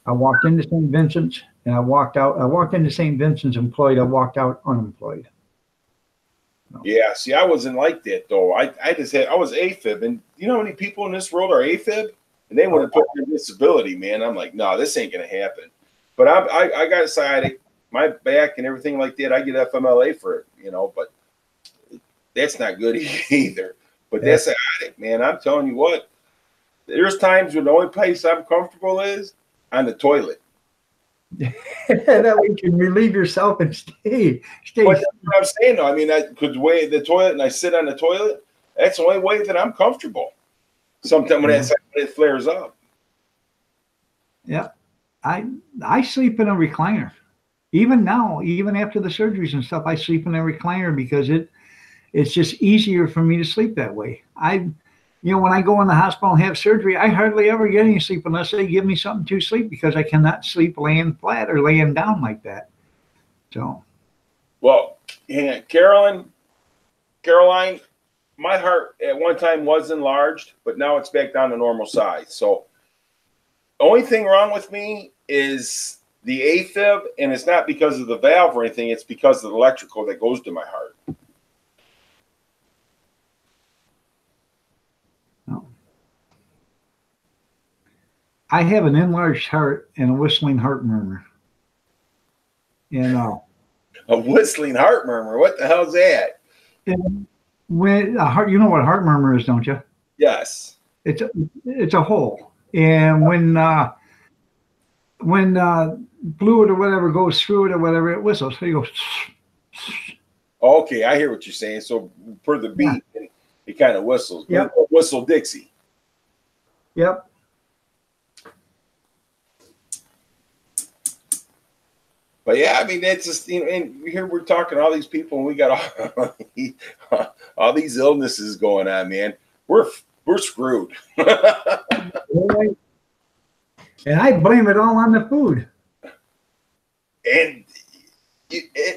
I walked into St. Vincent's and I walked out. I walked into St. Vincent's employed. I walked out unemployed. Yeah, see, I wasn't like that though. I was AFib, and you know how many people in this world are AFib, and they want to put their disability. Man, I'm like, no, this ain't gonna happen. But I got sciatic, my back and everything like that. I get FMLA for it, but that's not good either. But that's sciatic, man. I'm telling you what. There's times when the only place I'm comfortable is on the toilet. That way you can relieve yourself and stay. But that's what I'm saying though. I mean, I could weigh the toilet and I sit on the toilet. That's the only way that I'm comfortable. Sometimes when it flares up. Yeah, I sleep in a recliner. Even now, even after the surgeries and stuff, I sleep in a recliner because it's just easier for me to sleep that way. When I go in the hospital and have surgery, I hardly ever get any sleep unless they give me something to sleep because I cannot sleep laying flat or laying down like that. So, well, Caroline, my heart at one time was enlarged, but now it's back down to normal size. So, the only thing wrong with me is the AFib, and it's not because of the valve or anything. It's because of the electrical that goes to my heart. I have an enlarged heart and a whistling heart murmur. A whistling heart murmur. What the hell's that? And when a heart, you know what a heart murmur is, don't you? Yes. It's a hole, and when fluid or whatever goes through it or whatever, it whistles. So you go. Okay, I hear what you're saying. So per the beat, it kind of whistles. Yep. Whistle Dixie. Yep. But yeah, I mean, that's just, you know, and here we're talking to all these people, and we got all these illnesses going on, man. We're screwed. And I blame it all on the food. And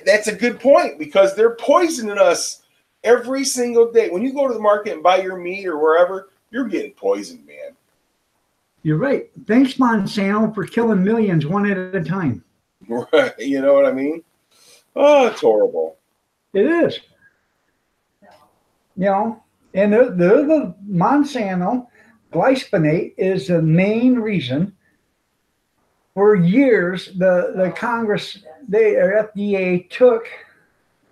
that's a good point, because they're poisoning us every single day. When you go to the market and buy your meat or wherever, you're getting poisoned, man. You're right. Thanks, Monsanto, for killing millions one at a time. Right. You know what I mean? Oh, it's horrible. It is. You know, and the Monsanto glyphosate is the main reason. For years, the Congress, or FDA, took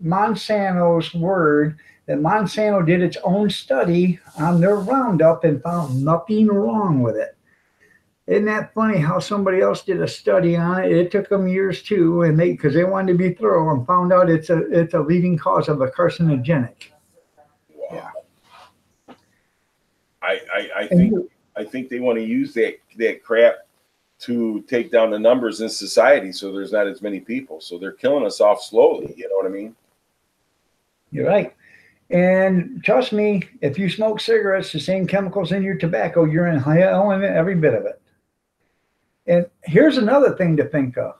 Monsanto's word that Monsanto did its own study on their Roundup and found nothing wrong with it. Isn't that funny how somebody else did a study on it? It took them years too, and because they wanted to be thorough and found out it's a leading cause of a carcinogenic. Wow. Yeah. I think they want to use that crap to take down the numbers in society, so there's not as many people. So they're killing us off slowly. You know what I mean? You're right. And trust me, if you smoke cigarettes, the same chemicals in your tobacco, you're inhaling every bit of it. And here's another thing to think of.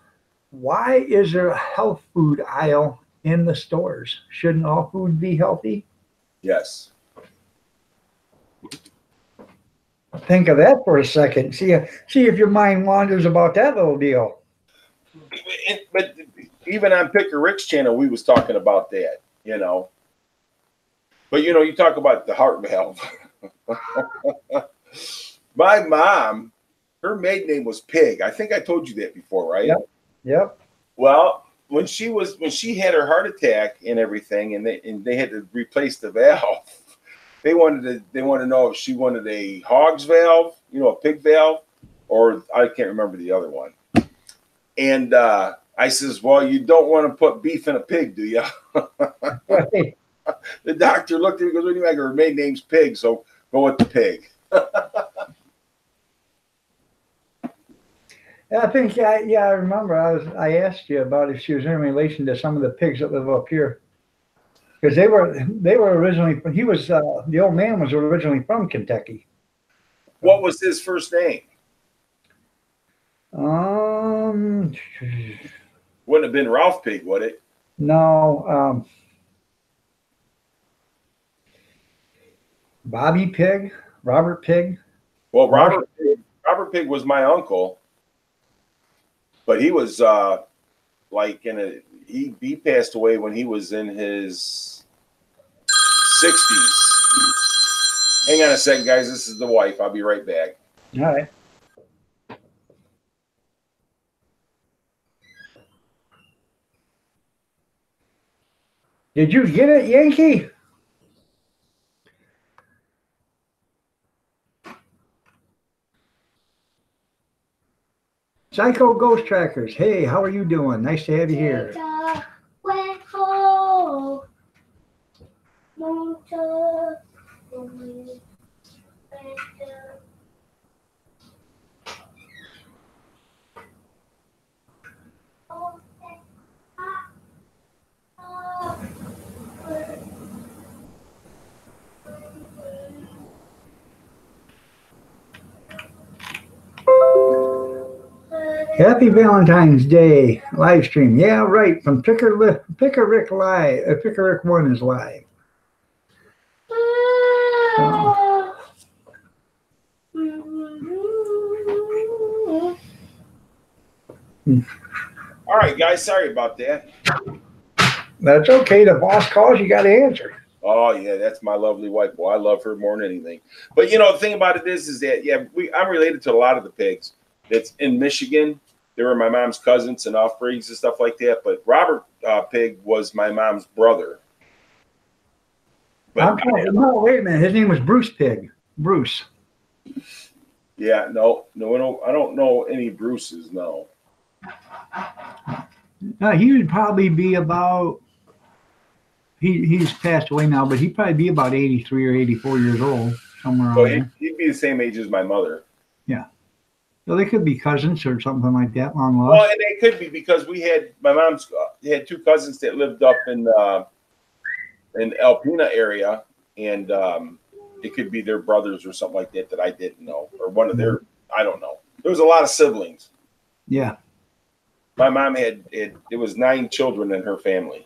Why is there a health food aisle in the stores? Shouldn't all food be healthy? Yes. Think of that for a second. See if your mind wanders about that little deal. But even on Picker Rick's channel, we was talking about that, you know. But, you know, you talk about the heart valve. My mom, her maiden name was Pig. I think I told you that before, right? Yep. Well, when she had her heart attack and everything, and they had to replace the valve, they wanted to know if she wanted a hog's valve, you know, a pig valve, or I can't remember the other one. And I says, well, you don't want to put beef in a pig, do you? Right. The doctor looked at me and goes, what do you mean? Her maiden name's Pig, so go with the pig. I think, I remember I asked you about if she was in relation to some of the pigs that live up here. Because they were originally, the old man was originally from Kentucky. What was his first name? Wouldn't have been Ralph Pig, would it? No. Bobby Pig, Robert Pig. Well, Robert Pig was my uncle, but he was he passed away when he was in his 60s. Hang on a second, guys. This is the wife. I'll be right back. All right. Did you get it, Yankee? Psycho Ghost Trackers. Hey, how are you doing? Nice to have you here. Happy Valentine's Day live stream. Yeah, right. From Picker Rick Live. Picker Rick 1 is live. All right, guys. Sorry about that. That's okay. The boss calls, you got to answer. Oh, yeah, that's my lovely wife. Boy, I love her more than anything. But, you know, the thing about it is that, yeah, I'm related to a lot of the pigs that's in Michigan. They were my mom's cousins and offsprings and stuff like that. But Robert pig was my mom's brother. But no, wait a minute. His name was Bruce Pig. Bruce. yeah, no, I don't know any Bruces. No. He would probably be about. He's passed away now, but he'd probably be about 83 or 84 years old, somewhere around So there. he'd be the same age as my mother. So they could be cousins or something like that, long lost. Well, and they could be because my mom's had two cousins that lived up in Alpena area, and it could be their brothers or something like that I didn't know, or one of their, I don't know. There was a lot of siblings. Yeah. My mom it was 9 children in her family.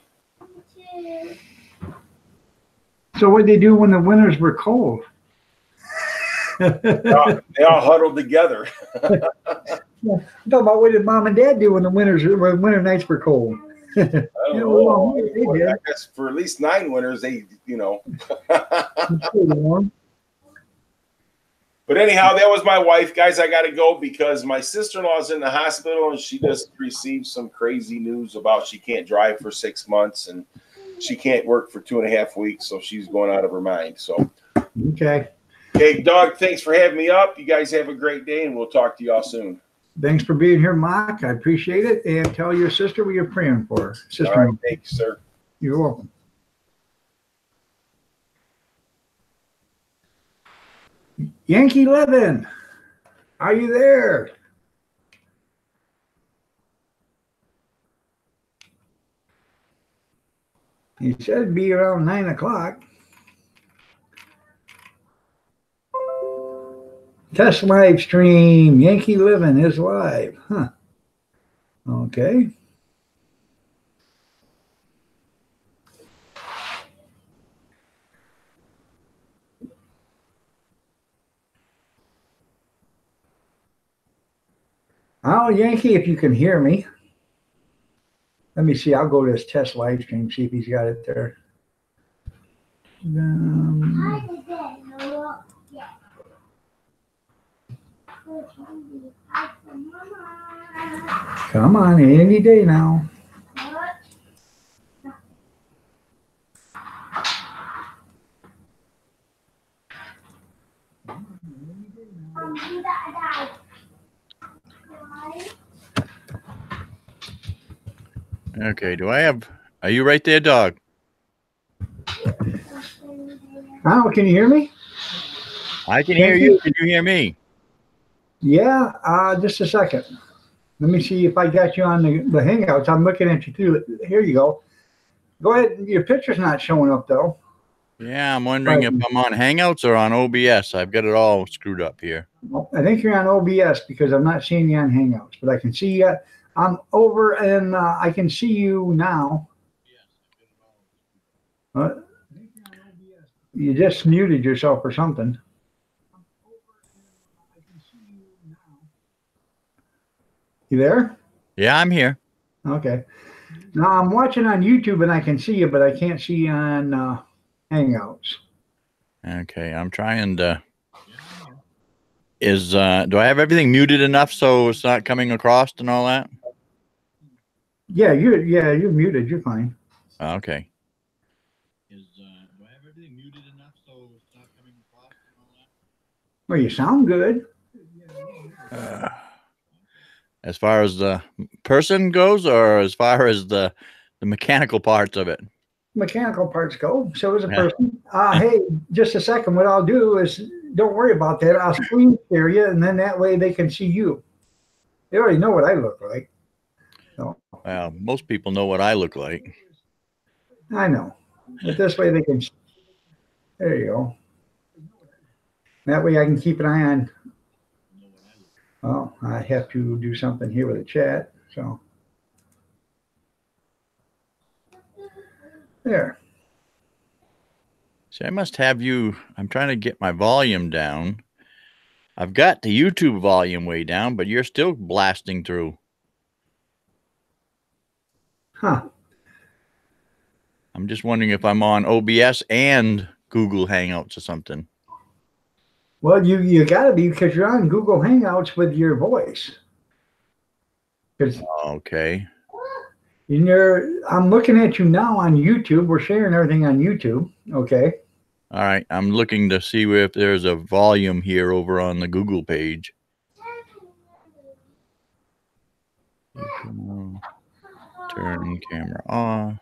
So what did they do when the winters were cold? They all huddled together. Talk about what did Mom and Dad do when winter nights were cold? I don't know. I guess for at least 9 winters, they. But anyhow, that was my wife, guys. I got to go because my sister-in-law's in the hospital and she just received some crazy news about she can't drive for 6 months and she can't work for 2.5 weeks, so she's going out of her mind. So, okay. Hey, Doug, thanks for having me up. You guys have a great day, and we'll talk to y'all soon. Thanks for being here, Mark. I appreciate it. And tell your sister we are praying for her. Sister. All right, thanks, sir. You're welcome. Yankee Levin, are you there? He said it'd be around 9 o'clock. Test live stream. Yankee Living is live. Huh. Okay. Oh, Yankee, if you can hear me. Let me see. I'll go to his test live stream, see if he's got it there. Come on, any day now. Okay, are you right there, dog? Oh, can you hear me? I can hear you. Can you hear me? Yeah, just a second. Let me see if I got you on the Hangouts. I'm looking at you too. Here you go. Go ahead. Your picture's not showing up though. Yeah, I'm wondering if I'm on Hangouts or on OBS. I've got it all screwed up here. I think you're on OBS because I'm not seeing you on Hangouts, but I can see you. I'm over and I can see you now. You just muted yourself or something. You there? Yeah, I'm here. Okay. Now I'm watching on YouTube and I can see you, but I can't see you on Hangouts. Okay, I'm trying to. Do I have everything muted enough so it's not coming across and all that? Yeah, you're muted. You're fine. Okay. Do I have everything muted enough so it's not coming across and all that? Well, you sound good. As far as the person goes, or as far as the mechanical parts of it? Mechanical parts go. So is a person. Hey, just a second. What I'll do is, don't worry about that. I'll screen share you, and then that way they can see you. They already know what I look like. So. Well, most people know what I look like. I know. But this way they can. There you go. That way I can keep an eye on. Oh, I have to do something here with the chat. So. There. See, I must have you. I'm trying to get my volume down. I've got the YouTube volume way down, but you're still blasting through. Huh. I'm just wondering if I'm on OBS and Google Hangouts or something. Well, you got to be, because you're on Google Hangouts with your voice. Okay. I'm looking at you now on YouTube. We're sharing everything on YouTube. Okay. All right. I'm looking to see if there's a volume here over on the Google page. Turn camera on.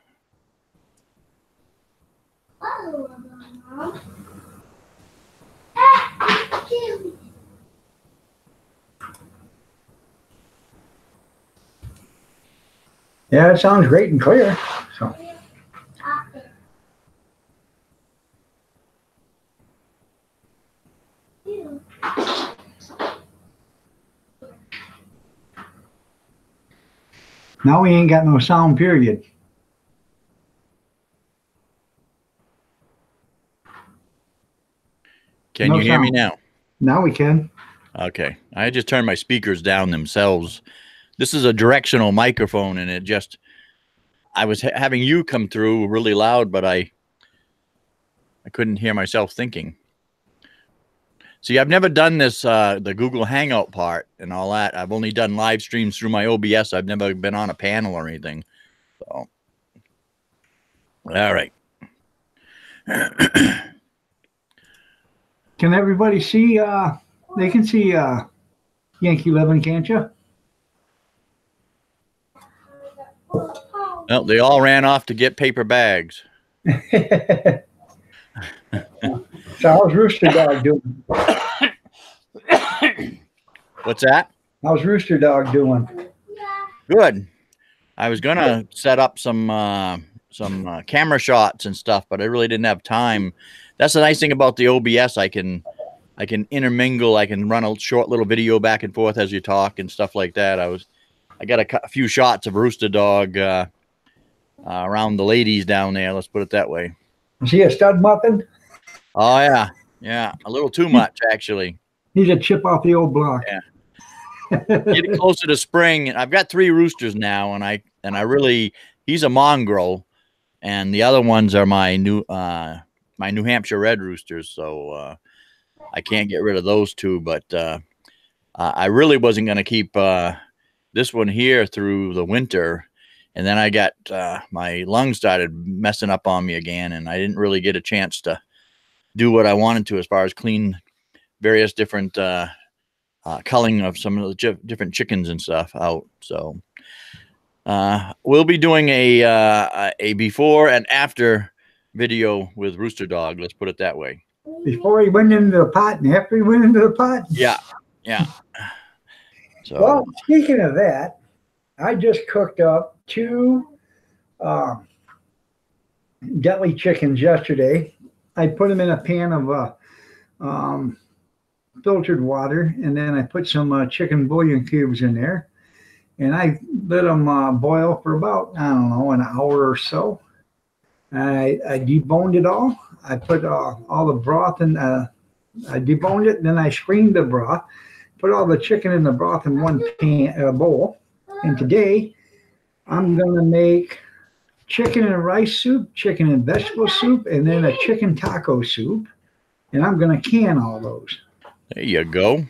Yeah, it sounds great and clear. So. Now we ain't got no sound, period. Can you hear me now? Now we can. Okay. I just turned my speakers down themselves. This is a directional microphone, and it just, I was having you come through really loud, but I couldn't hear myself thinking. See, I've never done this, the Google Hangout part and all that. I've only done live streams through my OBS. I've never been on a panel or anything. So, all right. Can everybody see, they can see Yankee Living, can't you? Well, they all ran off to get paper bags. So how's Rooster Dog doing? What's that? How's Rooster Dog doing? Good. I was gonna set up some camera shots and stuff, but I really didn't have time. That's the nice thing about the OBS. I can intermingle. I can run a short little video back and forth as you talk and stuff like that. I got a few shots of Rooster Dog around the ladies down there. Let's put it that way. Is he a stud muffin? Oh yeah, yeah, a little too much actually. He's a chip off the old block. Yeah. Getting closer to spring. I've got 3 roosters now, and I really, he's a mongrel, and the other ones are my New Hampshire red roosters. So I can't get rid of those 2, but I really wasn't going to keep this one here through the winter. And then I got my lungs started messing up on me again, and I didn't really get a chance to do what I wanted to as far as clean various different culling of some of the different chickens and stuff out. So we'll be doing a before and after video with Rooster Dog. Let's put it that way. Before he went into the pot and after he went into the pot? Yeah, yeah. So, well, speaking of that, I just cooked up 2 deli chickens yesterday. I put them in a pan of filtered water, and then I put some chicken bouillon cubes in there, and I let them boil for about, I don't know, an hour or so. I deboned it all. I put all the broth in, I deboned it, and then I screened the broth, put all the chicken in the broth in one bowl. And today I'm going to make chicken and rice soup, chicken and vegetable soup, and then a chicken taco soup. And I'm going to can all those. There you go.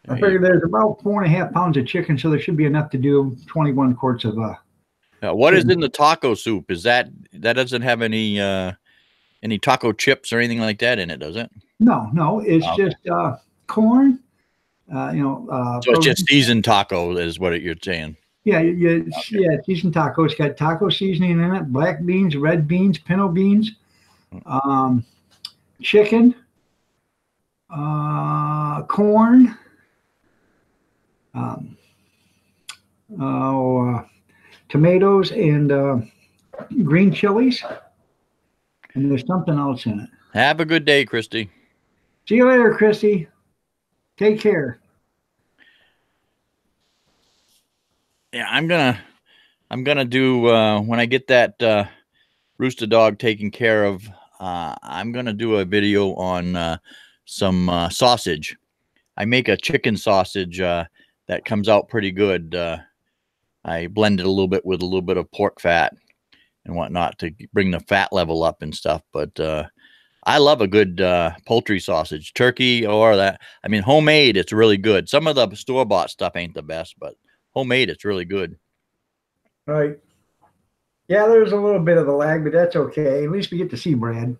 I figure there's about 4.5 pounds of chicken, so there should be enough to do 21 quarts of what is in the taco soup? Is that doesn't have any taco chips or anything like that in it, does it? No, it's just corn. So it's just seasoned taco is what you're saying. Yeah, seasoned taco. It's got taco seasoning in it, black beans, red beans, pinto beans, chicken, corn, tomatoes, and green chilies. And there's something else in it. Have a good day, Christy. See you later, Christy. Take care. Yeah, I'm gonna do when I get that Rooster Dog taken care of. I'm gonna do a video on some sausage. I make a chicken sausage that comes out pretty good. I blend it a little bit with a little bit of pork fat and whatnot to bring the fat level up and stuff. But I love a good poultry sausage, turkey or that. I mean, homemade, it's really good. Some of the store-bought stuff ain't the best, but homemade, it's really good. Right. Yeah, there's a little bit of a lag, but that's okay. At least we get to see Brad.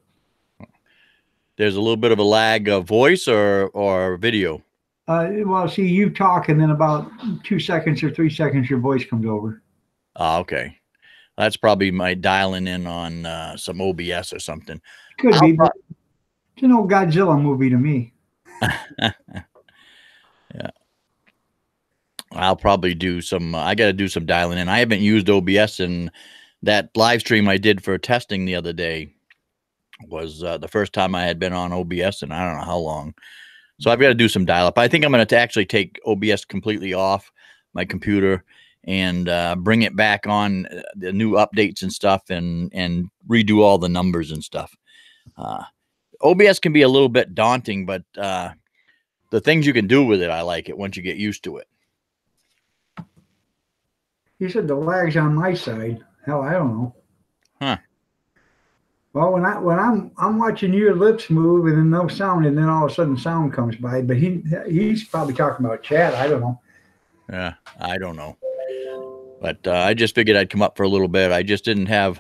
There's a little bit of a lag of voice or video. Well, see, you talk, and then about 2 seconds or 3 seconds, your voice comes over. Oh, okay. That's probably my dialing in on some OBS or something. Could be, but it's an old Godzilla movie to me. Yeah. I'll probably do some, I got to do some dialing in. I haven't used OBS, and that live stream I did for testing the other day was the first time I had been on OBS, and I don't know how long. So I've got to do some dial up. I think I'm going to actually take OBS completely off my computer and bring it back on the new updates and stuff, and redo all the numbers and stuff. OBS can be a little bit daunting, but the things you can do with it, I like it once you get used to it. You said the lag's on my side. Hell, I don't know. Huh. Well, when I'm watching your lips move and then no sound, and then all of a sudden sound comes by, but he's probably talking about chat. I don't know. Yeah, I don't know. But I just figured I'd come up for a little bit. I just didn't have,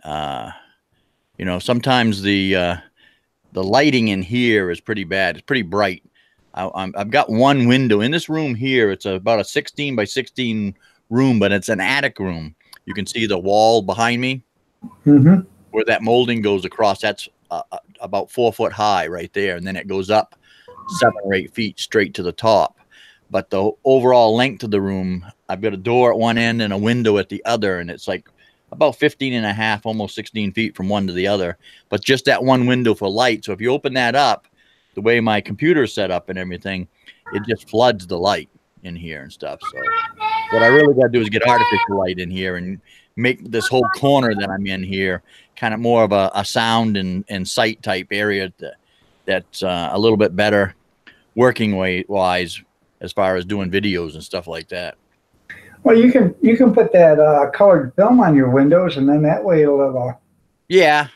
you know, sometimes the lighting in here is pretty bad. It's pretty bright. I've got one window in this room here. It's about a 16 by 16 room, but it's an attic room. You can see the wall behind me where that molding goes across. That's about 4 foot high right there. And then it goes up 7 or 8 feet straight to the top. But the overall length of the room, I've got a door at one end and a window at the other. And it's like about 15 and a half, almost 16 feet from one to the other. But just that one window for light. So if you open that up, the way my computer is set up and everything, it just floods the light in here and stuff. So what I really got to do is get artificial light in here and make this whole corner that I'm in here kind of more of a sound and sight type area that's a little bit better working wise as far as doing videos and stuff like that. Well, you can put that colored film on your windows, and then that way it'll yeah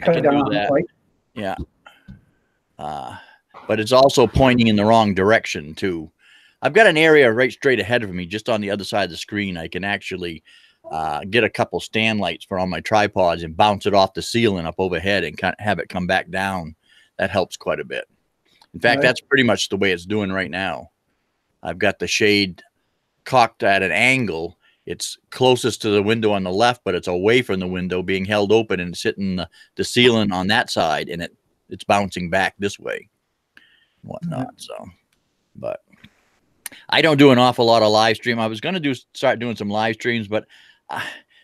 cut it down on the light. Yeah. But it's also pointing in the wrong direction too. I've got an area right straight ahead of me, just on the other side of the screen. I can actually get a couple stand lights for all my tripods and bounce it off the ceiling up overhead and kind of have it come back down. That helps quite a bit. In fact, that's pretty much the way it's doing right now. I've got the shade cocked at an angle. It's closest to the window on the left, but it's away from the window, being held open, and it's hitting the ceiling on that side, and it's bouncing back this way and whatnot. So, but I don't do an awful lot of live stream. I was going to start doing some live streams, but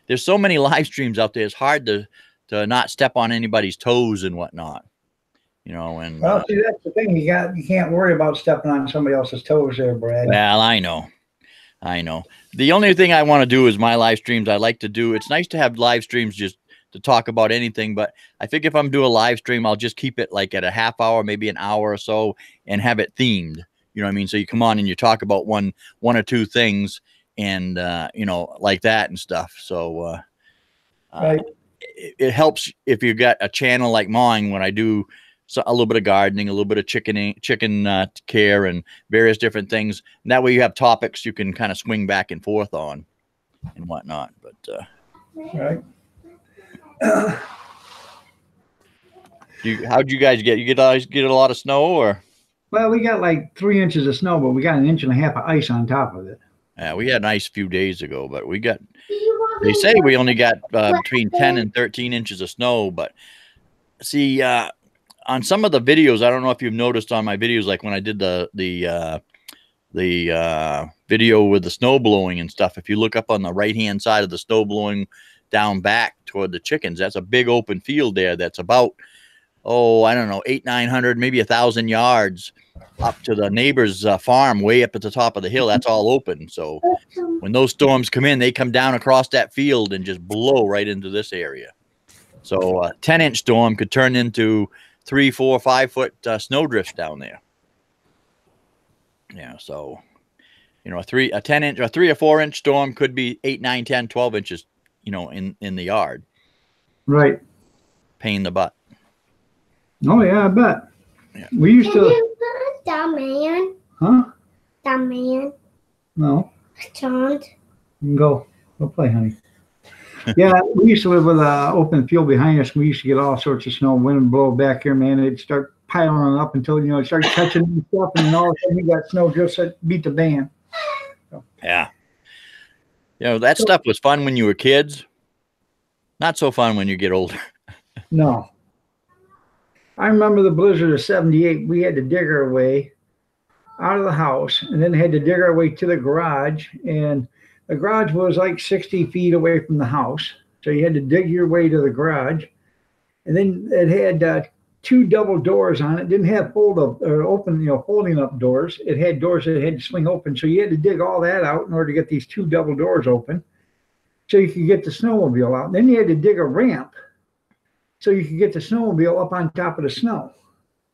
there's so many live streams out there. It's hard to not step on anybody's toes and whatnot, you know. And well, see, that's the thing. You can't worry about stepping on somebody else's toes there, Brad. Well, I know. The only thing I want to do is my live streams. I like to do. It's nice to have live streams just to talk about anything, but I think if I'm doing a live stream, I'll just keep it like at a half hour, maybe an hour or so, and have it themed. You know what I mean? So you come on and you talk about one or two things, and you know, like that and stuff. So right. It helps if you got a channel like mine, when I do a little bit of gardening, a little bit of chicken care, and various different things. And that way you have topics you can kind of swing back and forth on and whatnot. But right. How'd you guys get? You get a lot of snow, or? Well, we got like 3 inches of snow, but we got 1.5 inches of ice on top of it. Yeah, we had an ice a few days ago, but we got. They say we only got between 10 and 13 inches of snow, but see, on some of the videos, I don't know if you've noticed on my videos, like when I did the video with the snow blowing and stuff. If you look up on the right-hand side of the snow blowing down back toward the chickens, that's a big open field there. That's about, I don't know, 800-900, maybe 1,000 yards up to the neighbor's farm, way up at the top of the hill. That's all open. So when those storms come in, they come down across that field and just blow right into this area. So a 10-inch storm could turn into 3, 4, 5 foot snow drifts down there. Yeah. So, you know, a 3 or 4 inch storm could be 8, 9, 10, 12 inches, you know, in the yard. Right. Pain in the butt. Oh yeah, I bet. Yeah. We used to. That man. Huh? That man. No. Don't. Go. Go play, honey. Yeah, we used to live with an open field behind us. We used to get all sorts of snow. Wind would blow back here, man. It'd start piling up until, it started catching and stuff. And then all of a sudden, you got snow just that beat the band. Yeah. That stuff was fun when you were kids. Not so fun when you get older. No. I remember the blizzard of 78. We had to dig our way out of the house and then had to dig our way to the garage. And the garage was like 60 feet away from the house. So you had to dig your way to the garage. And then it had 2 double doors on it. Didn't have folding up doors. It had doors that had to swing open. So you had to dig all that out in order to get these 2 double doors open so you could get the snowmobile out. And then you had to dig a ramp so you could get the snowmobile up on top of the snow.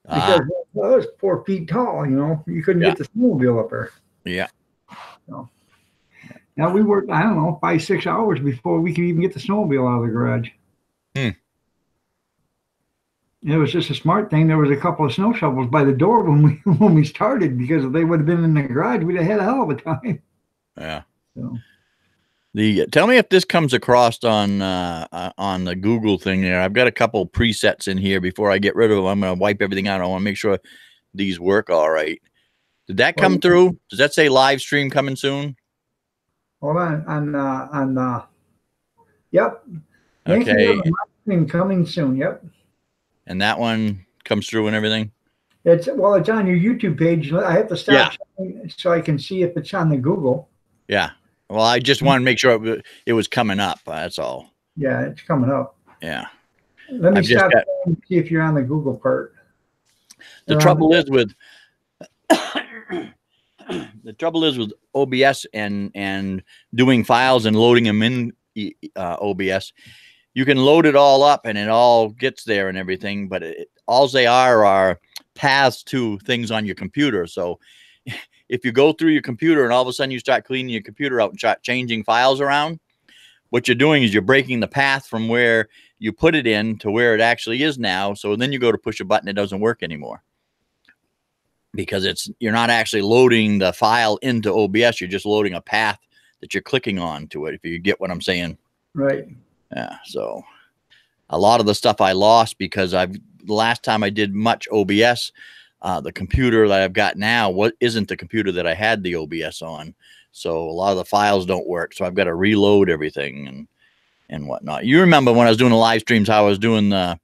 Because it was 4 feet tall, you couldn't get the snowmobile up there. Yeah. So, now we worked, 5-6 hours before we could even get the snowmobile out of the garage. It was just a smart thing. There was a couple of snow shovels by the door when we started, because if they would have been in the garage, we'd have had a hell of a time. Yeah. So. Tell me if this comes across on the Google thing there. I've got a couple presets in here. Before I get rid of them, I'm going to wipe everything out. I want to make sure these work all right. Did that come through? Does that say live stream coming soon? Hold on. Yep. Okay. Coming soon. Yep. And that one comes through and everything? It's on your YouTube page. I have to stop so I can see if it's on the Google. Yeah. Well, I just want to make sure it was coming up. That's all. Yeah, it's coming up. Yeah. Let me stop and see if you're on the Google part. The trouble is with OBS and doing files and loading them in OBS. You can load it all up and it all gets there and everything, but all they are paths to things on your computer. So if you go through your computer and all of a sudden you start cleaning your computer out and start changing files around, what you're doing is you're breaking the path from where you put it in to where it actually is now. So then you go to push a button, it doesn't work anymore. Because you're not actually loading the file into OBS, you're just loading a path that you're clicking on to it, if you get what I'm saying. Right. Yeah, so a lot of the stuff I lost because the last time I did much OBS, the computer that I've got now isn't the computer that I had the OBS on. So a lot of the files don't work. So I've got to reload everything and whatnot. You remember when I was doing the live streams, how I was doing the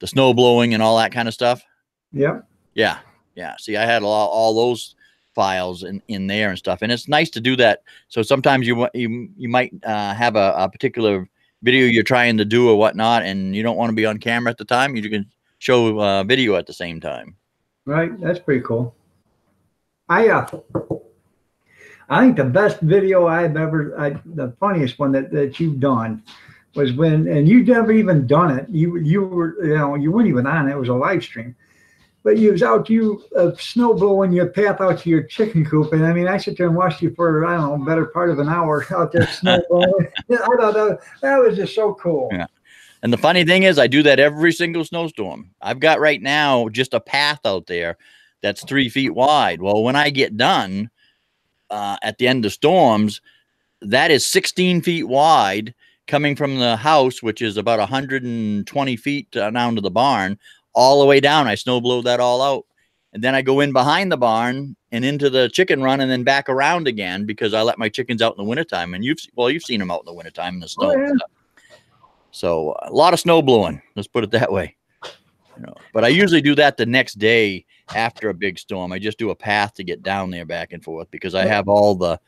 snow blowing and all that kind of stuff? Yep. Yeah. Yeah. See, I had all those files in there and stuff, and it's nice to do that. So sometimes you might have a particular video you're trying to do or whatnot, and you don't want to be on camera at the time. You can show video at the same time. Right. That's pretty cool. I think the best video the funniest one that you've done was and you've never even done it. You weren't even on it. It was a live stream. But you was out, snow blowing your path out to your chicken coop. And I mean, I sit there and watched you for, better part of an hour out there snow blowing. I thought that was just so cool. Yeah. And the funny thing is, I do that every single snowstorm. I've got right now just a path out there that's 3 feet wide. Well, when I get done at the end of storms, that is 16 feet wide coming from the house, which is about 120 feet down to the barn. All the way down, I snow blow that all out. And then I go in behind the barn and into the chicken run and then back around again because I let my chickens out in the wintertime. And you've seen them out in the wintertime in the snow. Oh, yeah. So a lot of snow blowing, let's put it that way. But I usually do that the next day after a big storm. I just do a path to get down there back and forth because I have all the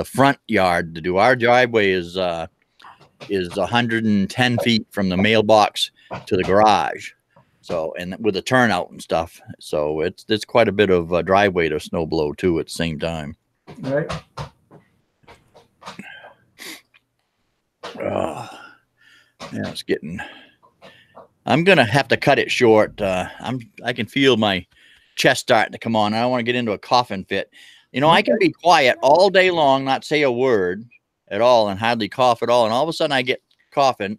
front yard to do. Our driveway is 110 feet from the mailbox to the garage. So, and with a turnout and stuff. So it's quite a bit of driveway to snow blow too at the same time. Right. Yeah, I'm going to have to cut it short. I can feel my chest starting to come on. I don't want to get into a coughing fit. I can be quiet all day long, not say a word at all and hardly cough at all. And all of a sudden I get talking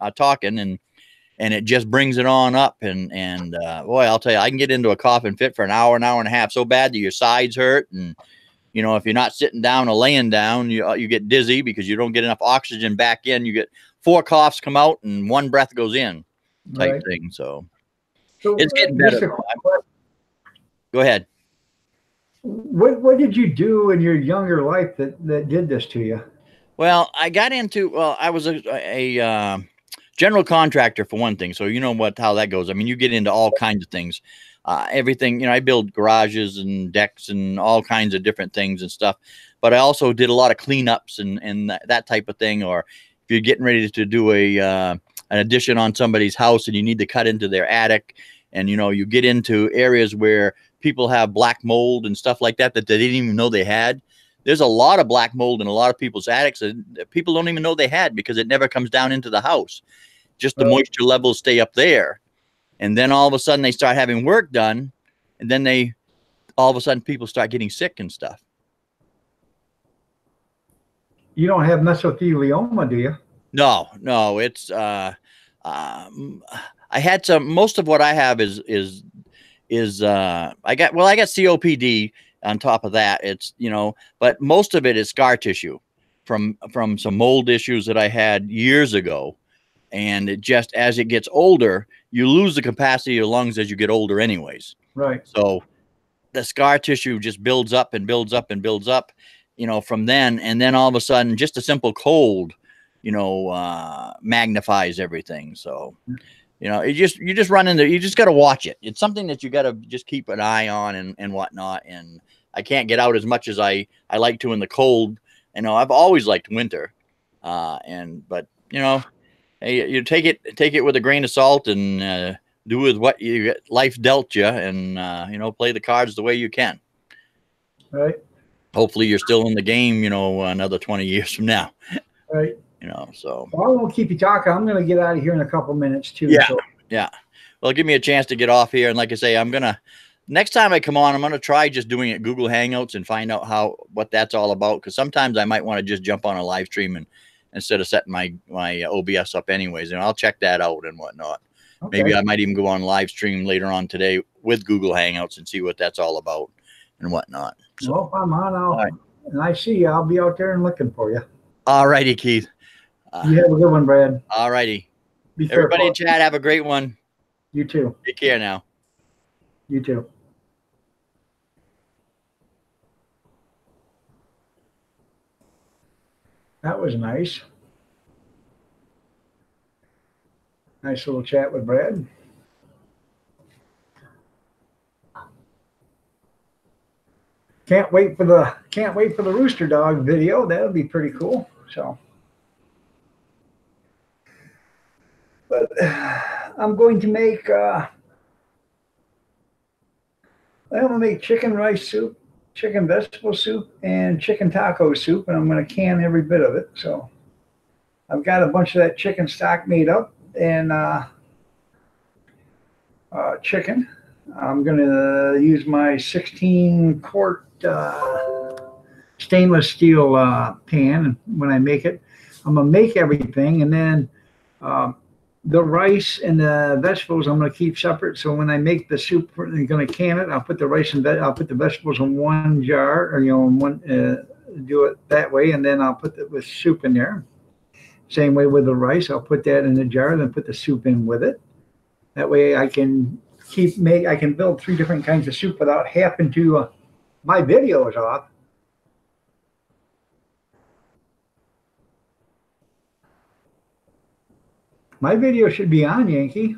and it just brings it on up. And boy, I'll tell you, I can get into a coughing fit for an hour and a half, so bad that your sides hurt and You know, if you're not sitting down or laying down, you get dizzy because you don't get enough oxygen back in. You get 4 coughs come out and 1 breath goes in, type Right. thing. So So it's getting just better. a quick question. Go ahead. What did you do in your younger life that did this to you? Well, I got into, well, I was a general contractor for one thing. So you know how that goes. I mean, you get into all kinds of things. Everything, you know, I build garages and decks and all kinds of different things and stuff. But I also did a lot of cleanups and that type of thing. Or if you're getting ready to do an addition on somebody's house and you need to cut into their attic, and, you know, you get into areas where people have black mold and stuff like that they didn't even know they had. There's a lot of black mold in a lot of people's attics that people don't even know they had because it never comes down into the house. Just the moisture levels stay up there. And then all of a sudden they start having work done. And then all of a sudden people start getting sick and stuff. You don't have mesothelioma, do you? No, it's, I had most of what I have is I got COPD on top of that. It's, you know, but most of it is scar tissue from some mold issues that I had years ago. And it just, as it gets older, you lose the capacity of your lungs as you get older anyways. Right. So the scar tissue just builds up and builds up and builds up, you know, from then. And then all of a sudden, just a simple cold, you know, magnifies everything. So, you know, you just run into, you just got to watch it. It's something that you got to just keep an eye on and whatnot. And I can't get out as much as I like to in the cold. You know, I've always liked winter. But you know, hey, you take it with a grain of salt and do with what life dealt you, and you know, play the cards the way you can. Right. Hopefully you're still in the game, you know, another 20 years from now. Right. You know, so. Well, I won't keep you talking. I'm going to get out of here in a couple minutes too. Yeah. So. Yeah. Well, give me a chance to get off here. And like I say, next time I come on, I'm going to try just doing it Google Hangouts and find out what that's all about. Cause sometimes I might want to just jump on a live stream and instead of setting my OBS up anyways, and I'll check that out and whatnot. Okay. Maybe I might even go on live stream later on today with Google Hangouts and see what that's all about and whatnot. So, well, if I'm on, and I see you, I'll be out there and looking for you. All righty, Keith. You have a good one, Brad. All righty. Everybody in chat, have a great one. You too. Take care now. You too. That was nice. Nice little chat with Brad. Can't wait for the rooster dog video. That'll be pretty cool. So, but I'm going to make I'm gonna make chicken rice soup, chicken vegetable soup, and chicken taco soup, and I'm going to can every bit of it. So I've got a bunch of that chicken stock made up, and chicken. I'm going to use my 16-quart stainless steel pan when I make it. I'm going to make everything, and then the rice and the vegetables I'm going to keep separate. So when I make the soup, I'm going to can it. I'll put the rice and I'll put the vegetables in one jar, or in one. Do it that way, and then I'll put the soup in there. Same way with the rice. I'll put that in the jar, then put the soup in with it. That way I can I can build 3 different kinds of soup without having to. My video is off. My video should be on, Yankee.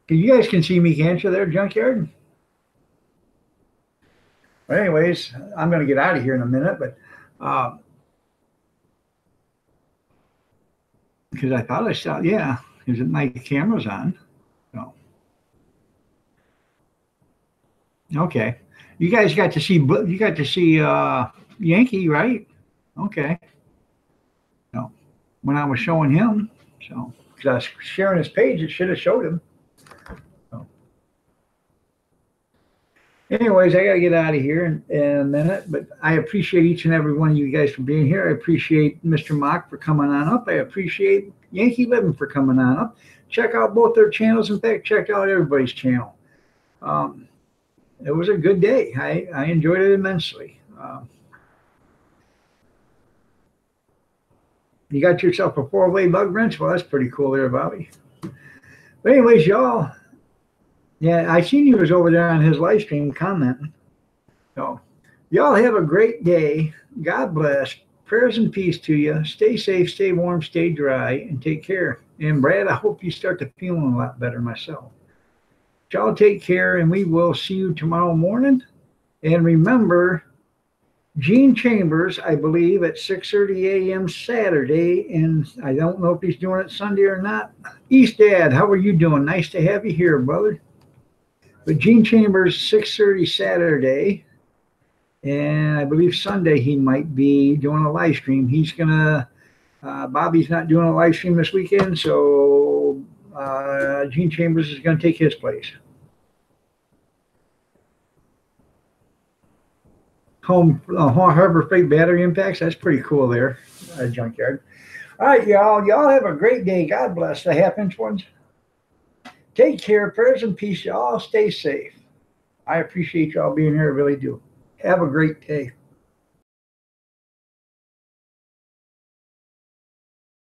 You guys can see me, can't you, there, Junkyard? But anyways, I'm going to get out of here in a minute, but because I thought I saw, yeah, because my camera's on. So, okay, you guys got to see Yankee, right? Okay. No, when I was showing him, so because I was sharing his page, it should have showed him. So, anyways, I got to get out of here in a minute, but I appreciate each and every one of you guys for being here. I appreciate Mr. Mock for coming on up. I appreciate Yankee Living for coming on up. Check out both their channels. In fact, check out everybody's channel. it was a good day. I enjoyed it immensely. You got yourself a 4-way lug wrench? Well, that's pretty cool there, Bobby. But anyways, y'all, yeah, I seen you was over there on his live stream commenting. So y'all have a great day. God bless. Prayers and peace to you. Stay safe, stay warm, stay dry, and take care. And Brad, I hope you start to feeling a lot better myself. Y'all take care, and we will see you tomorrow morning. And remember, Gene Chambers, I believe, at 6:30 a.m. Saturday, and I don't know if he's doing it Sunday or not. East Dad, how are you doing? Nice to have you here, brother. But Gene Chambers, 6:30 Saturday, and I believe Sunday he might be doing a live stream. He's gonna, Bobby's not doing a live stream this weekend, so Gene Chambers is gonna take his place. Harbor Freight battery impacts. That's pretty cool there, junkyard. All right, y'all. Y'all have a great day. God bless the half-inch ones. Take care. Prayers and peace. Y'all stay safe. I appreciate y'all being here. I really do. Have a great day.